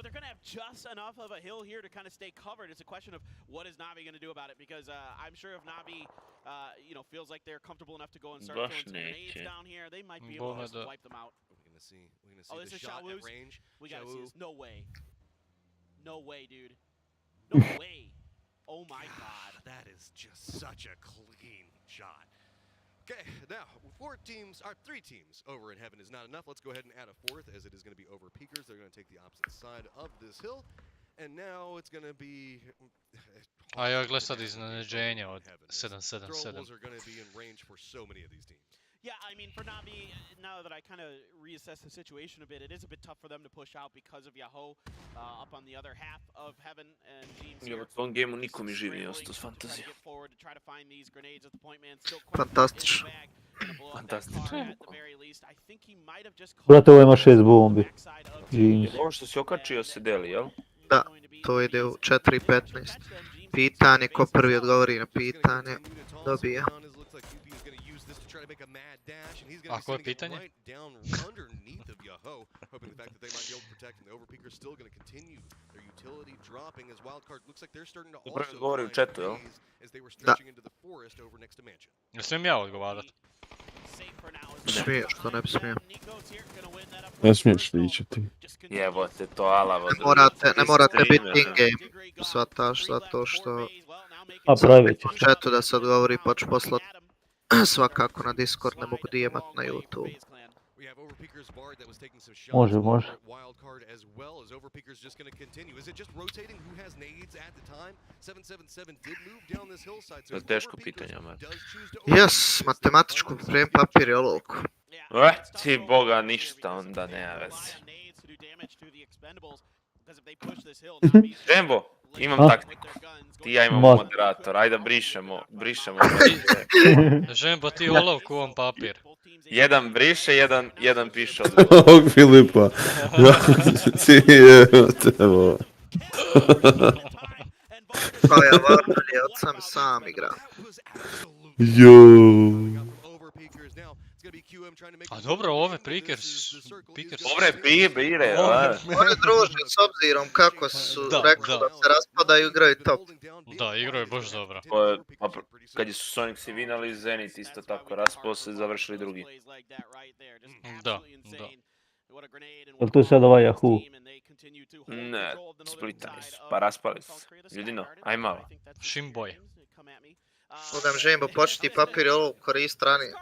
they're going to have just enough of a hill here to kind of stay covered. It's a question of what is Navi going to do about it, because I'm sure if Navi feels like they're comfortable enough to go and start throwing some grenades down here, they might be able to wipe them out. We're gonna see this the is shot Shalu's. at range. We gotta see this. No way. No way, dude. No way. Oh my god. That is just such a clean shot. Okay, now 3 teams over in heaven is not enough. Let's go ahead and add a 4th, as it is going to be over peakers. They're going to take the opposite side of this hill, and now it's going to be. A ja gledam sad iznenađenja od 7-7-7. Are going to be in range for so many of these teams. Yeah, I mean, for Navi, now that I kind of reassess the situation a bit, it is a bit tough for them to push out because of Yahoo up on the other half of Heaven and Jeans. Ja, u tom gameu niko mi živ nije ostao s fantazijom. Fantastično. Fantastično. Brate, ovo ima 6 bombi. Ovo što si okačio se deli, jel? Da, to ide u 4.15. Pitanje, ko prvi odgovori na pitanje, dobija. A koje je pitanje? Upravo govori u chatu, jel? Da. Ne smijem ja odgovarat? Smiješ, što ne bi smio. Ne smiješ ličiti. Jebote, to alavo. Ne morate biti in-game, shvataš, zato što... A pravi ćeš. U chatu da se odgovori, pa ću poslat svakako na Discord, ne mogu dijemat na YouTube. Može, može. To je teško pitanje, man. Jes, matematičku priprem papir i olovku. Ti boga ništa, onda nema veze. Zembo, Imam taktiku. Ti i ja imamo moderator, ajde brišemo. Žembo, ti olovku, on papir. Jedan briše, jedan piše odgovor. Ovog Filipa. Ja ti evo. Pa ja Vardulj je od sam igra. Joooo. A dobro, ove Pikers... Dobre bire, Oni druže s obzirom kako su rekli da se raspadaju, igraju top. Da, igra je baš dobra. Kad su Sonicsi vinali, Zenit isto tako raspao se, završili drugi. Da. Jel to sad ovaj Yahoo? Ne, Splita nisu, pa raspali su. Ljudino, aj malo. Shimboj. Budem Žembo početi papir i olovku korist ranije.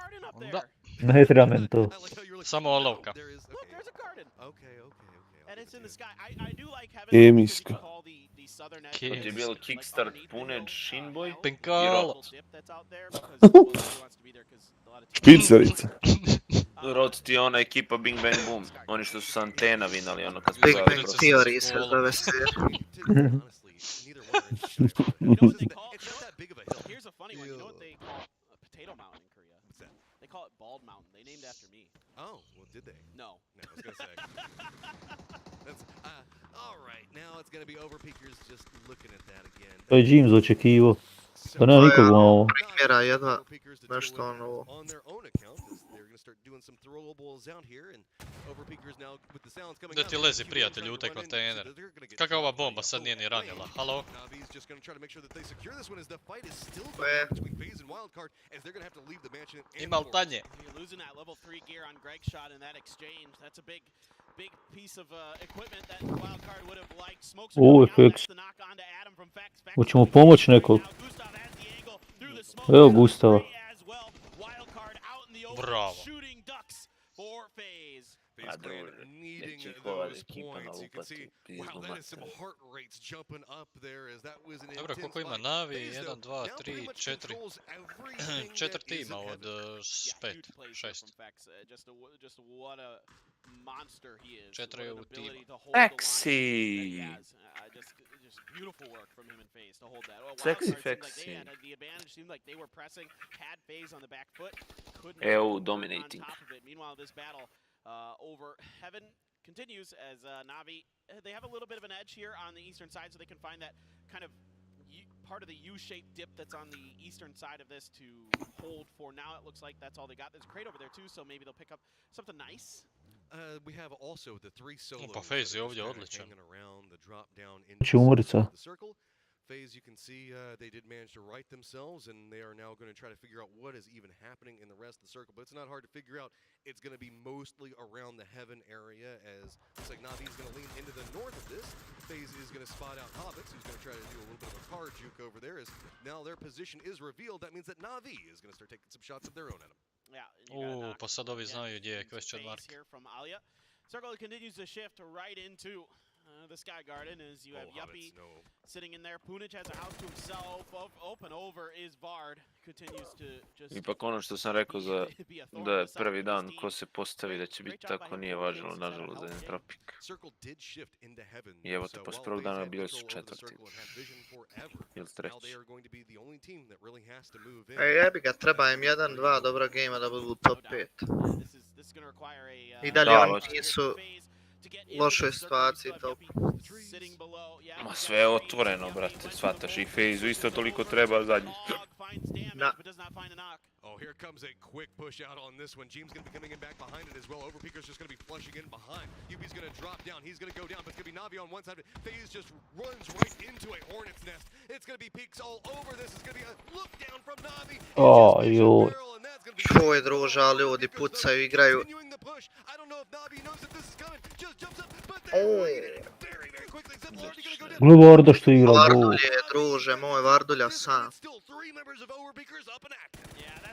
Da. Ne treba men to. Samo olovka. Kemijska. To je bilo kickstart puned Shinboj. Penkalo. Špicerica. Rod ti je ona ekipa Bing Bang Boom. Oni što su s antena vinali ono kad su Big zvali Bang prosto. Theory se zove svijer. Here's a funny one. You know what they call a potato mountain in Korea? What's that? They call it Bald Mountain. They named after me. Oh, well, did they? No. No, I was gonna say. That's, all right, now it's gonna be overpeakers just looking at that again. To je James očekivo. Pa nema nikog na ovo. Primjera jedva nešto ono ovo. On their own account, they're gonna start doing some throwables out here, and overpeakers now with the sounds coming Da ti lezi prijatelj u taj kontejner. Kakva ova bomba sad nije ni ranjela? Halo? Navi's just gonna try to make sure that they secure this one as the fight is still Where? going on between FaZe and Wildcard as they're gonna have to leave the match in. Ima li tanje? You're losing that level 3 gear on Greg's shot in that exchange. That's a big piece of equipment that Wildcard would have liked. Smokes are Ovo je coming out. Fex. That's the knock on to Adam from Fex. Fex Hoćemo pomoć nekog. Gustav has the angle through the smoke. Evo Gustava. As well. Wildcard out in the open, Bravo. shooting ducks for FaZe. A druže, neće ova ekipa nalupati. Wow, that is some heart rates jumping up there as that was an Dobro, intense koliko ima fight. Navi? FaZe, 1, 2, 3, 4. 4 tima od 5, 6. Just what a monster he is. 4 u timu. Sexy! Just beautiful work from him and FaZe to hold that. Well, Sexy, Wildcard seemed like sexy. they had the advantage, seemed like they were pressing, had FaZe on the back foot, couldn't EU on dominating. top of it. Meanwhile, this battle over Heaven continues as Navi, they have a little bit of an edge here on the eastern side, so they can find that kind of part of the U-shaped dip that's on the eastern side of this to hold for now. It looks like that's all they got. There's a crate over there too, so maybe they'll pick up something nice. We have also the three solos Pa FaZe je ovdje that are odličan. hanging around the drop down Će umrica. the circle. FaZe, you can see they did manage to right themselves, and they are now going to try to figure out what is even happening in the rest of the circle. But it's not hard to figure out. It's going to be mostly around the Heaven area, as looks like Navi is going to lean into the north of this. FaZe is going to spot out Hobbits, who's going to try to do a little bit of a car juke over there. As now their position is revealed, that means that Navi is going to start taking some shots of their own at him. Pa sad ovi znaju gdje je question mark. Circle continues to shift right into the Sky Garden as you have Yuppie sitting in there. Punic has a house to himself. Open over is Vard. Continues to just Ipak ono što sam rekao da je prvi dan ko se postavi da će biti tako nije važilo nažalost za Entropik. I evo te poslije prvog dana bili su četvrti. Ili treći. Jebi ga, treba im 1-2 dobra gejma da budu top 5. I dalje oni nisu u lošoj situaciji top. Ma sve je otvoreno, brate, shvataš, i FaZe-u isto toliko treba zadnji. Da. Oh, here comes a quick push out on this one. James going to be coming in back behind it as well. Overpeaker's just going to be flushing in behind. Yubi's going to drop down. He's going to go down, but it's going to be Navi on one side. FaZe just runs right into a hornet's nest. It's going to be peaks all over this. It's going to be a look down from Navi. Oh, joj. Čuj druža, ljudi pucaju, igraju. Gle Varda što igra, go. Vardulj je, druže moj, Vardulja sam.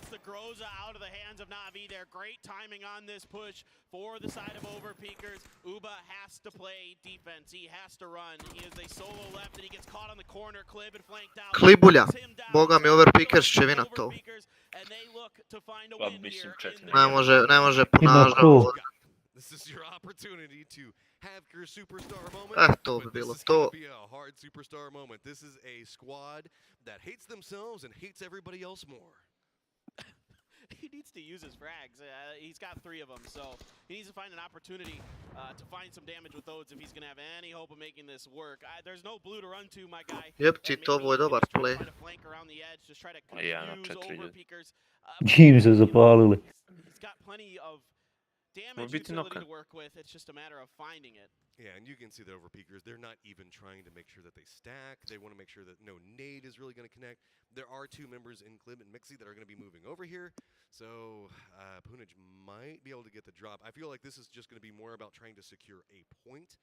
The Groza out of the hands of Navi. They're great timing on this push for the side of Overpeakers. Uba has to play defense. He has to run. He is a solo left and he gets caught on the corner. Klib and flanked out. Klibulja. Boga mi Overpeakers će vinat to. Ne može ponažati. This is your opportunity to have your superstar moment. To bi but bilo this is to. gonna be a hard superstar moment. This is a squad that hates themselves and hates everybody else more. He needs to use his frags. He's got 3 of them, so he needs to find an opportunity to find some damage with those if he's going to have any hope of making this work. There's no blue to run to, my guy. Jepčit, ovo je dobar play. Try to flank around the edge, just try to confuse overpeakers. Čim se zapalili. He's got plenty of damage utility to work with. It's just a matter of finding it. Yeah, and you can see the overpeakers, they're not even trying to make sure that they stack. They want to make sure that no nade is really going to connect. There are 2 members in Klim and Mixie that are going to be moving over here. So, Punaj might be able to get the drop. I feel like this is just going to be more about trying to secure a point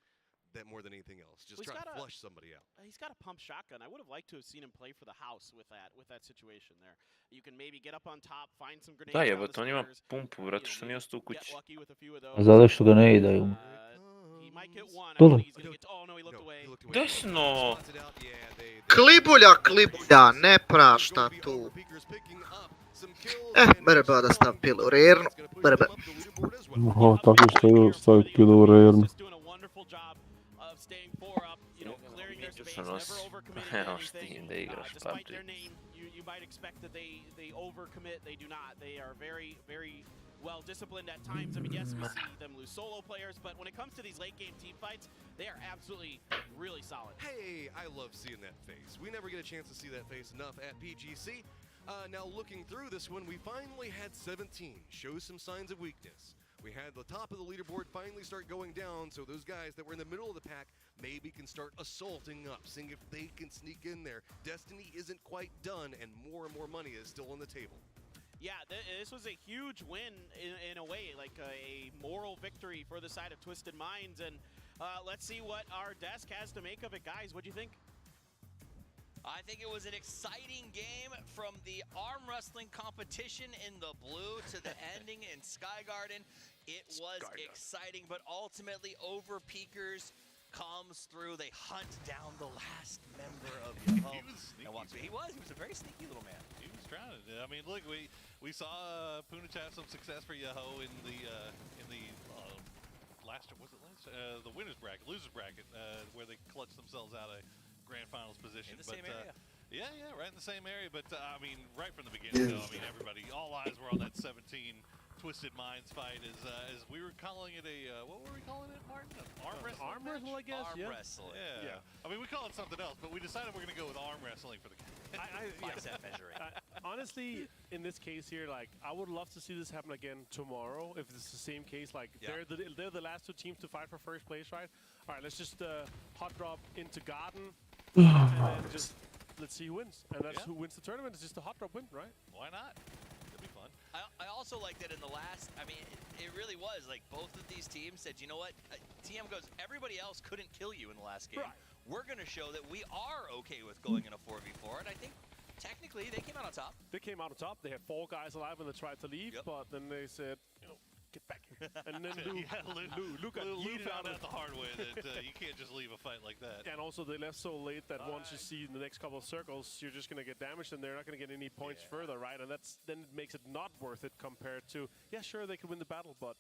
that more than anything else. Just try to flush somebody out. He's got a pump shotgun. I would have liked to have seen him play for the house with that situation there. You can maybe get up on top, find some grenades. Da, jebote, on ima pumpu, brate, što nije ostao u kući. Zato što ga ne idaju. Dole. Desno! Klibulja, ne prašta tu. Berbe da stav pilu u rernu. Berbe. Aha, tako što je staviti pilu u rernu. Evo s tim da igraš PUBG. You might expect that they overcommit. They do not. They are very well disciplined at times. I mean, yes, we see them lose solo players, but when it comes to these late game team fights, they are absolutely really solid. Hey, I love seeing that face. We never get a chance to see that face enough at PGC. Now looking through this one, we finally had 17 show some signs of weakness. We had the top of the leaderboard finally start going down, so those guys that were in the middle of the pack maybe can start assaulting up, seeing if they can sneak in there. Destiny isn't quite done, and more money is still on the table. Yeah, this was a huge win in a way, like a moral victory for the side of Twisted Minds, and let's see what our desk has to make of it. Guys, what do you think? I think it was an exciting game from the arm wrestling competition in the blue to the ending in Sky Garden. It was exciting, but ultimately overpeakers comes through. They hunt down the last member of Yo-Ho. He was a very sneaky little man. He was trying to. I mean, look, we saw Punaj have some success for Yo-Ho in the the winners bracket, losers bracket, where they clutched themselves out of grand finals position. In the same area. Yeah, right in the same area. But I mean, right from the beginning, though, I mean, all eyes were on that 17 Twisted Minds fight. As we were calling it what were we calling it, Martin? Arm wrestling? Arm wrestle, I guess. Arm wrestling. Yeah. I mean, we call it something else, but we decided we're going to go with arm wrestling for the bicep measuring. Honestly, in this case here, like, I would love to see this happen again tomorrow. If it's the same case, like, they're the last 2 teams to fight for first place, right? All right, let's just hot drop into Garden, and then just let's see who wins. And that's who wins the tournament. It's just a hot drop win, right? Why not? It'll be fun. I also like that in the last, I mean, it really was, like, both of these teams said, you know what, TM goes, everybody else couldn't kill you in the last game. Right. We're going to show that we are okay with going in a 4v4, and I think technically they came out on top. They came out on top. They had 4 guys alive when they tried to leave, but then they said, you know, get back here. And then Lou got yeeted found out out the hard way that you can't just leave a fight like that. And also they left so late that once you see in the next couple of circles, you're just going to get damaged and they're not going to get any points further, right? And then it makes it not worth it compared to, yeah, sure, they could win the battle, but...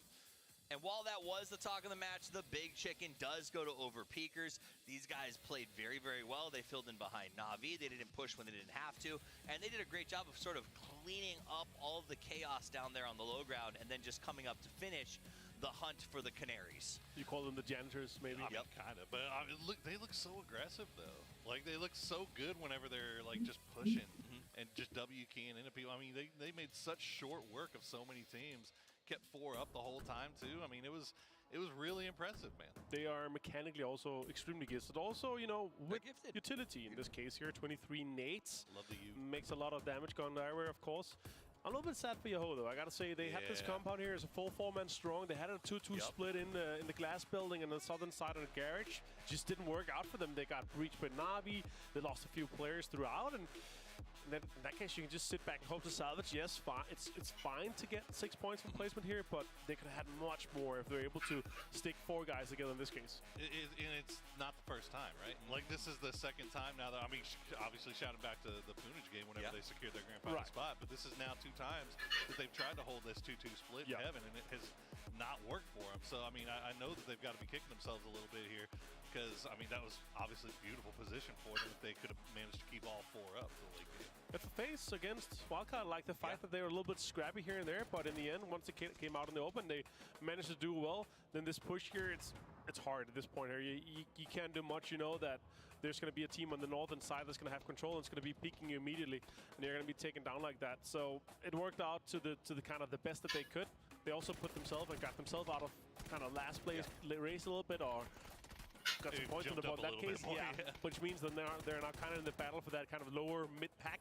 And while that was the talk of the match, the big chicken does go to overpeakers. These guys played very, very well. They filled in behind Na'Vi. They didn't push when they didn't have to. And they did a great job of sort of cleaning up all of the chaos down there on the low ground and then just coming up to finish the hunt for the Canaries. You call them the janitors, maybe? I mean, kind of. But they look so aggressive, though. Like, they look so good whenever they're, like, just pushing and just W-keying into people. I mean, they made such short work of so many teams. Kept 4 up the whole time too. I mean, it was really impressive, man. They are mechanically also extremely gifted. Also, you know, with utility in this case here, 23 nades. Love the U. Makes a lot of damage going their way, of course. I'm a little bit sad for Yo-Ho though. I gotta say they had this compound here as a full 4-man strong. They had a 2-2 split in the glass building and the southern side of the garage. Just didn't work out for them. They got breached by Na'Vi. They lost a few players throughout, and then in that case, you can just sit back and hope to salvage. Yes, fine. It's fine to get 6 points from placement here, but they could have had much more if they're able to stick 4 guys together in this case. And it's not the first time, right? Like, this is the second time now that, I mean, obviously shouting back to the Punage game whenever they secured their grand final spot, but this is now 2 times that they've tried to hold this 2-2 split in heaven, and it has not worked for them. So, I mean, I know that they've got to be kicking themselves a little bit here, because, I mean, that was obviously a beautiful position for them if they could have managed to keep all 4 up for the late game. At the face against Wildcard, like the fact that they were a little bit scrappy here and there, but in the end, once it came out in the open, they managed to do well. Then this push here, it's hard at this point here. You can't do much. You know that there's going to be a team on the northern side that's going to have control and it's going to be peeking you immediately, and you're going to be taken down like that. So it worked out to the kind of the best that they could. They also put themselves and got themselves out of kind of last place race a little bit, or got some points in the ball. In that case, which means that they're now kind of in the battle for that kind of lower mid pack,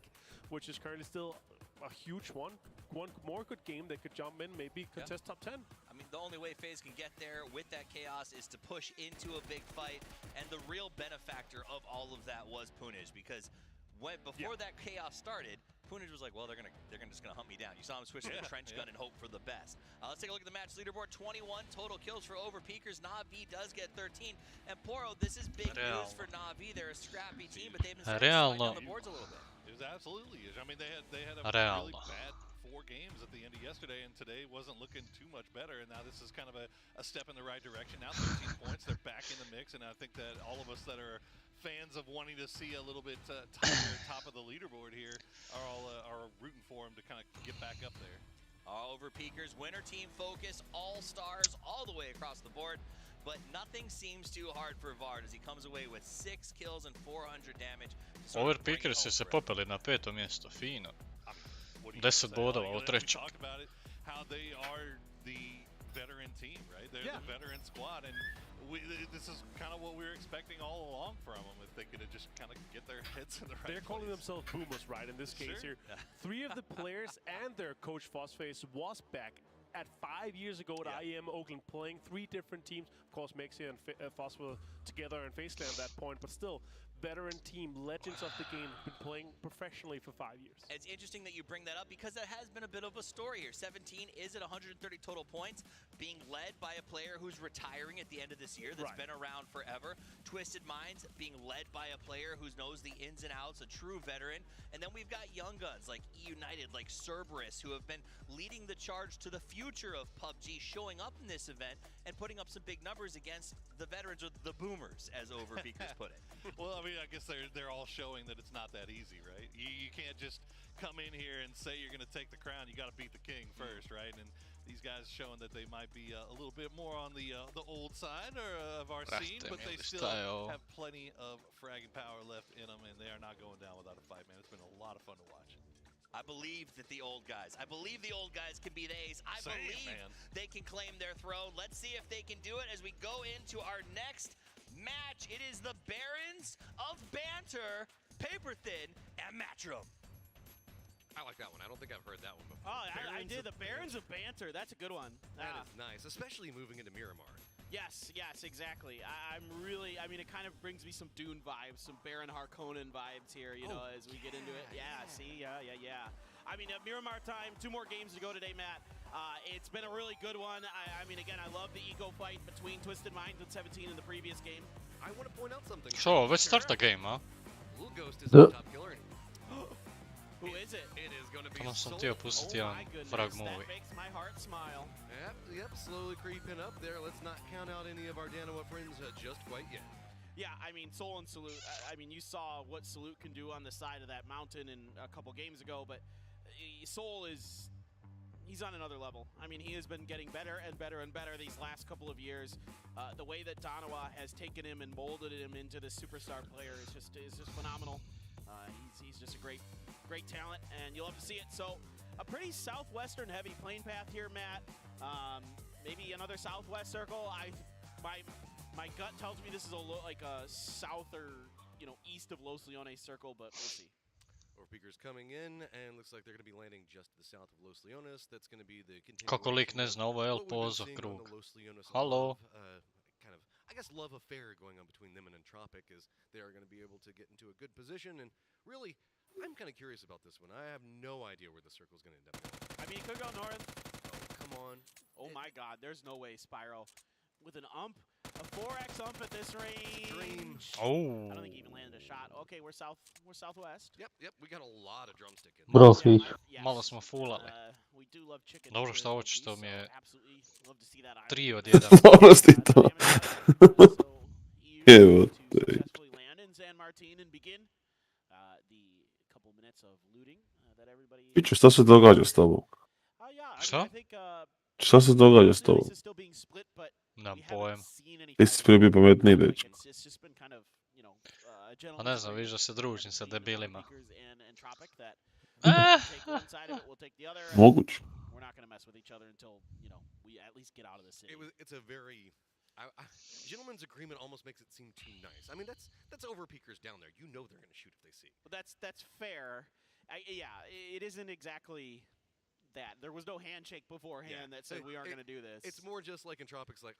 which is currently still a huge one. One more good game, they could jump in, maybe contest top 10. I mean, the only way FaZe can get there with that chaos is to push into a big fight, and the real benefactor of all of that was Punage, because before that chaos started, Punage was like, well, they're just gonna hunt me down. You saw him switch to the trench gun and hope for the best. Let's take a look at the match leaderboard. 21 total kills for Overpeakers. Na'Vi does get 13. And Poro, this is big news for Na'Vi. They're a scrappy team, but they've been starting to slide down the boards a little bit. It was absolutely huge. I mean, they had a really bad 4 games at the end of yesterday, and today wasn't looking too much better, and now this is kind of a step in the right direction. Now 13 points, they're back in the mix, and I think that all of us that are fans of wanting to see a little bit tighter top of the leaderboard here are rooting for him to kind of get back up there. Overpeakers, winner team focus, all stars all the way across the board, but nothing seems too hard for Vard as he comes away with 6 kills and 400 damage. Overpeakers se popeli na 5. mjesto, fino. 10 bodova u 3. How they are the veteran team, right? They're the veteran squad, and this is kind of what we were expecting all along from them, if they could have just kind of get their heads in the right They're calling themselves boomers, right, in this case here. 3 of the players and their coach FOSFace was back at 5 years ago at IEM Oakland, playing 3 different teams. Of course, Mexia and FOS were together in FaceLand at that point, but still, veteran team, legends of the game, been playing professionally for 5 years. It's interesting that you bring that up because that has been a bit of a story here. 17 is at 130 total points, being led by a player who's retiring at the end of this year that's been around forever. Twisted Minds being led by a player who knows the ins and outs, a true veteran. And then we've got young guns like E-United, like Cerberus, who have been leading the charge to the future of PUBG, showing up in this event and putting up some big numbers against the veterans, or the boomers, as Overpeakers put it. Well, I mean, I guess they're all showing that it's not that easy, right? You can't just come in here and say you're going to take the crown. You got to beat the king first, right? And these guys showing that they might be a little bit more on the old side of our scene, but they still have plenty of fragging power left in them, and they are not going down without a fight, man. It's been a lot of fun to watch. I believe that the old guys can be the ace. I believe they can claim their throne. Let's see if they can do it as we go into our next match. It is the Barons of Banter, Paper Thin, and Matchroom. I like that one. I don't think I've heard that one before. Oh, I did. The Barons of Banter. That's a good one. That is nice, especially moving into Miramar. Yes, exactly. I mean, it kind of brings me some Dune vibes, some Baron Harkonnen vibes here, you know, as we get into it. Yeah. I mean, Miramar time, 2 more games to go today, Matt. It's been a really good one. I mean, again, I love the ego fight between Twisted Minds and 17 in the previous game. I want to point out something. So, let's start the game, huh? Little Ghost is the top killer. Who is it? It is going to be Tamo sam htio pustiti jedan frag movie. That makes my heart smile. Yep, slowly creeping up there. Let's not count out any of our Dan1lo friends just quite yet. Yeah, I mean, Soul and Salute, I mean, you saw what Salute can do on the side of that mountain a couple games ago, but Soul he's on another level. I mean, he has been getting better and better and better these last couple of years. The way that dann1lo has taken him and molded him into this superstar player is just phenomenal. He's just a great talent, and you'll have to see it. So, a pretty southwestern heavy plane path here, Matt. Maybe another southwest circle. My gut tells me this is like a south or east of Los Leones circle, but we'll see. Overpeakers coming in, and looks like they're going to be landing just to the south of Los Leones. That's going to be the Kako lik ne zna, ovo je pozor krug. Halo? Kind of, I guess, love affair going on between them and Entropic, as they are going to be able to get into a good position and really I'm kind of curious about this one. I have no idea where the circle's going to end up. I mean, it could go north. Oh, come on. Oh my god, there's no way Spyro with an ump, a 4x ump at this range. Oh. I don't think he even landed a shot. Okay, we're southwest. Yep, we got a lot of drumstick in. Bro switch. Malo smo fulali. We do love chicken. Dobro što ovo što mi je Absolutely love to see that 3 od 1. Stvarno si to. Evo te. successfully land in San Martin and begin the couple minutes of looting that everybody. Piću, šta se događa s tobom? Šta? Šta se događa s tobom? Nemam pojem. Ti si prije bio pametniji, dečko. A ne znam, viš da se družim sa debilima. Moguće. It's a very gentleman's agreement almost makes it seem too nice. I mean, that's overpeakers down there. You know they're going to shoot if they see. But that's fair. Yeah, it isn't exactly that. There was no handshake beforehand that said we aren't going to do this. It's more just like in Tropics, like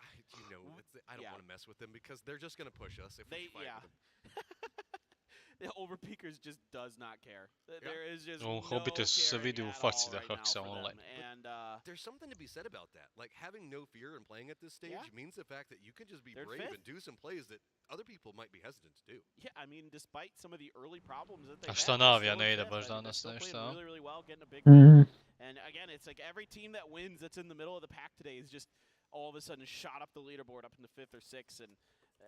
I don't want to mess with them because they're just going to push us if we fight with them. The overpeakers just does not care. There is just U Hobbitu se vidi u faci da haksa online. And there's something to be said about that. Like having no fear and playing at this stage means the fact that you can just be brave and do some plays that other people might be hesitant to do. Yeah, I mean, despite some of the early problems that they A šta Navija ne ide baš danas nešto, a? really well, getting a big And again, it's like every team that wins that's in the middle of the pack today is just all of a sudden shot up the leaderboard up in the 5th or 6th,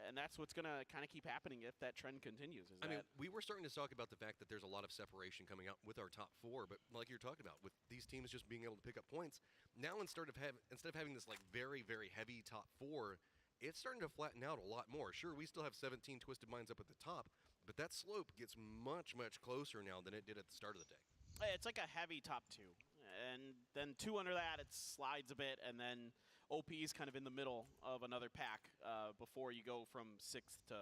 and that's what's going to kind of keep happening if that trend continues. I mean, we were starting to talk about the fact that there's a lot of separation coming out with our top 4, but like you're talking about, with these teams just being able to pick up points, now instead of having this like very, very heavy top 4, it's starting to flatten out a lot more. Sure, we still have 17 Twisted Minds up at the top, but that slope gets much, much closer now than it did at the start of the day. It's like a heavy top 2, and then 2 under that, it slides a bit, and then OP is kind of in the middle of another pack before you go from 6th to,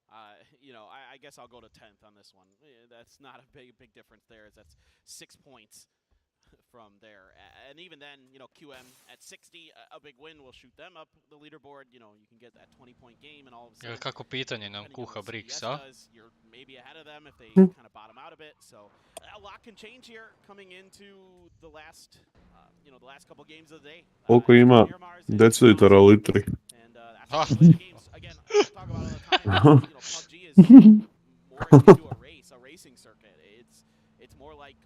I guess I'll go to 10th on this one. That's not a big difference there. That's 6 points from there. And even then, QM at 60, a big win will shoot them up the leaderboard. You can get that 20-point game and all of a sudden. Kako pitanje nam kuha Brix, a? You're maybe ahead of them if they kind of bottom out a bit. So a lot can change here coming into the last, the last couple games of the day. Koliko ima decilitara u litri? And that's the games. Again, I talk about all the time. PUBG is more into a race, a racing circuit. It's more like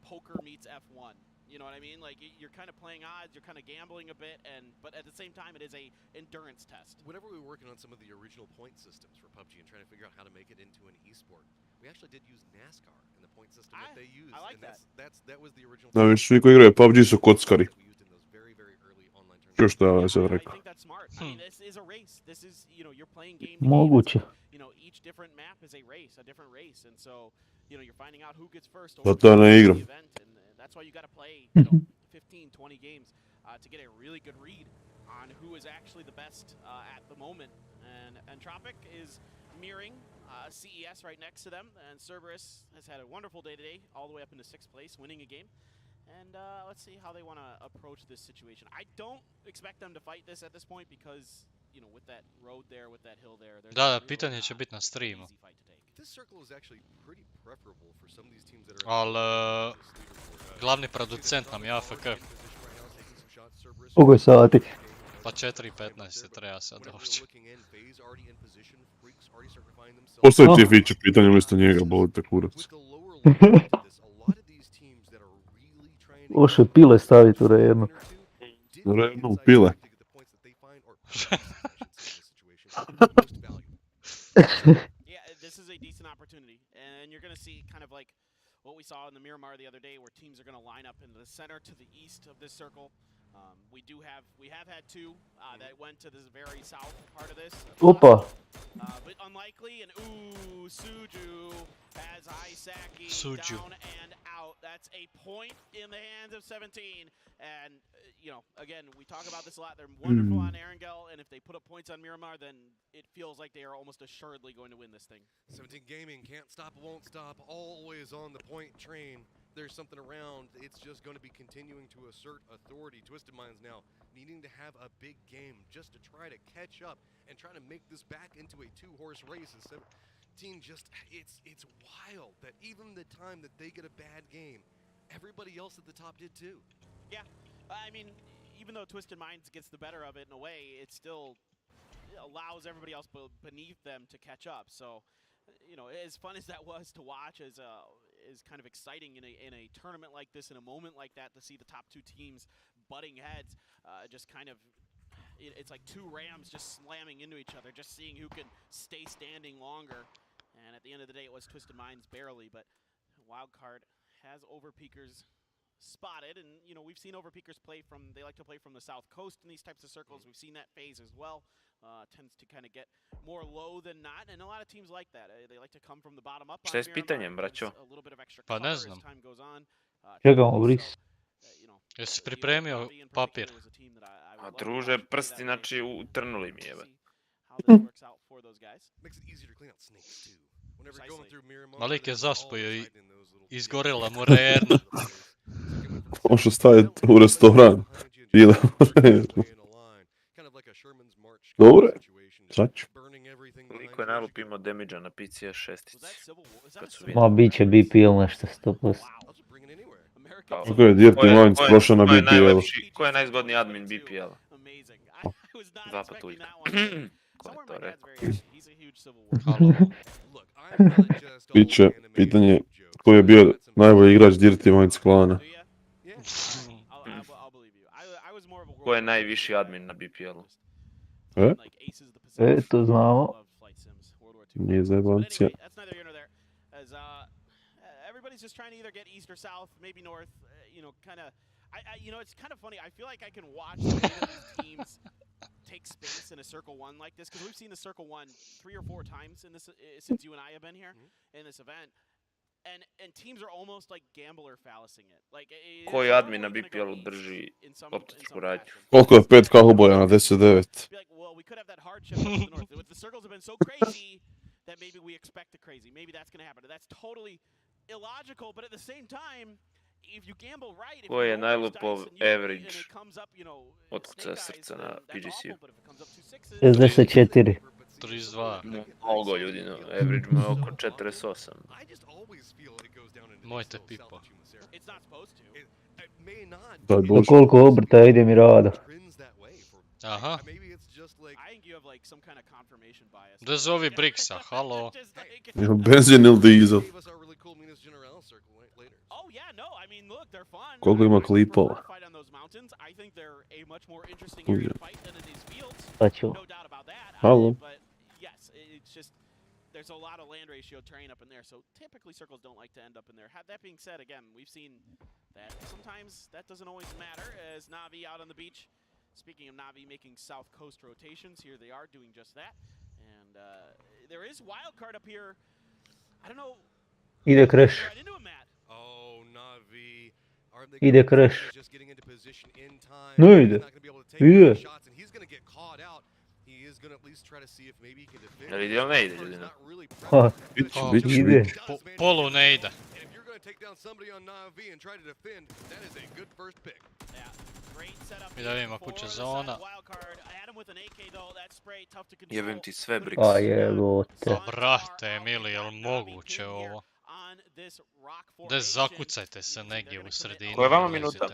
poker meets F1. You know what I mean? Like you're kind of playing odds, you're kind of gambling a bit, but at the same time, it is a endurance test. Whenever we were working on some of the original point systems for PUBG and trying to figure out how to make it into an esport, we actually did use NASCAR in the point system that they used. I like that. That was the original. Najviše svi koji igraju PUBG su kockari. Čuo šta ja sam rekao. I think that's smart. I mean, this is a race. This is, you're playing game. Moguće. Each different map is a race, a different race, and so, you're finding out who gets first. Zato ja ne igram. That's why you got to play 15, 20 games to get a really good read on who is actually the best at the moment. And Tropic is mirroring CES right next to them, and Cerberus has had a wonderful day today, all the way up into 6th place, winning a game. And let's see how they want to approach this situation. I don't expect them to fight this at this point because, with that road there, with that hill there. Da, pitanje će biti na streamu. This circle is actually pretty preferable for some of these teams that are. Al glavni producent nam je AFK. Koliko je sati? Pa 4:15 se treba sad doći. Postoji ti feature pitanje umjesto njega, bolite kurac. Loše pile staviti u rednu. Rednu pile. Yeah, this is a decent opportunity, and you're going to see kind of like what we saw in the Miramar the other day, where teams are going to line up in the center to the east of this circle. We have had 2 that went to this very south part of this. Opa. But unlikely, and Suju has Isaki down and out. That's a point in the hands of 17. And, again, we talk about this a lot. They're wonderful on Erangel, and if they put up points on Miramar, then it feels like they are almost assuredly going to win this thing. 17 Gaming, can't stop, won't stop, always on the point train. There's something around, it's just going to be continuing to assert authority. Twisted Minds now needing to have a big game just to try to catch up and try to make this back into a 2-horse race 17 just, it's wild that even the time that they get a bad game, everybody else at the top did too. Yeah, I mean, even though Twisted Minds gets the better of it in a way, it still allows everybody else beneath them to catch up. So, you know, as fun as that was to watch, as kind of exciting in a tournament like this, in a moment like that, to see the top two teams butting heads, just kind of, it's like two rams just slamming into each other, just seeing who can stay standing longer. And at the end of the day, it was Twisted Minds barely, but Wildcard has Overpeakers spotted, and you know, we've seen Overpeakers play from, they like to play from the south coast in these types of circles. We've seen that phase as well. Tends to kind of get more low than not, and a lot of teams like that. They like to come from the bottom up. Šta je s pitanjem, braćo? Pa ne znam. Čekamo bris. Jesi pripremio papir? A druže, prsti, znači, utrnuli mi je. Malik je zaspojio i izgorila mu rerna. Možeš staviti u restoran. Ili dobro, sad ću. Koliko je nalupimo damage-a na PCS 6. Ma, bit će BPL nešto 100%. Kako je Dirty Minds prošao na BPL? Ko je najzgodniji admin BPL-a? Dva patuljka. Ko je to rekao? Biće pitanje ko je bio najbolji igrač Dirty Minds klana. Ko je najviši admin na BPL-u? To znamo. Nije zajebancija. Everybody's just trying to either get east or south, maybe north, you know, kind of. You know, it's kind of funny. I feel like I can watch the way that these teams take space in a circle one like this, because we've seen the circle one 3 or 4 times in this since you and I have been here in this event, and teams are almost like gambler fallicing it. Like, koji admin na BPL-u drži optičku radnju? Koliko je 5 kahuboja na 10-9? Well, we could have that hardship up to the north. The circles have been so crazy that maybe we expect the crazy. Maybe that's going to happen. That's totally illogical, but at the same time, if you gamble right, if Koji je you najlupov average od kucaja srca na PGC-u? 64. 32. Mnogo ljudi, no. Average mu je oko 48. Moj te pipo. Daj Za Bože. koliko obrta ide mi rada. Aha. Da zovi Brixa, halo. Benzin ili dizel? Koliko ima klipova? Pa ću. Halo. There's a lot of land ratio terrain up in there, so typically circles don't like to end up in there. That being said, again, we've seen that sometimes that doesn't always matter, as Navi out on the beach. Speaking of Navi making south coast rotations, here they are doing just that. And there is Wildcard up here. I don't know. Ide Crash. Ide Crash. No ide. Ide. Ne vidi, ali ne ide ljudina. Ha, Bić. ide. Polu ne ide. I da vidimo kuća zona. Jebem ti sve, Brix. A jebote. Brate, Emili, je li moguće ovo? Da zakucajte se negdje u sredini. Koja je vama minuta?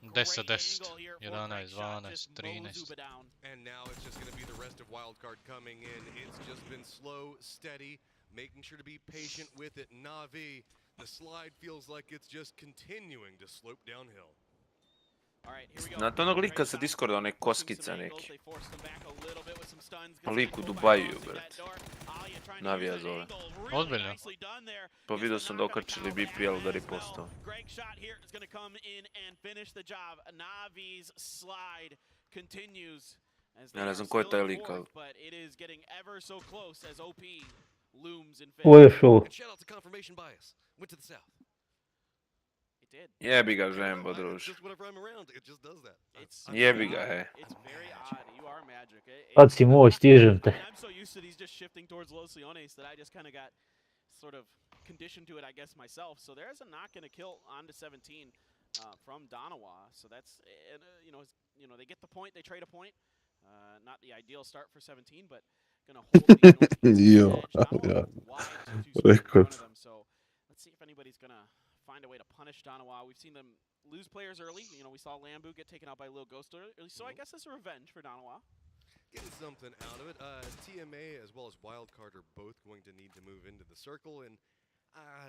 10, 10, 11, 12, 13. And now it's just going to be the rest of Wildcard coming in. It's just been slow, steady, making sure to be patient with it. Navi, the slide feels like it's just continuing to slope downhill. Znate onog lika sa Discorda, onaj koskica neki. Lik u Dubaju, brate. Navija zove. Ozbiljno? Pa vidio sam da okačili BPL da ripostao. Ja ne znam ko je taj lik, ali... Ovo je show. Jebi ga Zembo, druž. Jebi ga, he. Kad si moj, stižem te. Sort of conditioned to it, I guess, myself. So there's a knock and a kill onto 17 from dann1lo. So that's, you know, they get the point, they trade a point. Not the ideal start for 17, but gonna hold the northeast Jo, edge. Donawah ja. wide, 2 spots in Rekord. front of them, so let's see if anybody's gonna find a way to punish Donawah. We've seen them lose players early. You know, we saw Lambu get taken out by Lil Ghost early, so I guess it's a revenge for Donawah. Getting something out of it. TMA as well as Wildcard are both going to need to move into the circle, and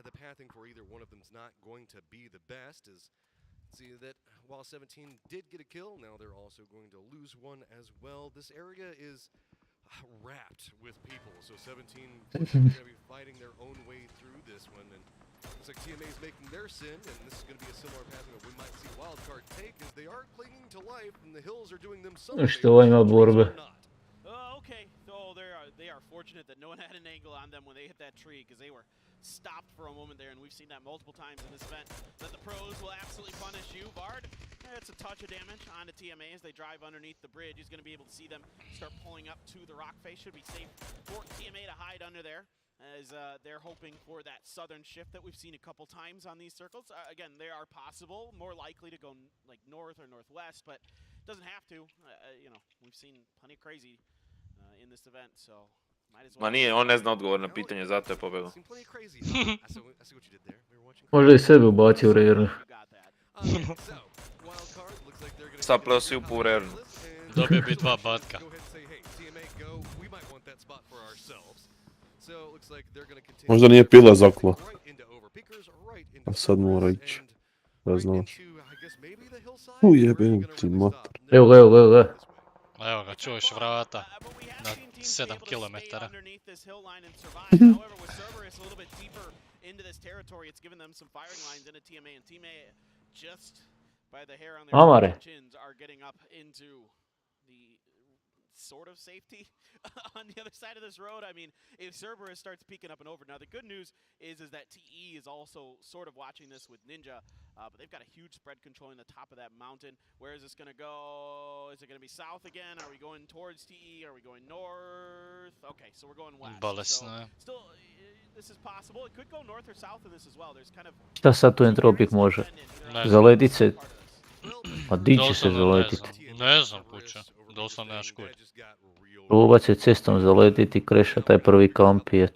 the pathing for either one of them is not going to be the best. As see that while 17 did get a kill, now they're also going to lose one as well. This area is wrapped with people, so 17 is going to be fighting their own way through this one, and looks like TMA is making their sin, and this is going to be a similar pathing that we might see Wildcard take, as they are clinging to life, and the hills are doing them some Što ovo ima borbe. Okay, so they are fortunate that no one had an angle on them when they hit that tree, because they were stopped for a moment there, and we've seen that multiple times in this event, that the pros will absolutely punish you. Vard, it's a touch of damage onto TMA as they drive underneath the bridge. He's going to be able to see them start pulling up to the rock face. Should be safe for TMA to hide under there, as they're hoping for that southern shift that we've seen a couple times on these circles. Again, they are possible, more likely to go like north or northwest, but doesn't have to. You know, we've seen plenty of crazy in this event, so might as well. Ma nije, on ne zna odgovor na pitanje, zato je pobegao. Možda i sebe ubacio u rernu. Sad pleo si u rernu. Dobio bi 2 batka. Možda nije pila zakla. A sad mora ići. Da znaš. Ujebem ti mater. Evo ga, evo ga, evo ga. Evo ga, čuješ vrata. Na 7 kilometara. Amare. Sort of safety on the other side of this road. I mean, if Cerberus starts peeking up and over. Now, the good news is that TE is also sort of watching this with Ninja, but they've got a huge spread controlling the top of that mountain. Where is this going to go? Is it going to be south again? Are we going towards TE? Are we going north? Okay, so we're going west. So, still, this is possible. It could go north or south of this as well. There's kind of... Šta sad tu Entropik može? Zaletit se? A di će se zaletit? Ne znam kuća. Doslovno nemaš kuć. Probat će cestom zaletiti i kreša taj prvi kamp je.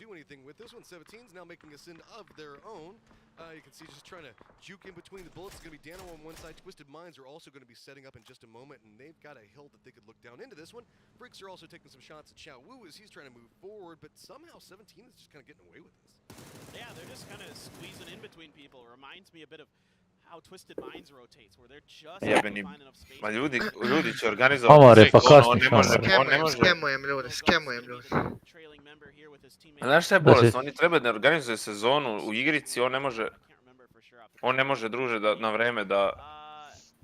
Juke in between the bullets is going to be Dano on one side. Twisted Minds are also going to be setting up in just a moment, and they've got a hill that they could look down into this one. Freaks are also taking some shots at Xiaowu as he's trying to move forward, but somehow 17 is just kind of getting away with this. Yeah, they're just kind of squeezing in between people. It reminds me a bit of how Twisted Minds rotates, where they're just find enough space. Ma ljudi će organizovati Amare, pa on kasniš, ne može. Skemujem ljudi. Znaš šta je bolest? Oni treba da organizuju sezonu u igrici, on ne može druže na vreme da...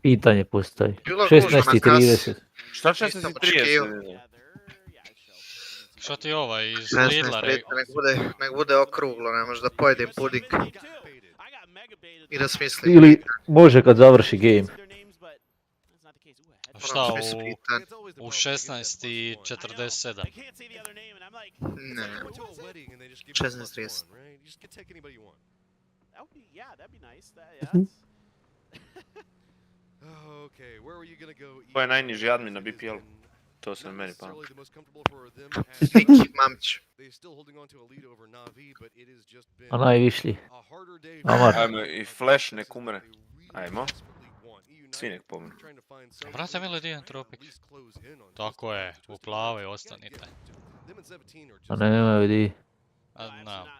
Pitanje postoji. 16:30. Šta 16:30? Šta ti ovaj iz Lidla rekao? Nek bude okruglo, ne može da pojedem puding. I da smislim. Ili može kad završi game. Šta u 16:47? Ne, 16:30. Ko je najniži admin na BPL? To se meni pa. Niki Mamić. A najvišlji. Amar. Ajmo i Flash nek umre. Ajmo. Svi nek pomenu. Brate mili di Entropik. Tako je, u plavoj ostanite. A nema vidi.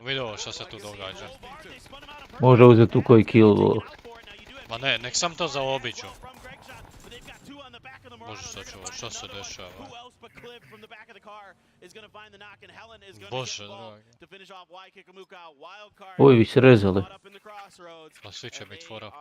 Vidio što se tu događa. Može uzeti tu koji kill. Ma ne, nek sam to zaobiđu. Bože sačuvaj, što se dešava? Bože dragi. Ovi bi se rezali. Pa svi će bit fora.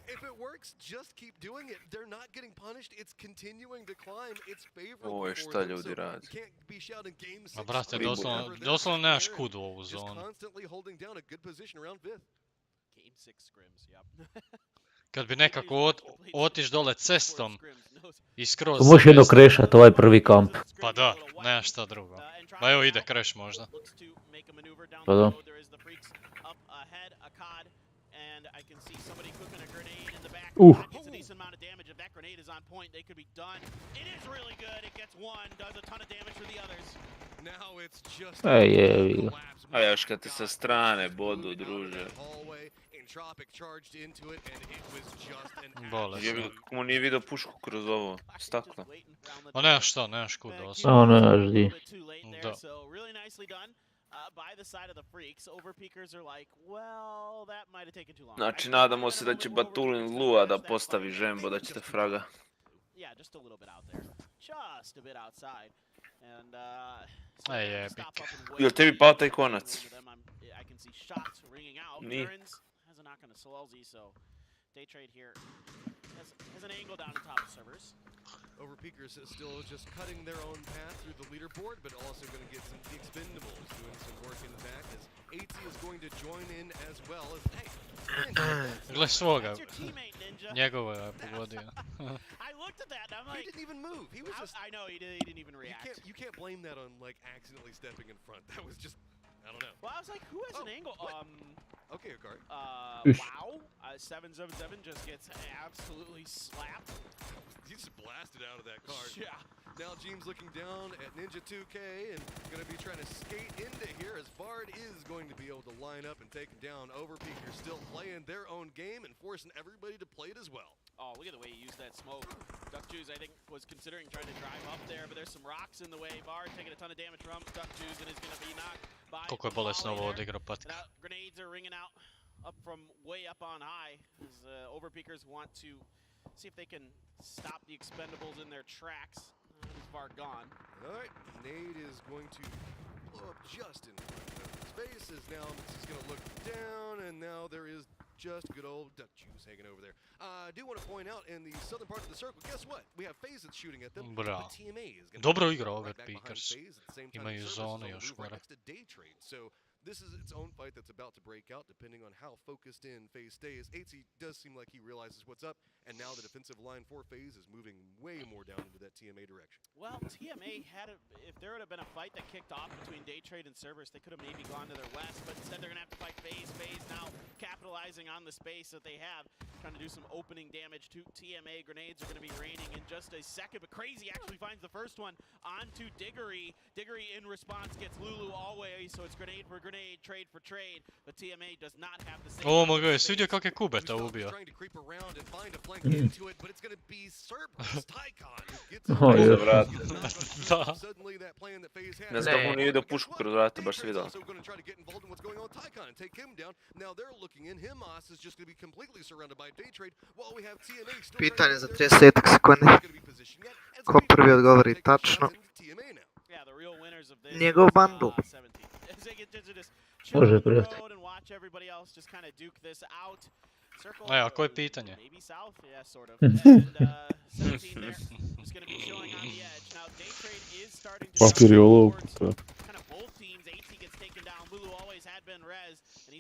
If it works, just keep doing it. They're not getting punished. It's continuing to climb. It's favorable Ovo je šta ljudi radi. Ma brate, doslovno nemaš kud u ovu zonu. Kad bi nekako otiš dole cestom i skroz... To može jedno krešat ovaj prvi kamp. Pa da, nema šta drugo. Pa evo ide kreš možda. Pa da. And I can see somebody cooking a grenade in the back. It's a decent amount of damage. If that grenade is on point, they could be done. It is really good. It gets one, does a ton of damage for the others. Now it's just Jevi ga. A još kad te sa strane bodu, druže. Bolest. Jebi ga, kako mu nije vidio pušku kroz ovo staklo. Ma nemaš šta, nemaš kud dosad. Samo nemaš di. Da. By the side of the freaks, overpeakers are like, well, that might have taken too long. Znači, nadamo se da će Batulin Lua da postavi žembo, da ćete fraga. Yeah, just a little bit out there. Just a bit outside. And Ej, jebik. Jel tebi pao taj konac? I can see shots ringing out. Nije. Has a knock on the Solzi, so day trade here has an angle down the top of servers. Overpeakers is still just cutting their own path through the leaderboard, but also going to get some the expendables doing some work in the back as AT is going to join in as well as hey. Gle svoga. Njegovo je pogodio. I looked at that and I'm like, he didn't even move. He was just I know he didn't even react. You can't blame that on like accidentally stepping in front. That was just I don't know. Well, I was like, who has an angle? Okay, Akari. Wow. 777 just gets absolutely slapped. He just blasted out of that card. Yeah. Now James looking down at Ninja 2K and going to be trying to skate into here as Bard is going to be able to line up and take him down. Overpeakers still playing their own game and forcing everybody to play it as well. Oh, look at the way he used that smoke. Duck Juice, I think, was considering trying to drive up there, but there's some rocks in the way. Bard taking a ton of damage from Duck Juice and is going to be knocked by... Koliko je bolesno ovo odigrao patka. Grenades are ringing out up from way up on high as Overpeakers want to see if they can stop the expendables in their tracks. Is Bard gone? Alright, Nade is going to blow up just in front of his face as now he's going to look down and now there is just good old Duck Juice hanging over there. I do want to point out in the southern part of the circle, guess what? We have FaZe that's shooting at them. Bravo. TMA is going to Dobro igrao right back Overpeakers. behind FaZe at the same time. Imaju Service zone is još on the move right gore. next to Day Trade. So this is its own fight that's about to break out depending on how focused in FaZe stays. AT does seem like he realizes what's up, and now the defensive line for FaZe is moving way more down into that TMA direction. Well, TMA had if there would have been a fight that kicked off between Day Trade and Cerberus, they could have maybe gone to their west, but instead they're going to have to fight FaZe. FaZe now capitalizing on the space that they have, trying to do some opening damage to TMA. Grenades are going to be raining in just a second, but Crazy actually finds the first one onto Diggory. Diggory in response gets Lulu always, so it's grenade for grenade, trade for trade, but TMA does not have the same... O moj, jesi vidio kak je Kubeta ubio? Ne znam kako nije vidio pušku kroz vrata, baš se vidio. Pitanje za 30 sekundi. Ko prvi odgovori tačno? Njegov bundle. Može prijeti. E, a koje je pitanje? Papir je olovka.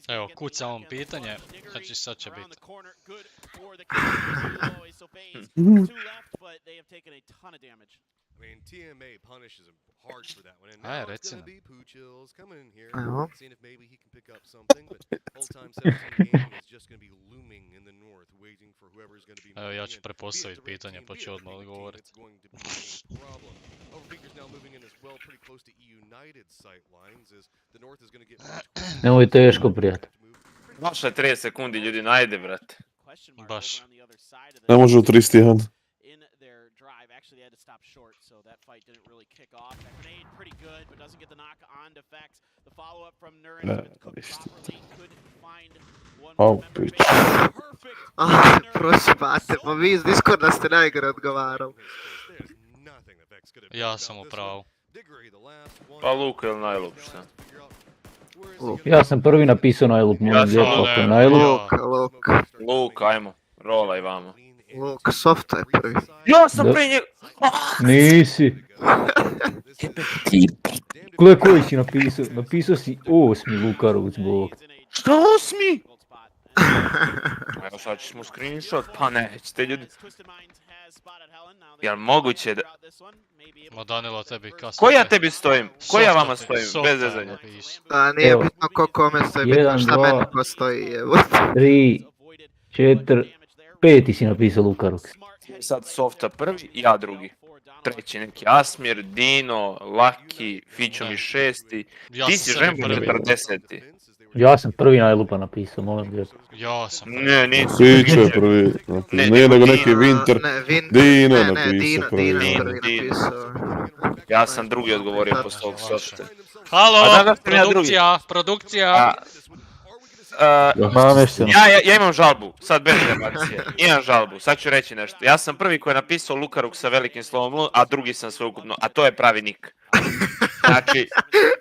Evo, kuca on pitanje, znači sad će biti. I mean, TMA punishes him hard for that one, and Ah, now it's reci going to nam. be Poochills coming in here, seeing if maybe he can pick up something, but whole time 17 game is just going to be looming in the north, waiting for whoever's going to be Evo, ja moving ću in. prepostaviti Be it the red pitanje, team, pa be ću it the odmah green team, odgovoriti. it's going to be a problem. Overpeakers now moving in as well, pretty close to United sight lines, as the north is going to get... Nemoj teško, prijatelj. Baš je 30 sekundi, ljudi, najde, brate. Baš. Ne može u 31. Actually, they had to stop short, so that fight didn't really kick off. That grenade pretty good, but doesn't get the knock on defects. The follow-up from Nurin has been cooked properly. Couldn't find one Oh, member bitch. base. Perfect. Prosipate, pa vi iz Discorda ste najgore odgovarali. Ja sam u pravu. Pa Luka ili najlo, šta? Ja sam prvi napisao najlup, molim lijepo, ako je najlup. Luka, ajmo, rolaj vamo. Luka Softa je prvi. Ja sam prije njega! Nisi. Gle, koji si napisao? Napisao si 8. Lukarovic, bog. Što 8? Evo sad ćeš mu screenshot, pa nećete ljudi. Jel moguće da... Ma Dan1lo tebi kasno. Ko ja tebi stojim? Ko ja vama stojim? Bez zezanja. A nije bitno ko kome stoji, bitno šta meni ko stoji, evo. 3, Peti si napisao Lukaruk. Sad Softa prvi, ja drugi. Treći neki Asmir, Dino, Laki, FICHO mi šesti. Ja Ti sam si sebi Žembo prvi. 40. Ja sam prvi najlupa napisao, molim lijepo. Ja sam prvi. Ne, nisi. FICHO je prvi napisao. Nije nego neki Winter. Dino je napisao prvi. Ja sam drugi odgovorio posle ovog Softe. Halo, A da sam ja drugi. produkcija. Ja imam žalbu, sad bez emocije. Imam žalbu, sad ću reći nešto. Ja sam prvi koji je napisao Lukaruk sa velikim slovom L, a drugi sam sveukupno, a to je pravi nik. Znači,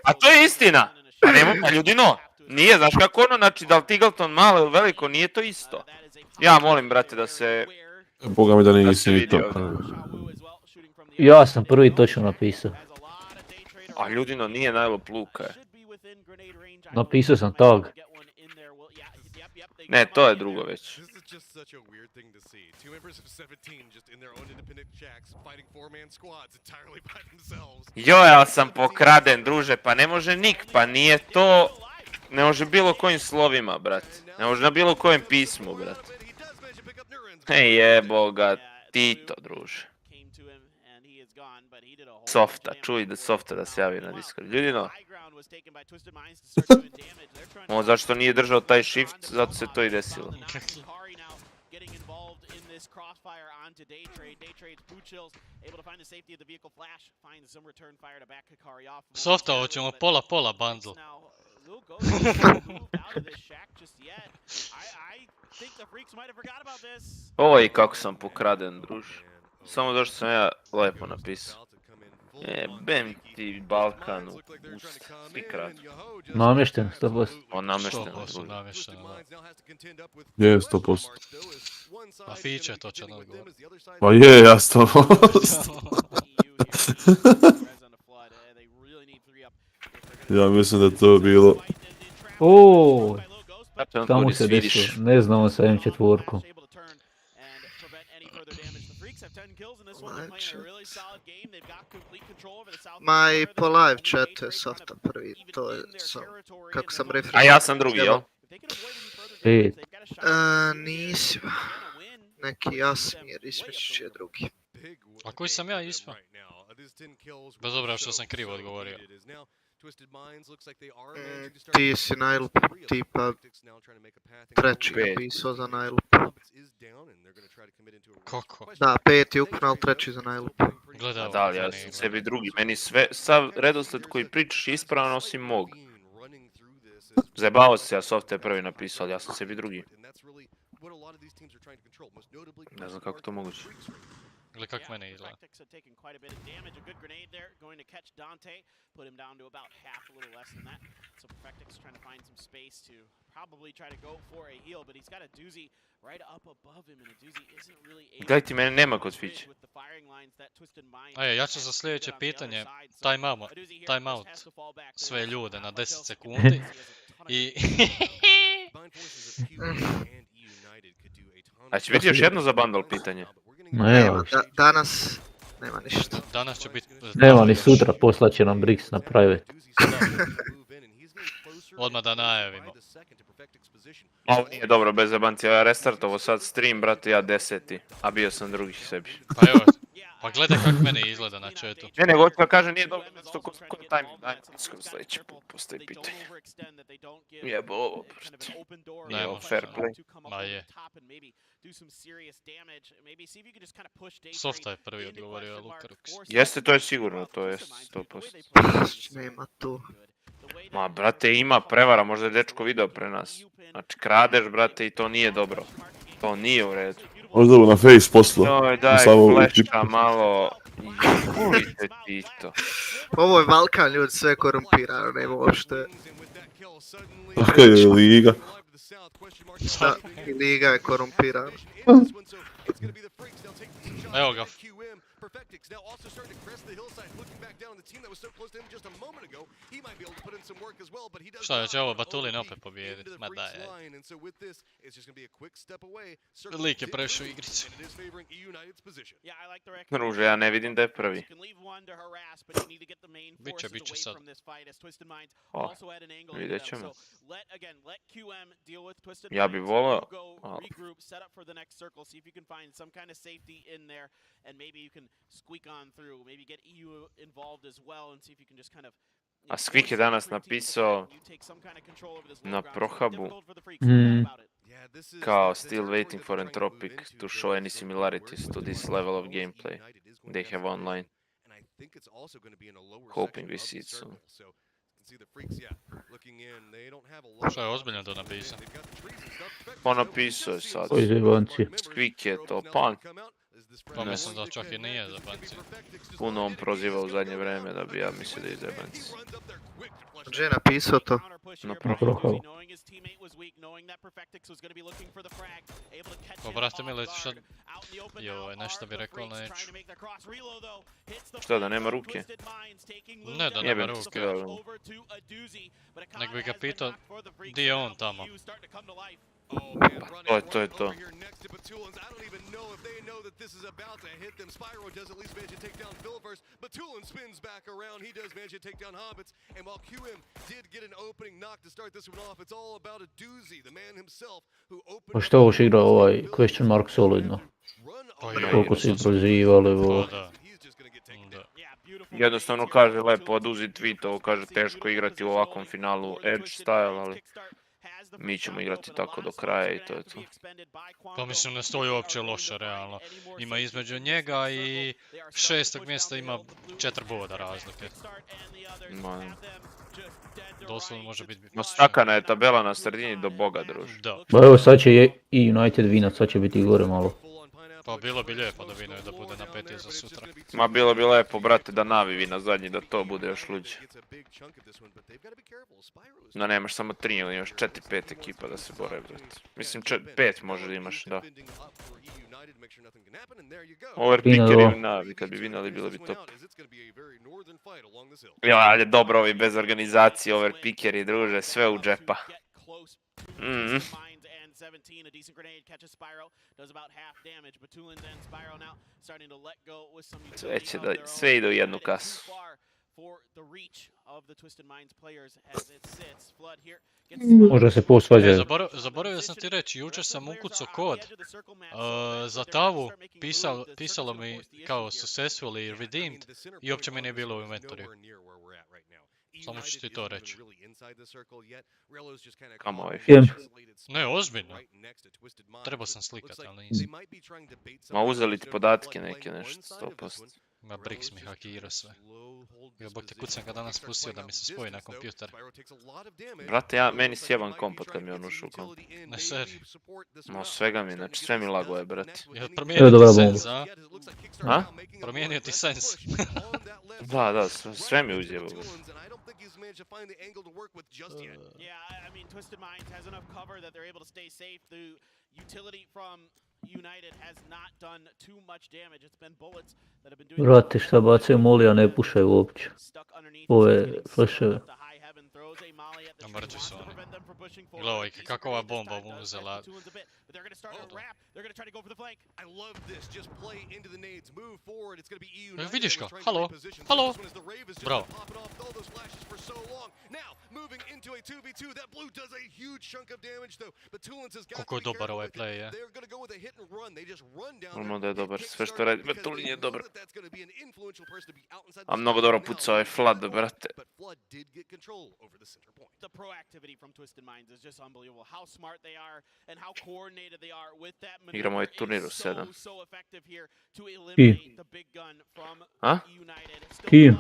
a to je istina. Pa nemo, pa ljudi no. Nije, znaš kako ono, znači da li Tigalton malo ili veliko, nije to isto. Ja molim, brate, da se... Boga mi da nisi ni to. Ja sam prvi točno napisao. A ljudi no, nije najlop Luka je. Napisao sam tag. Ne, to je drugo već. Joj, ali sam pokraden, druže, pa ne može nik, pa nije to... Ne može bilo kojim slovima, brate. Ne može na bilo kojem pismu, brate. Ej, jebo ga, Tito, druže. Softa, čuj da Softa da se javi na Discord. Ljudi no. Ovo zašto nije držao taj shift, zato se to i desilo. Softa, hoćemo pola bundle. Ovo je kako sam pokraden, druže. Samo zašto sam ja lepo napisao. Jebem ti Balkan u svi kratko. Namješten, 100%. O, namješten. 100% namješten, Je, 100%. A FICHO je točan odgovor. Pa je, ja 100%. Ja mislim da je to bilo... Ooo, tamo se desilo, ne znamo sa M4-kom. Ma i po live chatu je Softa prvi, to je kako sam refresh. A ja sam drugi, jel? 5. Nisi, neki Jasmir, Ismičić je drugi. A koji sam ja ispao? Bez obzira što sam krivo odgovorio. Ti si najlup, tipa treći napisao za najlup. Kako? Da, peti ukupno, ali treći za najlup. Gledao. Da, ali ja sam sebi drugi. Meni sve, sav redosled koji pričaš je ispravan osim mog. Zajebao se, ja Softa je prvi napisao, ali ja sam sebi drugi. Ne znam kako to moguće. Gle kak mene izgleda. Gledaj ti, mene nema kod FICHO. Aje, ja ću za sljedeće pitanje time out sve ljude na 10 sekundi i... A će biti još jedno za bundle pitanje? Nema, danas nema ništa. Danas će biti... Nema ni sutra, poslaće nam Brix na private. Odmah da najavimo. Ovo nije dobro bez zabancija, ja restartovo sad stream, brate, ja 10. A bio sam drugi sebi. Pa evo, pa gledaj kak mene izgleda na chatu. Ne, nego hoću da kažem, nije dobro mjesto ko timing, daj, sljedeći put postoji pitanje. Jebo ovo, brate. Nije ovo fair play. Ma je. Softa je prvi odgovorio Lukaruk. Jeste, to je sigurno, to je 100%. Nema tu. Ma, brate, ima prevara, možda je dečko video pre nas. Znači, kradeš, brate, i to nije dobro. To nije u redu. Možda na face poslu. Joj, daj, fleška malo. Jujte ti to. Ovo je Balkan, ljudi, sve korumpirano, nema uopšte. Tako je liga. Da, liga je korumpirana. Evo ga, Perfectix now also starting to crest the hillside, looking back down the team that was so close to him just a moment ago. He might be able to put in some work as well, but he does. Šta će ovo Batulin opet pobijediti? Ma daj. And so with this, it's just going to be a quick step away. Lik je prešao igricu. Druže, ja ne vidim da je prvi. Biće sad. Vidjet ćemo. Ja bi volao, ali... A Squeak je danas napisao na prohabu kao still waiting for Entropic to show any similarities to this level of gameplay they have online. Hoping we see it soon. Šta je ozbiljno da napisao? Pa napisao je sad. Koji zebanci? Squeak je to, pa... Pa mislim da čak i nije za banci. Puno on proziva u zadnje vreme da bi ja mislio da je za banci. Gdje je napisao to? Na prohabu. Pa brate mili, šta... Joj, nešto bi rekao, neću. Šta, da nema ruke? Ne da nema ruke. Nek bi ga pitao di je on tamo. Pa to je to. Pa što ovo igra ovaj question mark solidno? Koliko si prozivali ovo? Jednostavno kaže lepo oduzi tweet, ovo kaže teško igrati u ovakvom finalu Edge style, ali mi ćemo igrati tako do kraja i to je to. Pa mislim ne stoji uopće loše realno. Ima između njega i 6. mjesta ima 4 boda razlike. Doslovno može biti... No stakana je tabela na sredini do boga, druže. Da. Ba evo sad će i United vinat, sad će biti i gore malo. Pa bilo bi lijepo da vinaju da bude na 5 za sutra. Ma bilo bi lepo, brate, da Navi vina zadnji, da to bude još luđe. No nemaš samo 3 ili imaš 4-5 ekipa da se bore, brate. Mislim 5 možda imaš, da. Overpicker i Navi, kad bi vinali bilo bi top. Ja, ali dobro ovi bez organizacije, overpickeri, druže, sve u džepa. A decent grenade catches Spyro, does about half damage. Batulin's and Spyro now starting to let go with some utility. Sve ide u jednu kasu. Možda se posvađaju. Zaboravio sam ti reći, jučer sam ukucao kod za tavu, pisalo mi kao successfully redeemed i uopće mi nije bilo u inventoriju. Samo ću ti to reći. Kamo ovaj film. Ne, ozbiljno. Trebao sam slikat, ali nisam. Ma uzeli ti podatke neke, nešto, 100%. Ma Brix mi hakira sve. Jo, bok te Kucaj ga danas pustio da mi se spoji na kompjuter. Brate, meni sjeban kompot kad mi on ušao u komp. Ne seri. Ma svega mi, znači sve mi lagoje, brate. Ja, promijenio ti sens, a? A? Promijenio ti sens. Da, sve mi uzjevo. Vrati šta bacaju moli, a ne pušaju uopće. Ove flasheve. Na mrtvi su oni. Gledaj, kako ova bomba mu uzela. Vidiš ga, halo, halo. Bravo. Koliko je dobar ovaj play, je. Ono da je dobar, sve što radi, Batulin je dobar. A mnogo dobro pucao je Flood, brate. The proactivity from Twisted Minds is just unbelievable. How smart they are and how coordinated they are with that maneuver. Igramo ovaj turnir u 7. So effective here to eliminate the big gun from United. Kim?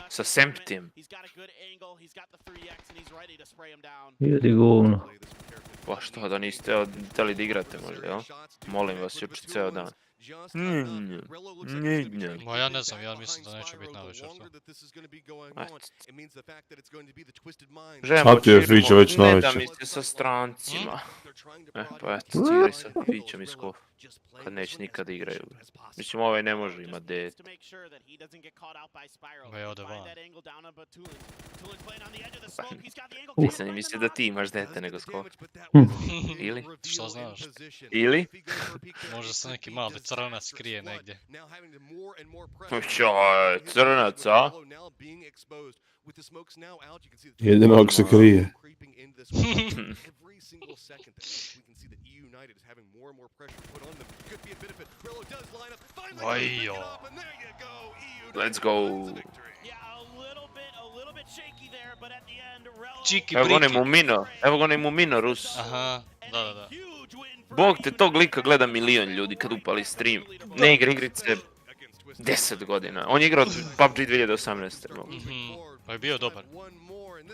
Sa Semptim. He's got a good angle, he's got the 3x and he's ready to spray him down. Jedi govno. Pa što, da niste htjeli da igrate možda, jel? Molim vas, jučer ceo dan. just enough. Rello looks like he's going to be trying to Ma ja get ne it znam, back ja behind mislim da neće biti Spyro. The najveća longer što. that this is going to be going on, it means the fact that it's going to be the twisted mind. Žemo, Sad ti je Fičo već ne da najveće. mi se sa strancima. Pa eto, ciri sa Fičom iz Kof. Kad neće nikad igraju. Mislim, ovaj ne može imat dete. Ma ja ode van. Nisam ni mislio da ti imaš dete nego Skof. Ili? Šta znaš? Ili? Možda se neki mali crnac krije negdje. Čaj, crnac, a? Jedino ako se krije. Ojo. Let's go. Čiki Evo briki. ga onaj mu mino, Rus. Aha, da. Bog te, tog lika gleda milion ljudi kad upali stream. Ne igra igrice 10 godina. On je igrao PUBG 2018. Pa je bio dobar.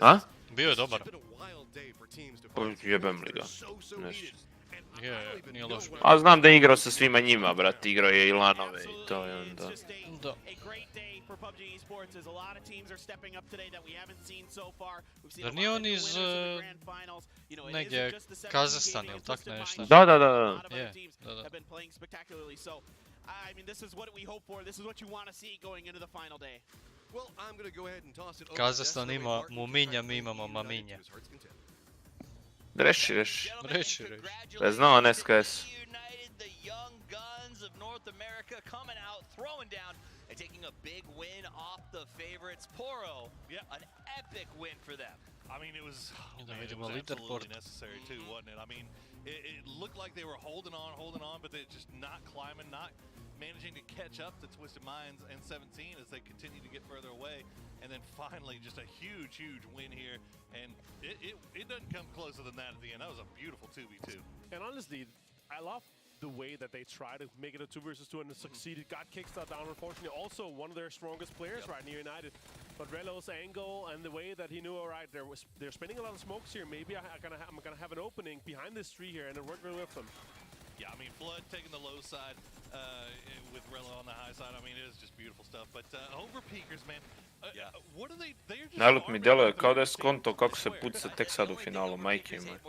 A? Bio je dobar. Pa jebem li ga. Nešto. Je, nije loš. A znam da je igrao sa svima njima, brat. Igrao je i lanove i to je onda. Da. Zar nije on iz negdje Kazahstan ili tak nešto? Da. Je, da. Kazahstan ima muminja, mi imamo maminja. Reši. Da je znao on SKS. And taking a big win off the favorites, Poro. Yeah. An epic win for them. I mean, it was absolutely necessary too, wasn't it? I mean, it looked like they were holding on, but they're just not climbing, not managing to catch up to Twisted Minds and 17 as they continue to get further away. And then finally, just a huge win here. And it doesn't come closer than that at the end. That was a beautiful 2v2. And honestly, I love the way that they try to make it a 2 versus 2 and succeeded. Got Kickstart down, unfortunately. Also, one of their strongest players right near United. But Rello's angle and the way that he knew, all right, they're spinning a lot of smokes here. Maybe I'm gonna have an opening behind this tree here, and it worked really well for them. Yeah, I mean, Flood taking the low side with Rello on the high side. I mean, it is just beautiful stuff. But over peakers, man. What are they? They're just Naluk mi deluje kao da je skonto kako se puca tek sad u finalu, majke moje.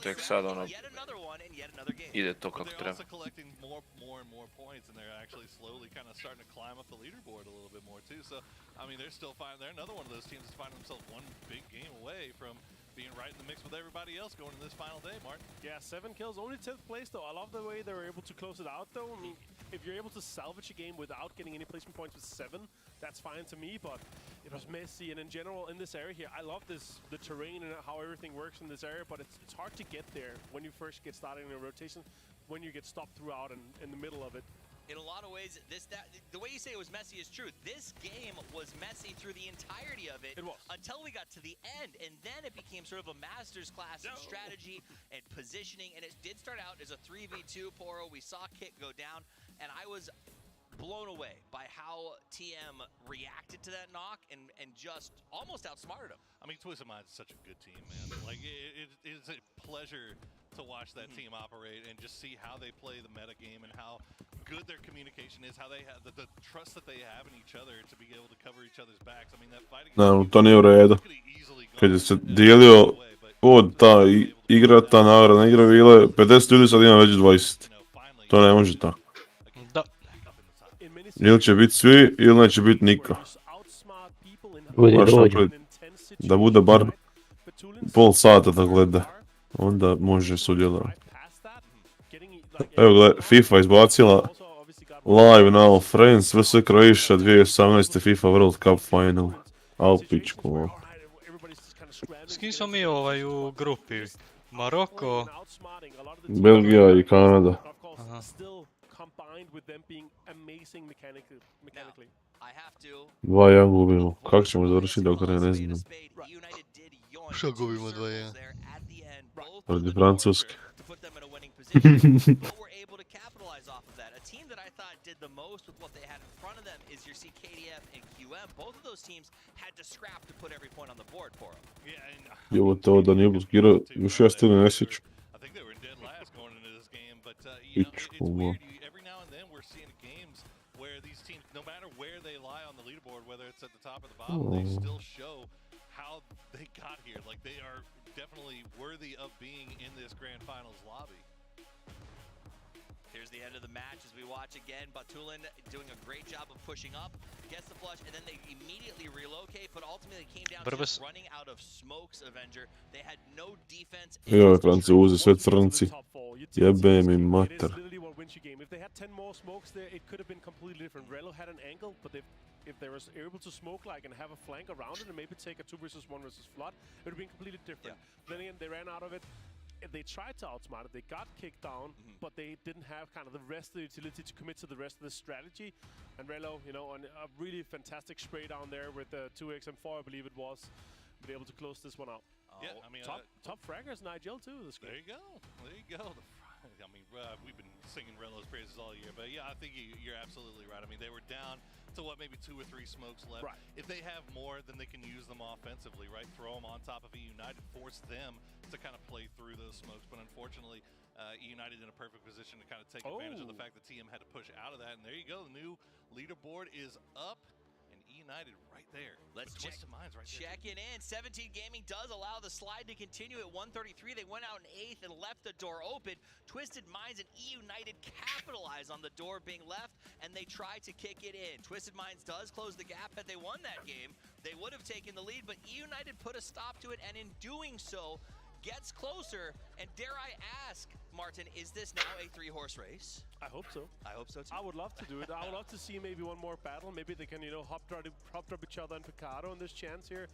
Tek sad ono, ide to kako treba. Also collecting more and more points, and they're actually slowly kind of starting to climb up the leaderboard a little bit more too. So, I mean, they're still finding. They're another one of those teams that's finding themselves one big game away from being right in the mix with everybody else going into this final day, Martin. Yeah, 7 kills, only 10th place though. I love the way they were able to close it out though. I mean, if you're able to salvage a game without getting any placement points with 7, that's fine to me, but it was messy. And in general, in this area here, I love the terrain and how everything works in this area, but it's hard to get there when you first get started in a rotation, when you get stopped throughout and in the middle of it. In a lot of ways, the way you say it was messy is true. This game was messy through the entirety of it. It was. Until we got to the end, and then it became sort of a master's class in strategy and positioning, and it did start out as a 3v2 Poro. We saw Kit go down, and I was blown away by how TM reacted to that knock and just almost outsmarted him. I mean, Twisted Minds is such a good team, man. Like, it is a pleasure to watch that team operate and just see how they play the meta game and how good their communication is, how they have the trust that they have in each other to be able to cover each other's backs. I mean, that fight against To nije u redu. Kad je se dijelio od ta igra, ta nagrada igra bile 50 ljudi, sad ima već 20. To ne može tako. Ili će biti svi, ili neće biti niko. Da bude bar pol sata da gleda. Onda može sudjelovati. Evo gledaj, FIFA izbacila live now friends vs Croatia 2018 FIFA World Cup final. Al pičku. S kim smo mi u grupi? Maroko? Belgija i Kanada. Aha. Dva ja gubimo. Kako ćemo završiti dok ne znam. Što gubimo 2-1? Protiv Francuske. Evo to da nije blokirao, još ja stilu ne sjeću. I think they were dead last going into this game. you know, Pičku, it's weird. mo. Every now and then we're seeing games where these teams, no matter where they lie on the leaderboard, whether it's at the top or the bottom, they still show how they got here. Like, they are definitely worthy of being in this grand finals lobby. Here's the end of the match as we watch again. Batulin doing a great job of pushing up, gets the flush, and then they immediately relocate, but ultimately came down to just running out of smokes, Avenger. They had no defense. Joj, Francuzi, sve crnci. Jebem im mater. If they had 10 more smokes there, it could have been completely different. Relo had an angle, but if they were able to smoke like and have a flank around it and maybe take a 2 versus 1 versus flood, it would have been completely different. Then again, they ran out of it. They tried to outsmart it, they got kicked down, but they didn't have kind of the rest of the utility to commit to the rest of the strategy. And Relo, you know, on a really fantastic spray down there with the 2x and 4, I believe it was, be able to close this one out. Yeah, I mean, top fraggers, Nigel too. This game. There you go. There you go. I mean, we've been singing Relo's praises all year, but yeah, I think you're absolutely right. I mean, they were down to what, maybe 2 or 3 smokes left. Right. If they have more, then they can use them offensively, right? Throw them on top of United, force them to kind of play through those smokes. But unfortunately, United in a perfect position to kind of take advantage of the fact that TM had to push out of that. And there you go. The new leaderboard is up. United right there. Let's check it in. 17 Gaming does allow the slide to continue at 133. They went out in 8th and left the door open. Twisted Minds and United capitalize on the door being left, and they try to kick it in. Twisted Minds does close the gap. Had they won that game, they would have taken the lead, but United put a stop to it, and in doing so, gets closer. And dare I ask, Martin, is this now a 3-horse race? I hope so. I hope so too. I would love to do it. I would love to see maybe one more battle. Maybe they can, you know, hop drop each other in Picado in this chance here.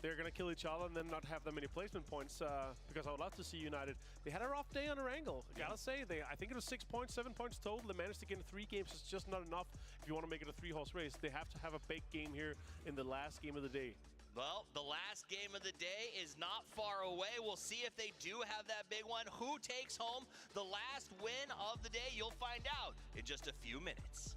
They're going to kill each other and then not have that many placement points because I would love to see United. They had a rough day on Erangel. Gotta say, I think it was 6 points, 7 points total. They managed to get in 3 games. It's just not enough if you want to make it a 3-horse race. They have to have a big game here in the last game of the day. Well, the last game of the day is not far away. We'll see if they do have that big one. Who takes home the last win of the day? You'll find out in just a few minutes.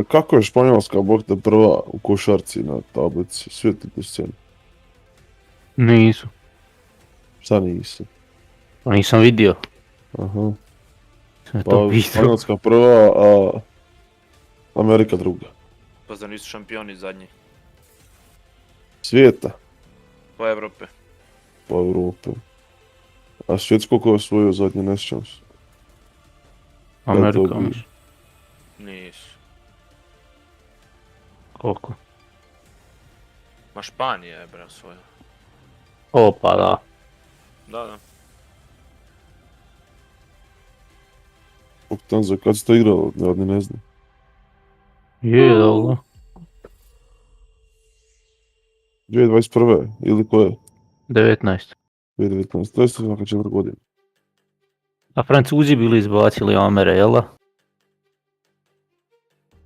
Kako je Španjolska bog te prva u košarci na tablici? Svijetlite scenu. Nisu. Šta nisu? Pa nisam vidio. Aha. Sam to Pa vidio. Španjolska prva, a Amerika druga. Pa zar nisu šampioni zadnji? Svijeta? Po Evrope. Po Europe. A svjetskog ko je osvojio zadnje, ne sjećam se. Amerika. Nisu. Koliko? Ma Španija je bre osvojila. Opa, da. Da. Za kad ste igrali, ne znam. Je, dobro. 2021. ili koje? 19. 2019. To je svaka 4 godine. A Francuzi bili izbacili Amere, jel da?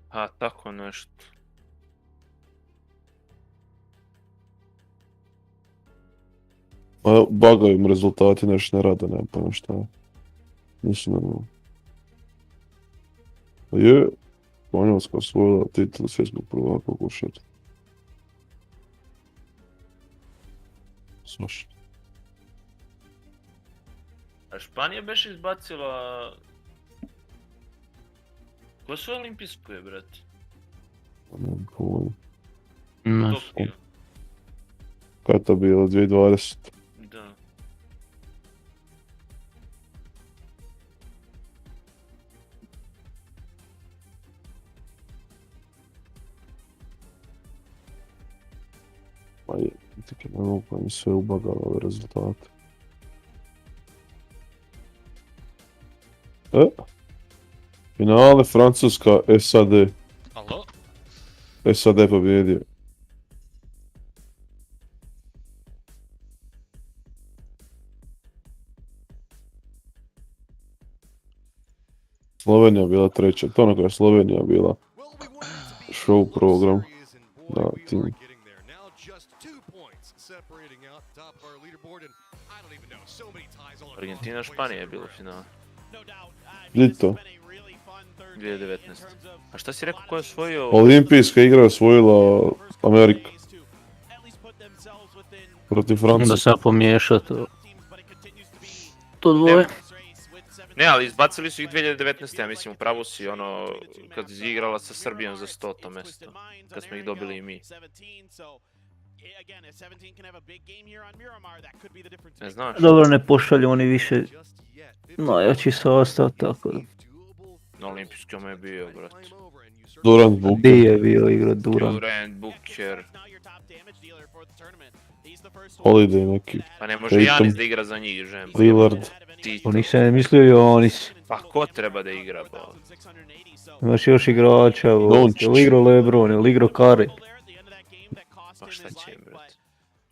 A, tako nešto. A bagaju im rezultati, nešto ne rade, nema pa šta je. Nisu normalno. A je, Španjolska osvojila titul svjetskog prvaka u košarci. Svašta. A Španija beš izbacila... Ko su olimpijsko je, brate? Ne, pojma. Ne. Kad je to bilo, 2020? Da. Ma je, tako ne mogu pa mi sve ubagala ove rezultate. Finale Francuska, SAD. Alo? SAD pobjedio. Slovenija bila treća, to ono koja je Slovenija bila show program na tim. Argentina, Španija je bilo u finalu. Gdje to? 2019. A šta si rekao ko je osvojio? Olimpijska igra je osvojila Amerika. Protiv Francuske. Onda sam pomiješao to dvoje. Ne, ali izbacili su ih 2019. Ja mislim, upravo si ono, kad si igrala sa Srbijom za 100. mjesto. Kad smo ih dobili i mi. Ne znaš? Dobro, ne pošalju oni više najjači sastav, tako da. Na olimpijskom je bio, brate. Durant Booker. Gdje je bio igrat Durant? Durant, Booker. Holiday neki. Pa ne može Janis da igra za njih, žem. Lillard. Oni se ne mislio Jonis. Pa ko treba da igra, bo? Imaš još igrača, jel igrao Lebron, jel igrao Curry? Pa šta će im, brate?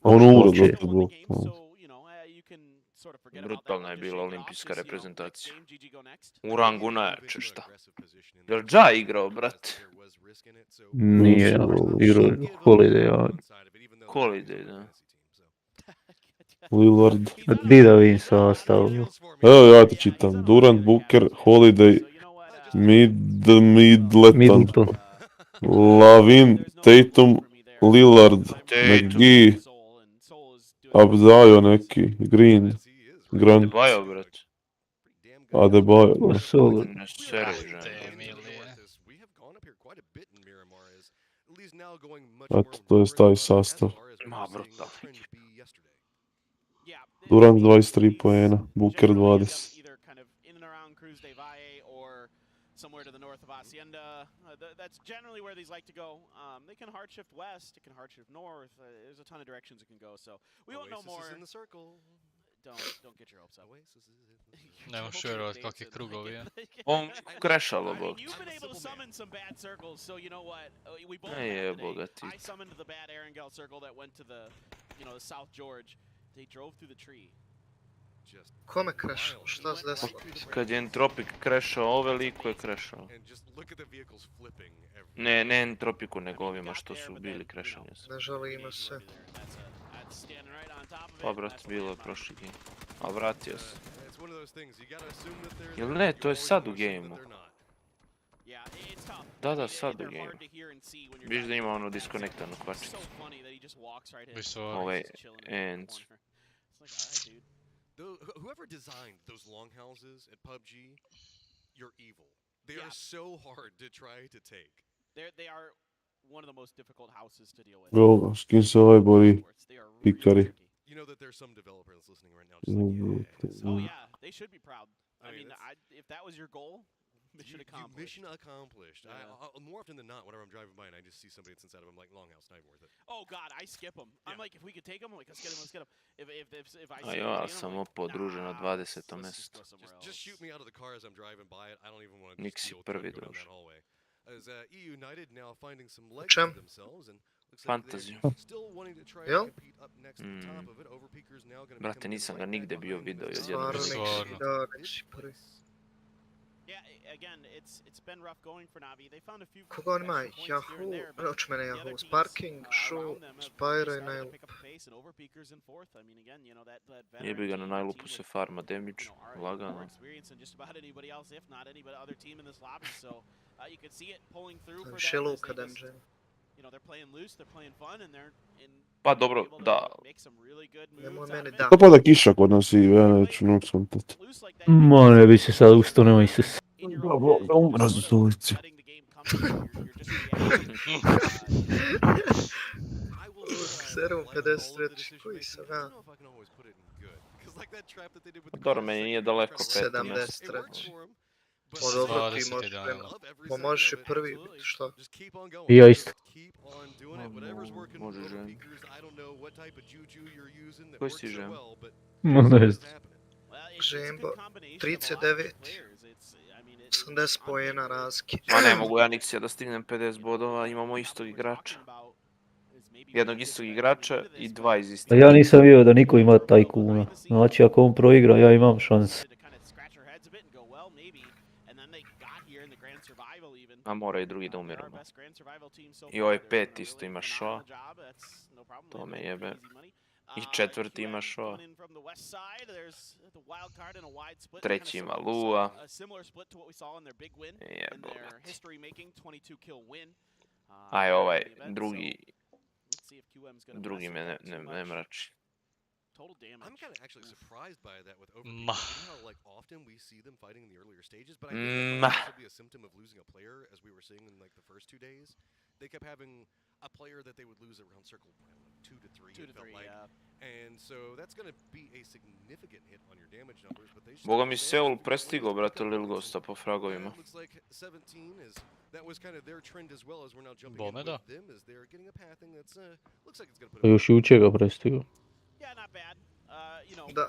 On umro do tebe. Brutalna je bila olimpijska reprezentacija. U rangu najjače, šta? Jel Ja igrao, brate? Nije, igrao Holiday, ja. Holiday, da. Lillard. Di da vidim sastav? Evo ja ti čitam. Durant, Booker, Holiday, Middleton, Middleton. Lavin, Tatum, Lillard, McGee, Abdajo neki, Green, Grant, Bajo, brate. Adebayo. O, solo. Ne seri, žena. Eto, to je taj sastav. Ma, brutalno. Durant 23 poena, Booker 20. Somewhere to the north of Hacienda. That's generally where these like to go. They can hard shift west, it can hard shift north. There's a ton of directions it can go. So we won't know more. In the circle. Don't get your hopes up. Ne možeš vjerovat kakvi krugovi, je. On krešalo, bog. You've been able to summon some bad circles, so you know what? We both Ne je, had today. bogati. I summoned the bad Erangel circle that went to the, the South George. They drove through the tree. Kome krešao? Šta se desilo? Kad je Entropik krešao, ove liku je krešao. Ne Entropiku, nego ovima što su bili krešani. Ne želimo se. Pa brat, bilo je prošli game. A vratio se. Jel ne, to je sad u gameu. Da, sad u gameu. Viš da ima ono diskonektanu kvačicu. Ove ends. Whoever designed those longhouses at PUBG, you're evil. They are so hard to try to take. They are one of the most difficult houses to deal with. Bro, s kim se ovaj bori? Pikari. You know that there's some developer that's listening right now just like, Oh yeah, they should be proud. I mean, if that was your goal, mission accomplished. Mission accomplished. More often than not, whenever I'm driving by and I just see somebody that's inside of them, like longhouse, not even worth it. Oh god, I skip them. I'm like, if we could take them, I'm like, let's get them. If I A see ja sam opao druže na 20. mjestu. Just shoot me out of the car as I'm driving by it. I don't even want to Nik si prvi druže. As EU United now finding some legs Čem? to themselves and Fantaziju. still wanting to try Jel? and compete up next to the top of it. Overpeaker's now going to Brate, nisam ga nigde bio video. Stvarno neki da, neći prvi. Yeah, again, it's been rough going for Navi. They found a few Koga on ima? points here and Yahoo, there, but oči mene the Yahoo, other teams, Sparking, Show, around them have Spyro really i started to Nail. pick up the pace, and Overpeaker's in fourth. I mean, again, that veteran Jebi ga na team, najlupu team se with, farma damage. arguably Lagano. more experience than just about anybody else, if not any other team in this lobby. So you could see it pulling through for them. as Šiluka they just, dungeon. they're playing loose, they're playing fun, and they're Pa dobro, able to da. make some really good Nemoj moves meni out of da. it. Pa pada kiša kod nas i ja neću nuć skontat. Loose like that, Ma ne bi se sad ustao, nemoj se in your Bro, own bro, head, da umre za stolicu. letting the game come to you. You're just reacting. Serum 53, koji sam ja? Dobro, meni nije daleko 5. 73. O dobro, ti možeš ma možeš i prvi biti, šta? I ja isto. Može žen. Koji si žen? Ma ne znam. Žembo, 39. 80 pojena razlike. Ma ne mogu ja Nixija da stignem 50 bodova, imamo istog igrača. Jednog istog igrača i dva iz A istog. ja nisam vidio da niko ima tajkuna. Znači ako on proigra, ja imam šanse. A mora i drugi da umiru. I ovaj 5 isto ima šo. To me jebe. I 4. ima šo. 3. ima Lua. Jebogati. Aj ovaj drugi me ne mrači. I'm kind of actually surprised by that with Overpeaker. Ma. You know how like often we see them fighting in the earlier stages, but I think that might also be a symptom of losing a player, as we were seeing in like the first 2 days. They kept having a player that they would lose around circle 2 to 3. It felt like. And so that's going to be a significant hit on your damage numbers, but they. Boga mi Seul prestigo, brate, Lil Ghosta po fragovima. Looks like 17 is that was kind of their trend as well as we're now jumping Bome in da. with them as they're getting a pathing that's looks like it's going to put. Pa još jučer ga prestigao. Yeah, not bad.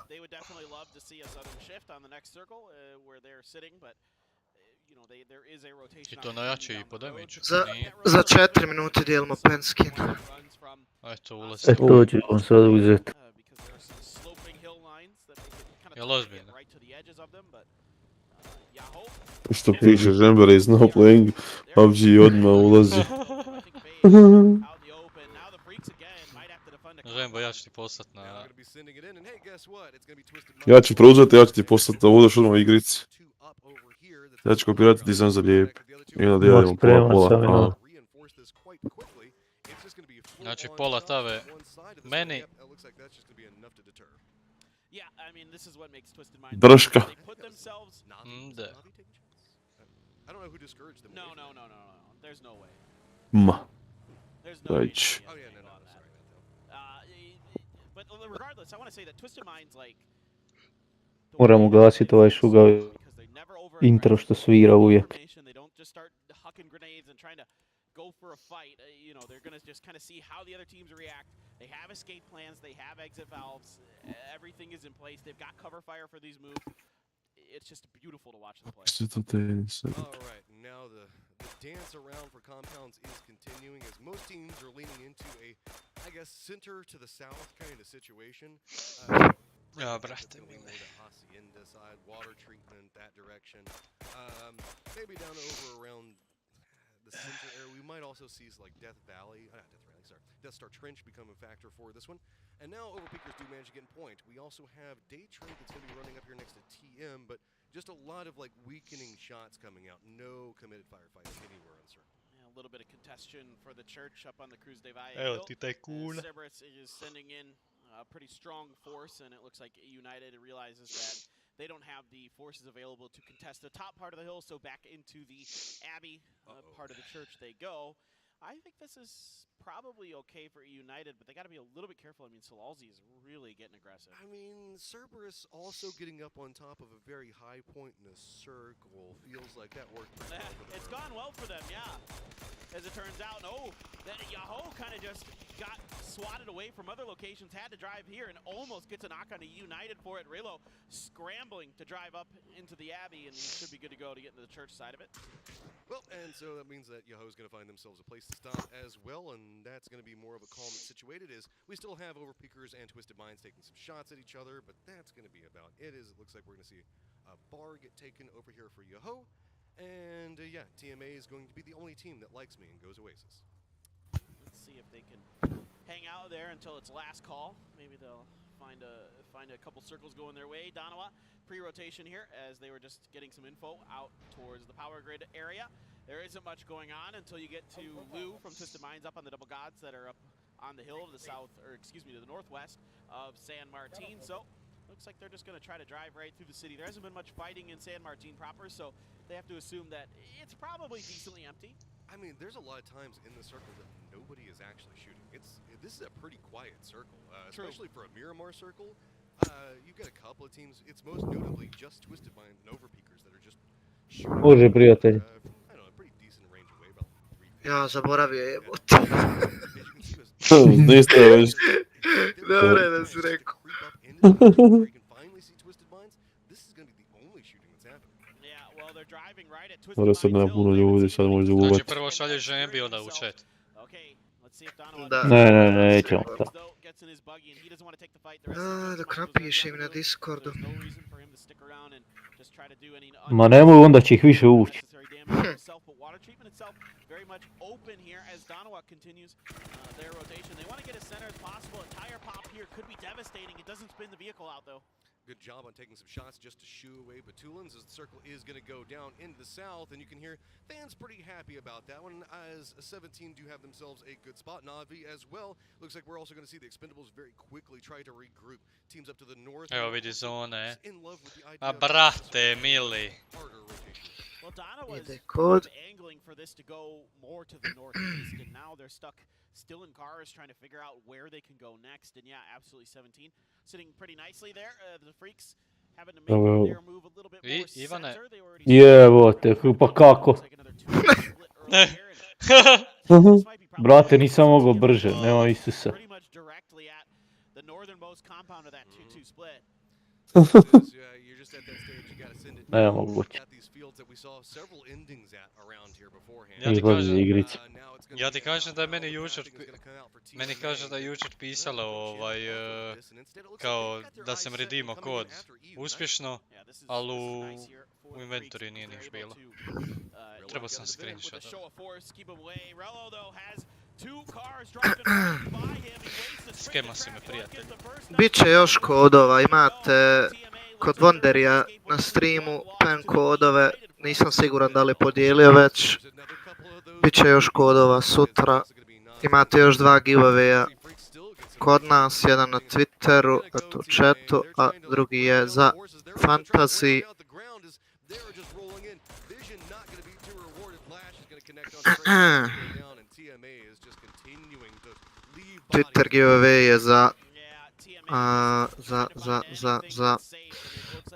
They would definitely love to see a sudden shift on the next circle where they're sitting, but there is a rotation. I to najjači i po damage. Za 4 minute dijelimo penskin. Eto, ulaz. E to će on sad uzeti. Jel ozbiljno? Što piše zembery is no playing, PUBG odmah ulazi. Zembo, ja ću ti poslat na... Ja ću preuzeti, ja ću ti poslati da budeš odmah u igrici. Ja ću kopirati dizajn za lijep. I onda dijelimo pola. Znači pola tave meni. Drška. Da. Ma. Dajć. Moram ugasiti ovaj šugav intro što svira uvijek. Go for a fight, they're going to just kind of see how the other teams react. They have escape plans, they have exit valves, everything is in place. They've got cover fire for these moves. It's just beautiful to watch them play. Alright, now the dance around for compounds is continuing as most teams are leaning into a, I guess, center to the south kind of situation. Ja, brate. Hacienda side, water treatment, that direction. Maybe down over around the center area. We might also see like Death Valley, Death Star Trench become a factor for this one. And now Overpeakers do manage to get in point. We also have Day Trade that's going to be running up here next to TM, but just a lot of like weakening shots coming out. No committed firefighting anywhere on circle. Yeah, a little bit of congestion for the church up on the Cruz de Valle. Evo ti taj cool. Cerberus is sending in a pretty strong force, and it looks like United realizes that they don't have the forces available to contest the top part of the hill, so back into the Abbey part of the church they go. I think this is probably okay for United, but they got to be a little bit careful. I mean, Solalzi is really getting aggressive. I mean, Cerberus also getting up on top of a very high point in a circle. Feels like that worked pretty well for them. It's gone well for them, yeah. As it turns out, that Yahoo kind of just got swatted away from other locations, had to drive here, and almost gets a knock on a United for it. Relo scrambling to drive up into the Abbey, and he should be good to go to get into the church side of it. Well, and so that means that Yahoo's going to find themselves a place to stop as well, and that's going to be more of a calm and situated as we still have Overpeakers and Twisted Minds taking some shots at each other, but that's going to be about it. It looks like we're going to see a bar get taken over here for Yahoo, and yeah, TMA is going to be the only team that likes me and goes Oasis. Let's see if they can hang out there until it's last call. Maybe they'll find a couple circles going their way. Donawa pre-rotation here as they were just getting some info out towards the power grid area. There isn't much going on until you get to Lou from Twisted Minds up on the Double Gods that are up on the hill to the south, or excuse me, to the northwest of San Martin. So looks like they're just going to try to drive right through the city. There hasn't been much fighting in San Martin proper, so they have to assume that it's probably decently empty. I mean, there's a lot of times in the circle that nobody is actually shooting. This is a pretty quiet circle, especially for a Miramar circle. You've got a couple of teams. It's most notably just Twisted Minds and Overpeakers that are just shooting. Može, prijatelj. I don't know, a pretty decent range away, about 3 Ja, zaboravio je jebote. Niste već. Dobro je da si rekao. Mora sad nema puno ljudi, sad može uvati. Znači prvo šalješ žembi, onda u chat. Da. Ne, nećemo to. Dok napišem na Discordu. Ma nemoj, onda će ih više ući. Good job on taking some shots just to shoo away Batulins as the circle is going to go down into the south, and you can hear fans pretty happy about that one as 17 do have themselves a good spot. Navi as well. Looks like we're also going to see the Expendables very quickly try to regroup. Teams up to the north. Evo vidi zone. A brate, mili. Well, Donna was angling for this to go more to the northeast, and now they're stuck still in cars trying to figure out where they can go next. And yeah, absolutely 17 sitting pretty nicely there. The Freaks having to make their move a little bit more center. They already Jevote, pa kako? Brate, nisam mogao brže, nema Isusa. pretty much directly at the northernmost compound of that 2-2 split. Ne moguće. Izlazi igrice. Ja ti kažem da je meni kaže da je jučer pisalo kao da sam redeemo kod uspješno, ali u inventory nije niš bilo. Trebao sam screenshot. Skema si me, prijatelj. Biće još kodova, imate kod Wonderija na streamu pen kodove, nisam siguran da li je podijelio već. Biće još kodova sutra, imate još 2 giveawaya kod nas, jedan na Twitteru, eto u chatu, a drugi je za fantasy. Twitter giveaway je za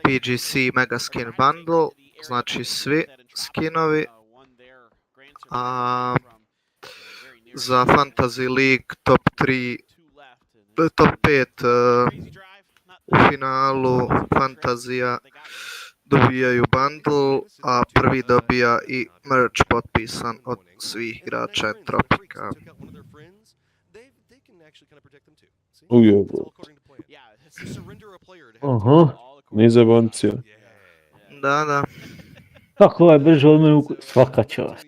PGC Mega Skin Bundle, znači svi skinovi. Za Fantasy League top 5 u finalu Fantazija dobijaju bundle, a prvi dobija i merch potpisan od svih igrača Entropika. Aha. Nije zajebancija. Da. Kako je brže od mene svaka čast.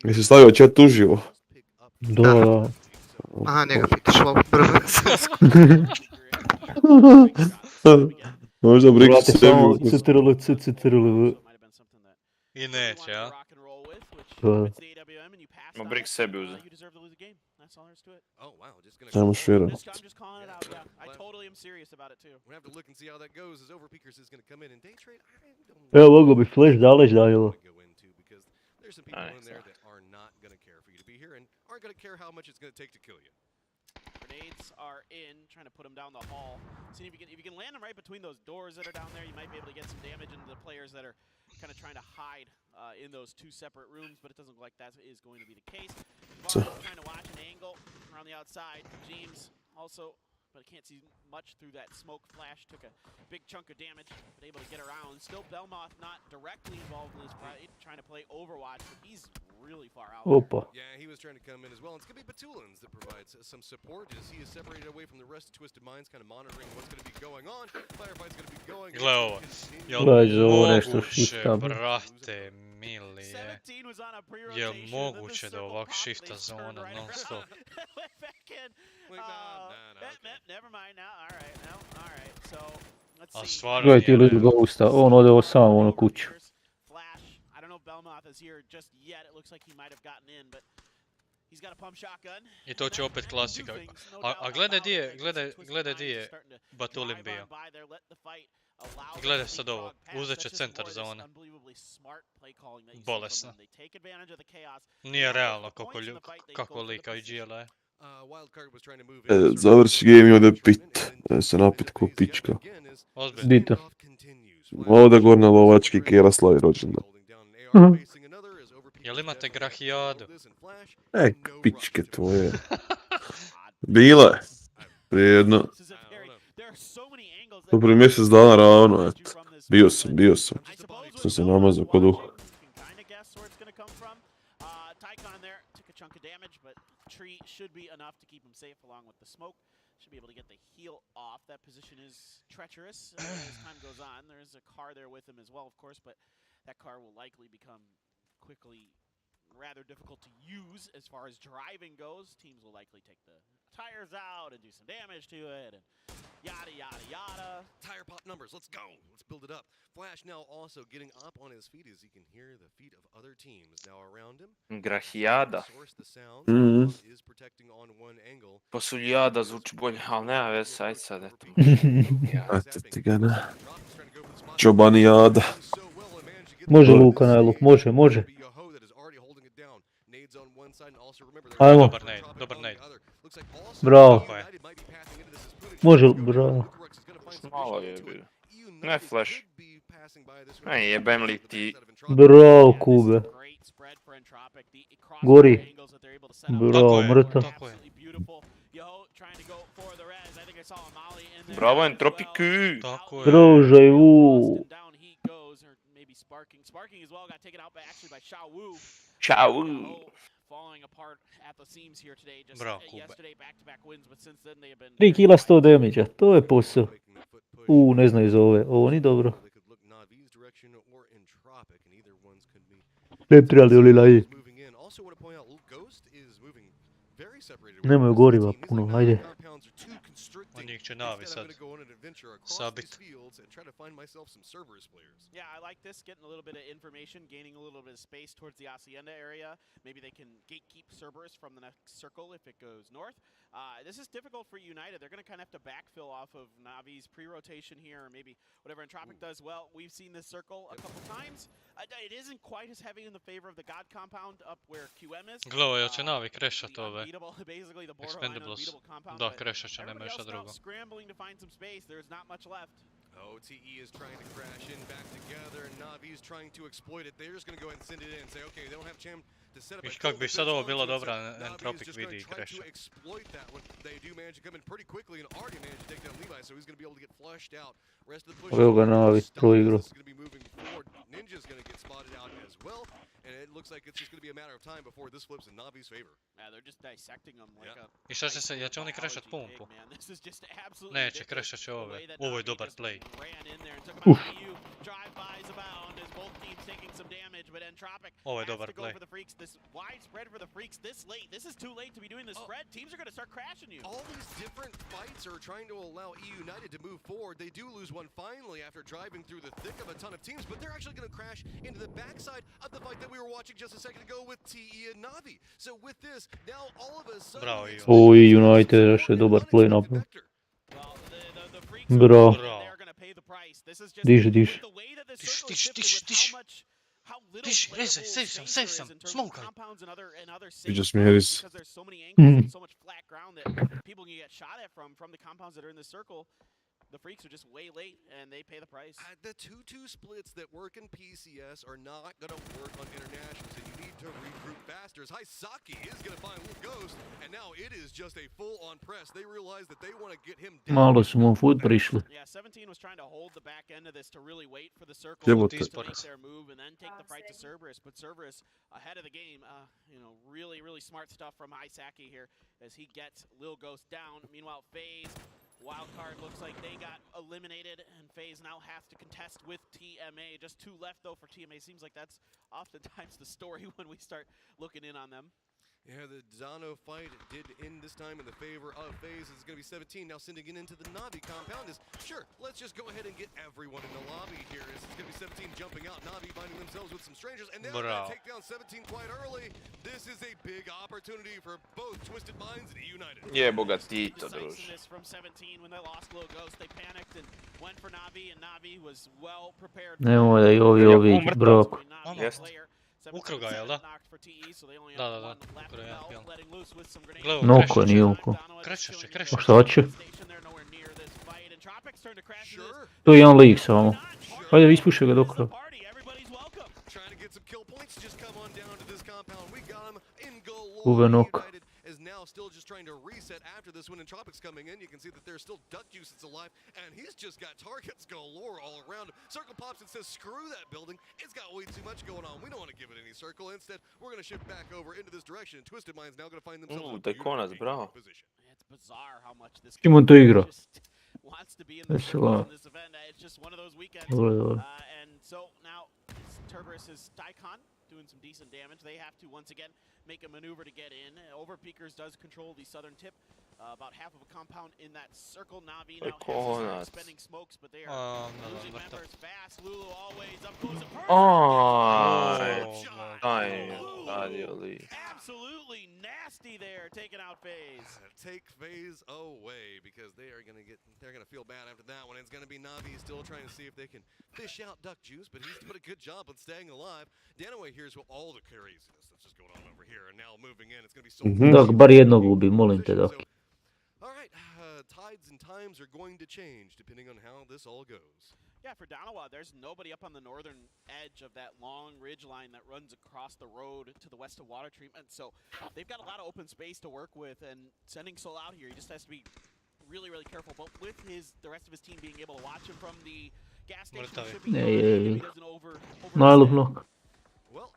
Jesi stavio chat uživo? Da. Aha, njega pitaš ovo prvo. Možda Brix Brate, sebi samo ukus. CTRL. I neće, ja? Da. Ma Brix sebi uze. Nemo šira. Evo, mogu bi flash daleć danilo. Grenades are in, trying to put them down the hall. See if you can land them right between those doors that are down there, you might be able to get some damage into the players that are kind of trying to hide in those 2 separate rooms, but it doesn't look like that is going to be the case. Trying to watch an angle around the outside. James also, but I can't see much through that smoke. Flash took a big chunk of damage, but able to get around. Still Belmoth not directly involved in this fight, trying to play Overwatch, but he's really far out. Opa. Yeah, he was trying to come in as well. It's going to be Batulins that provides some support as he is separated away from the rest of Twisted Minds, kind of monitoring what's going to be going on. Firefight's going to be going. Gle ovo, jel moguće, brate, mili je, jel moguće da ovak shifta zona non stop? A stvarno Gledaj ti Little Ghosta, on ode ovo samo ono kuću. I to će opet klasika. A gledaj di je Batulin bio. Gledaj sad ovo, uzet će centar zone. Bolesno. Nije realno kako lika i GLA je. Završi game i ode pit. Da se napit ko pička. Ozbiljno. Dito. Ovdje gore na lovački Kjera slavi rođendan. Jel imate grahijadu? Pičke tvoje. Bila je. Prije jedno. To prije mjesec dana ravno, eto. Bio sam. Sam se namazao kod duha. Should be enough to keep him safe along with the smoke. Should be able to get the heal off. That position is treacherous as time goes on. There's a car there with him as well, of course, but that car will likely become quickly rather difficult to use as far as driving goes. Teams will likely take the tires out and do some damage to it and yada yada yada. Tire pop numbers, let's go. Let's build it up. Flash now also getting up on his feet as he can hear the feet of other teams now around him. Grahijada. Posuljada zvuči bolje, ali nema veze, ajde sad, eto. Eto ti ga ne. Čobanijada. Može Luka najluk, može. Ajmo. Dobar nade. Bravo. Može, bravo. Malo je bio. Ne flash. Ne jebem li ti. Bravo Kube. Gori. Bravo, mrtav. Bravo, Entropiku! Tako je. Druže, u. Ćao! Bravo, Kube. 3 kila 100 damage-a, to je posao. Ne znaju za ove, ovo ni dobro. Ne trebali li laji. Nemaju goriva puno, ajde. On njih će Navi sad sabit. Yeah, I like this, getting a little bit of information, gaining a little bit of space towards the Hacienda area. Maybe they can gatekeep Cerberus from the next circle if it goes north. This is difficult for United. They're going to kind of have to backfill off of Navi's pre-rotation here, or maybe whatever Entropic does well. We've seen this circle a couple times. It isn't quite as heavy in the favor of the God compound up where QM is. Gledao, jel će Navi krešat ove Basically the borderline Expendables. unbeatable compound. Da, but krešat će, nema everybody šta else now drugo. scrambling to find some space. There's not much left. OTE is trying to crash in back together, and Navi's trying to exploit it. They're just going to go ahead and send it in and say, okay, they don't have Cham to set up. I kak bi sad ovo bilo dobra, Entropic vidi i kreša. Exploit that one. They do manage to come in pretty quickly and already managed to take down Levi, so he's going to be able to get flushed out. Rest of the push. Evo ga Navi, proigro. Is going to be moving forward. Ninja's going to get spotted out as well, and it looks like it's just going to be a matter of time before this flips in Navi's favor. Yeah, they're just dissecting them like a... I šta će se, jel će oni krešat pumpu? This is just absolutely Neće, krešat će ove. Ovo je dobar play. Ovo je dobar play. Widespread for the freaks this late. This is too late to be doing this spread. Teams are going to start crashing you. All these different fights are trying to allow EU United to move forward. They do lose one finally after driving through the thick of a ton of teams, but they're actually going to crash into the backside of the fight that we were watching just a second ago with TE and Navi. So with this, now all of a sudden... Bravo, Ivan. Ovo je United, još je dobar play napravio. Bravo. Diži, diži. Diži, rezaj, save sam, smokaj. You just made his... The freaks are just way late and they pay the price. The 2-2 splits that work in PCS are not going to work on internationals, and you need to regroup faster. As Hisaki is going to find Little Ghost, and now it is just a full-on press. They realize that they want to get him down. Malo su mu food prišli. Yeah, 17 was trying to hold the back end of this to really wait for the circle Jebote. to make their move and then take the fight to Cerberus. But Cerberus ahead of the game, really smart stuff from Hisaki here as he gets Lil Ghost down. Meanwhile, FaZe Wildcard looks like they got eliminated, and FaZe now has to contest with TMA. Just 2 left, though, for TMA. Seems like that's oftentimes the story when we start looking in on them. Yeah, the Zano fight did end this time in the favor of FaZe. It's going to be 17 now sending it into the Navi compound. Sure, let's just go ahead and get everyone in the lobby here. It's going to be 17 jumping out, Navi finding themselves with some strangers, and they're going to take down 17 quite early. This is a big opportunity for both Twisted Minds and United. Jebo ga Tito, druže. From 17 when they lost Lil Ghost, they panicked and went for Navi, and Navi was well prepared. Nemoj da i ovi brok. Ukro ga, jel da? Da. Ukro je, jel? Gledao, Noko, nije oko. Krećeš će. A šta će? To je jedan lik samo. Ajde, ispušaj ga dok. Ube nok. Is now still just trying to reset after this when Entropic's coming in. You can see that there's still Duck Juice that's alive, and he's just got targets galore all around him. Circle pops and says, screw that building. It's got way too much going on. We don't want to give it any circle. Instead, we're going to shift back over into this direction. Twisted Mind's now going to find themselves in a beautiful position. It's bizarre how much this Kim on to igra? wants to be in this event. It's just one of those weekends. And so now Cerberus' Daikon doing some decent damage. They have to once again make a maneuver to get in. Overpeakers does control the southern tip. About half of a compound in that circle. Navi now has spending smokes, but they are losing members fast. Lulu always up close and perfect. Absolutely nasty there, taking out FaZe. Take FaZe away because they're gonna feel bad after that one. It's gonna be Navi still trying to see if they can fish out Duck Juice, but he's doing a good job of staying alive. dan1lo here's what all the craziness that's just going on over here, and now moving in, it's gonna be so. Dok, bar jednog ubi, molim te, Dok. All right, tides and times are going to change depending on how this all goes. Yeah, for dan1lo, there's nobody up on the northern edge of that long ridge line that runs across the road to the west of water treatment. So they've got a lot of open space to work with, and sending Soul out here, he just has to be really careful. But with the rest of his team being able to watch him from the gas station, Mrtav je. should be Ne, fine je, if he doesn't najlo overextend. blok. Well,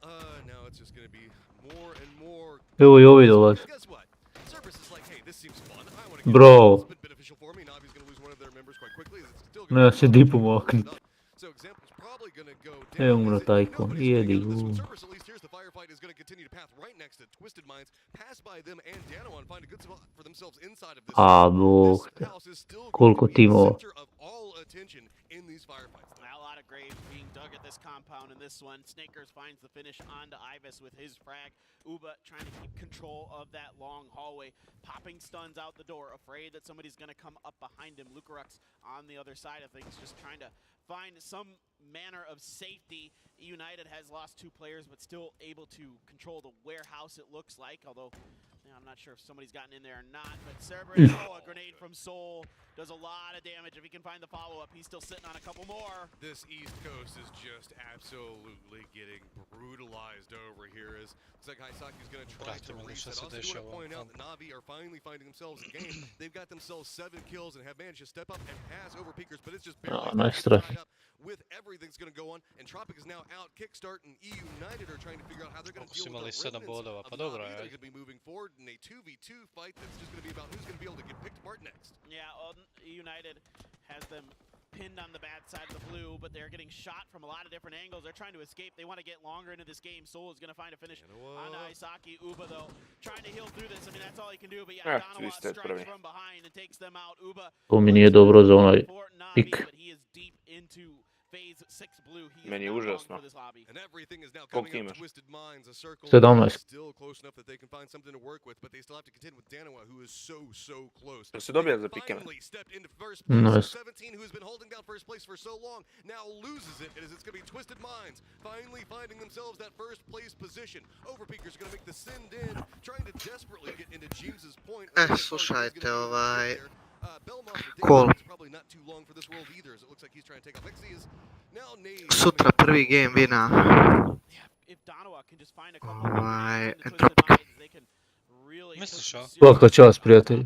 now it's just going to be more and more. Evo i ovi dolaze. Guess what? Cerberus is like, hey, this seems fun. I want to get Bro. It's been beneficial for me. Navi's going to lose one of their members quite quickly. It's still Ne, going se dipu maknit. So example's probably going to go E down. umro taj kon, jedi gu. Cerberus, at least here's the firefight, is going to continue to path right next to Twisted Minds, pass by them and Dano and find a good spot for themselves inside of this. A, bog te. Koliko timova. Center of all attention in these firefights. A lot of graves being dug at this compound in this one. Snakers finds the finish onto Ivis with his frag. Uba trying to keep control of that long hallway, popping stuns out the door, afraid that somebody's going to come up behind him. Lucarux on the other side of things, just trying to find some manner of safety. United has lost 2 players, but still able to control the warehouse, it looks like, although I'm not sure if somebody's gotten in there or not, but Cerberus, a grenade from Soul, does a lot of damage. If he can find the follow-up, he's still sitting on a couple more. This East Coast is just absolutely getting brutalized over here. As looks like Hisaki's going to try to reset. Also, I want to point out that Navi are finally finding themselves a game. They've got themselves 7 kills and have managed to step up and pass over Peakers, but it's just barely nice tied traffic. up with everything's going to go on. And Tropic is now out. Kickstart and EU United are trying to figure out how they're going to deal with the remnants of Navi. They're going to be moving forward in a 2v2 fight that's just going to be about who's going to be able to get picked apart next. Yeah, United has them pinned on the bad side of the blue, but they're getting shot from a lot of different angles. They're trying to escape. They want to get longer into this game. Soul is going to find a finish on Isaki. Uba, though, trying to heal through this. I mean, that's all he can do, but yeah, Donovan strikes from behind and takes them out. Uba, To mi nije dobro za onaj pik. but he is deep into phase 6 blue. He Meni je is not long užasno. for this lobby. And everything is now Koliko coming up imaš? Twisted Minds, a circle 17. still close enough that they can find something to work with, but they still have to contend with Danoa, who is so close. Jel se dobija za pikeme? Finally stepped into first place. Nice. 17, who's been holding down first place for so long, now loses it, as it's going to be Twisted Minds finally finding themselves that first place position. Overpeakers are going to make the send in, trying to desperately get into James's point. Slušajte, Cool. Sutra prvi game vina. Misliš, a? Svaka čast, prijatelji.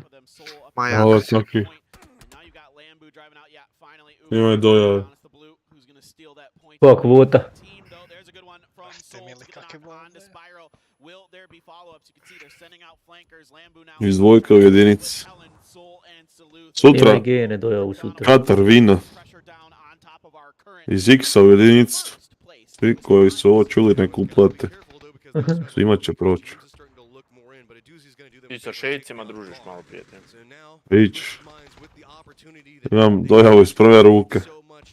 Maja. Ovo svaki. Ima je dojave. Fuck vota. Te mili kakve bombe. Iz dvojka u jedinici. Ima Sutra, gene dojavu sutra. Katar vina. Iz X-a u jedinicu. Svi koji su ovo čuli nek uplate. Svima će proći. Ti sa šejicima družiš malo, prijatelj. Vidiš. Imam dojavu iz prve ruke.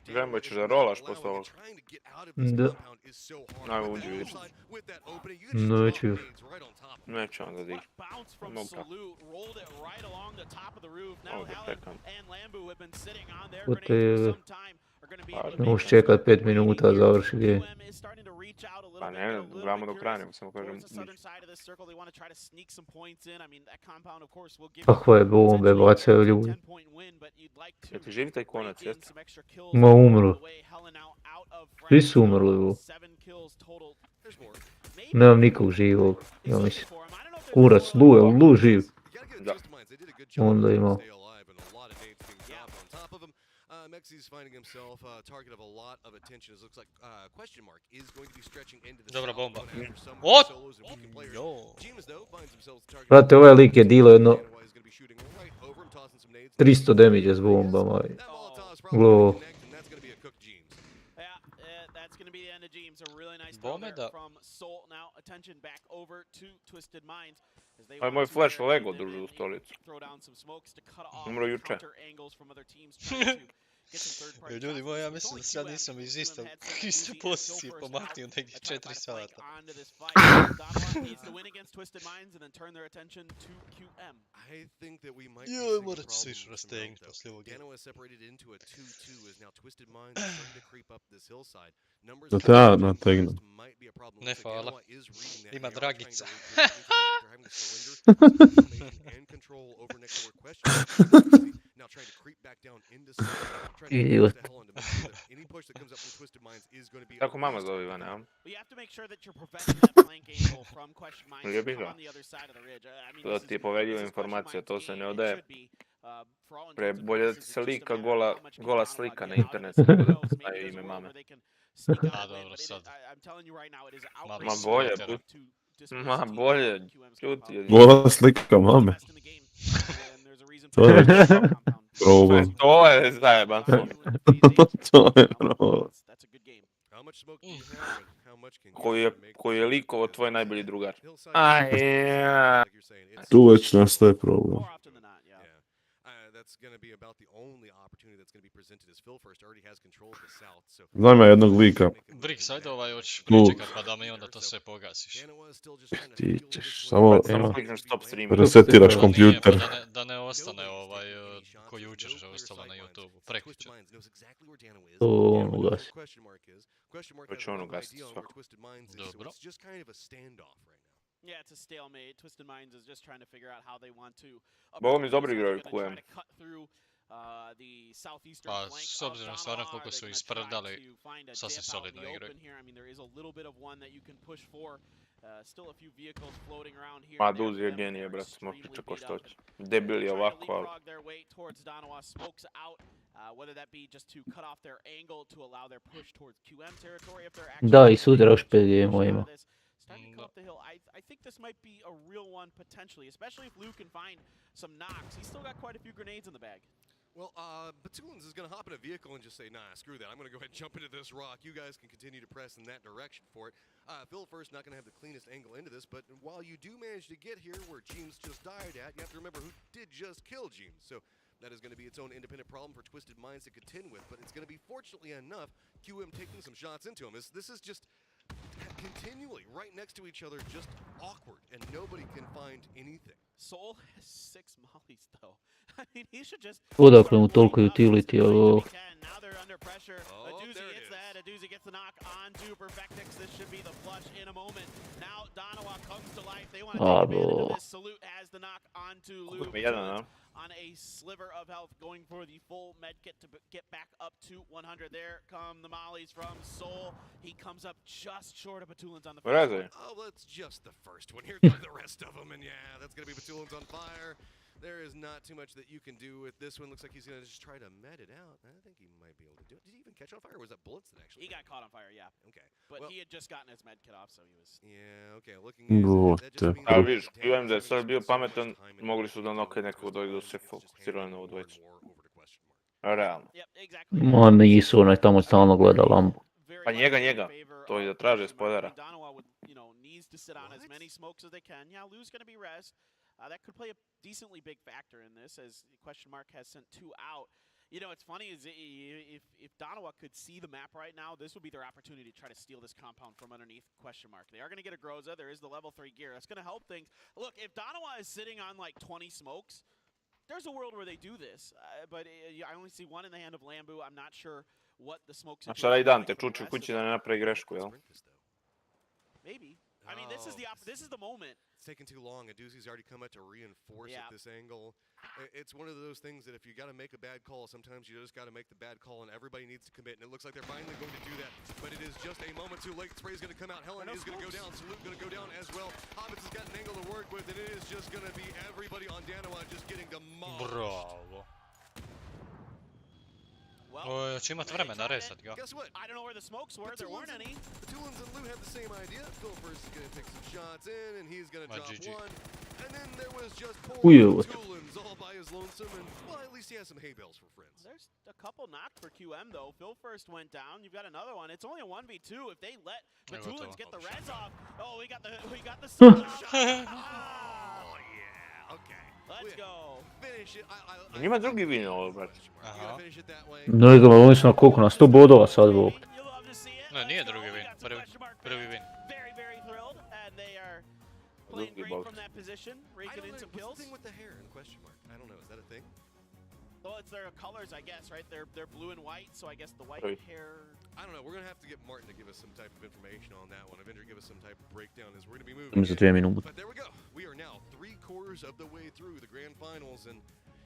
Žembo, ćeš da rolaš posle ovog. Da. Ajmo uđi, vidiš. Neću još. Neću onda da ih. Mogu tako. Ovo da čekam. Vote je... Ne možeš čekat 5 minuta, završi game. Pa ne, gledamo do kraja, nego samo kažem. Kakva je bombe, bacaju ljudi. Jel ti živi taj konac, jeste? Ma umro. Svi su umrli ovo. Nemam nikog živog, ja mislim. Kurac, Lu živ. Da. Onda ima. Mexi's finding himself a target of a lot of attention. It looks like question mark is going to be stretching into the Dobra south bomba. zone after some What? solos and weakened players. Jo. James though finds himself targeting. Brate, ovaj lik je dilo jedno Danoa is going to be shooting right over him, tossing some nades. 300 damage s bombama. That Molotov is probably Glow. going to connect, and that's going to be a cooked James. That's going to be the end of James. A really nice Bome throw da. from Soul. Now attention back over to Twisted Minds. As they Aj, want moj to flash get Lego in druži u and stolicu. throw down some smokes to cut off Umro juče. counter angles from other teams trying to get some third party Ljudi shots. moji, ja It's mislim da only sad 2M. nisam iz Each of them had some iste easy pozicije go first pomaknio now. negdje They're trying to 4 find a flank sata. onto this fight. Donovan needs to win against Twisted Minds and then turn their attention to QM. I think that we might be Joj, seeing a morat ću se problem ići with some rastegnut round poslije ovog. Danoa is separated into a 2-2 as now Twisted Minds are starting to creep up this hillside. Numbers Da te ja nategnem. might be a problem. Ne, Looks like hvala. Danoa is reading that. Ima They are trying to Dragica. read this. They're having to surrender information and control over next to where question. Now trying to creep back down into trying to Idiot. push the hell into midfield. Any push that comes up from Twisted Minds is going to be Tako mama zove Ivana, a? But you have to make sure that you're preventing that flank angle from Question Minds to Lijepi come ga. on the other side of the ridge. I mean, To this ti je is povediva Question informacija, Minds to se team. ne It odaje. should be Bolje da ti se lika gola slika na internetu nego da znaju ime mame. A dobro, sad. Ma bolje, ma bolje, čuti. Gola slika mame. To je problem. To je zajeban. To je problem. Koji je likovo tvoj najbolji drugar. Aj, Tu već nastaje problem. Znam ja jednog lika. Brix, ajde hoćeš pričekat pa da mi onda to sve pogasiš. Ti ćeš samo klikneš stop stream. resetiraš kompjuter. Da ne ostane ko jučer što je ostalo na YouTube-u, prekjučer. To on ugasi. To će on ugasiti svako. Dobro. Yeah, it's a stalemate. Twisted Minds is just trying to figure out how they want to. Boga mi dobro igraju QM. Pa, s obzirom stvarno koliko su ispredali, sasvim solidno igraju. Ma Duzi je genije, brat, smo pričako što će. Debil je ovako, ali... Da, i sutra još 5 game ima. Starting to come up the hill. I think this might be a real one potentially, especially if Lou can find some knocks. He's still got quite a few grenades in the bag. Well, Batoons is going to hop in a vehicle and just say, nah, screw that. I'm going to go ahead and jump into this rock. You guys can continue to press in that direction for it. Phil first not going to have the cleanest angle into this, but while you do manage to get here where James just died at, you have to remember who did just kill James. So that is going to be its own independent problem for Twisted Minds to contend with, but it's going to be, fortunately enough, QM taking some shots into him. This is just continually right next to each other, just awkward, and nobody can find anything. Soul has 6 mollies though. I mean, he should just. Odakle mu toliko utility, ovo. Now they're under pressure. Aduzi gets that. Aduzi gets the knock onto Perfectix. This should be the flush in a moment. Now dan1lo comes to life. They want to take advantage of this. Salute has the knock onto Lou. On a sliver of health, going for the full med kit to get back up to 100. There come the mollies from Soul. He comes up just short of Batulins on the first one. Oh, that's just the first one. Here's the rest of them, and yeah, that's going to be Batulins on fire. There is not too much that you can do with this one. Looks like he's going to just try to med it out. I think he might be able to do it. Did he even catch on fire, or was that bullets that actually... He got caught on fire, yeah. Okay. But he had just gotten his med kit off, so he was... Yeah, okay, looking at Ali vidiš, QM da je sad bio pametan, mogli su da nokaj nekog dojdu se fokusirali na ovu dvojicu. Realno. Ma nisu, onaj tamo stalno gleda lambu. Pa njega, to je da traže spoilera. Needs to sit on as many smokes as they can. Yeah, Lou's going to be rest. That could play a decently big factor in this, as question mark has sent 2 out. You know, it's funny is if dan1lo could see the map right now, this would be their opportunity to try to steal this compound from underneath question mark. They are going to get a Groza. There is the level 3 gear. That's going to help things. Look, if dan1lo is sitting on like 20 smokes, there's a world where they do this. But I only see one in the hand of Lambu. I'm not sure what the smokes. Znači da i dan te čuči u kući da ne napravi grešku, jel? Maybe. I mean, this is the moment. It's taken too long. Aduzi's already come out to reinforce at this angle. It's one of those things that if you got to make a bad call, sometimes you just got to make the bad call, and everybody needs to commit. And it looks like they're finally going to do that, but it is just a moment too late. Spray's going to come out. Helen is going to go down. Salute going to go down as well. Hobbits has got an angle to work with, and it is just going to be everybody on dan1lo just getting demolished. Bravo. Će imat vremena resat ga. I don't know where the smokes were. There weren't any. Batulins and Lou had the same idea. Phil first is going to take some shots in, and he's going to drop one. And then there was just poor Batulins all by his lonesome, and well, at least he has some hay bales for friends. There's a couple knocked for QM though. Phil first went down. You've got another one. It's only a 1v2. If they let Batulins get the reds off, oh, we got the solo shot. Oh yeah, okay. Let's go. Ima drugi win ovo, brate. Ne znam, oni su na koliko, na 100 bodova sad ovog. Ne, nije drugi win, prvi win. Playing great from that position, raking in some kills. What's the thing with the hair in question mark? I don't know, is that a thing? Well, it's their colors, I guess, right? They're blue and white, so I guess the white hair... I don't know, we're going to have to get Martin to give us some type of information on that one. Avender give us some type of breakdown as we're going to be moving. But there we go. We are now 3/4 of the way through the grand finals, and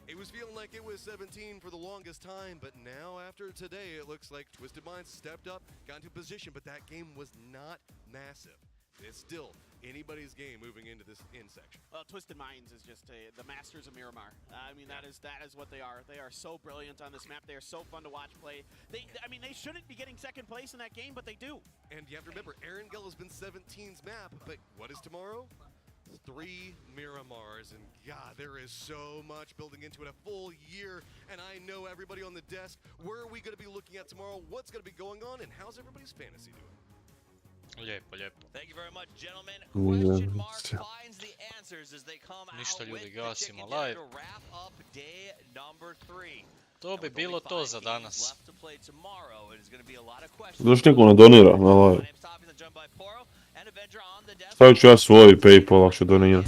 it was feeling like it was 17 for the longest time, but now after today, it looks like Twisted Minds stepped up, got into position, but that game was not massive. it's still anybody's game moving into this end section. Well, Twisted Minds is just the masters of Miramar. I mean, that is what they are. They are so brilliant on this map. They are so fun to watch play. They shouldn't be getting second place in that game, but they do. And you have to remember, Erangel has been 17's map, but what is tomorrow? 3 Miramars, and God, there is so much building into it, a full year, and I know everybody on the desk, where are we going to be looking at tomorrow, what's going to be going on, and how's everybody's fantasy doing? Lijepo, lijepo. Thank you very much, gentlemen. Yeah. Question mark finds the answers as they come Ništa out ljudi, with the gasimo chicken dinner live. to wrap up day number 3. To bi bilo to za danas. Left to play tomorrow. It is going to be a lot of questions. Zašto niko ne donira na live? My name's Topping, joined by Poro and Avenger on the desk. Stavit ću ja svoj PayPal ako će donira.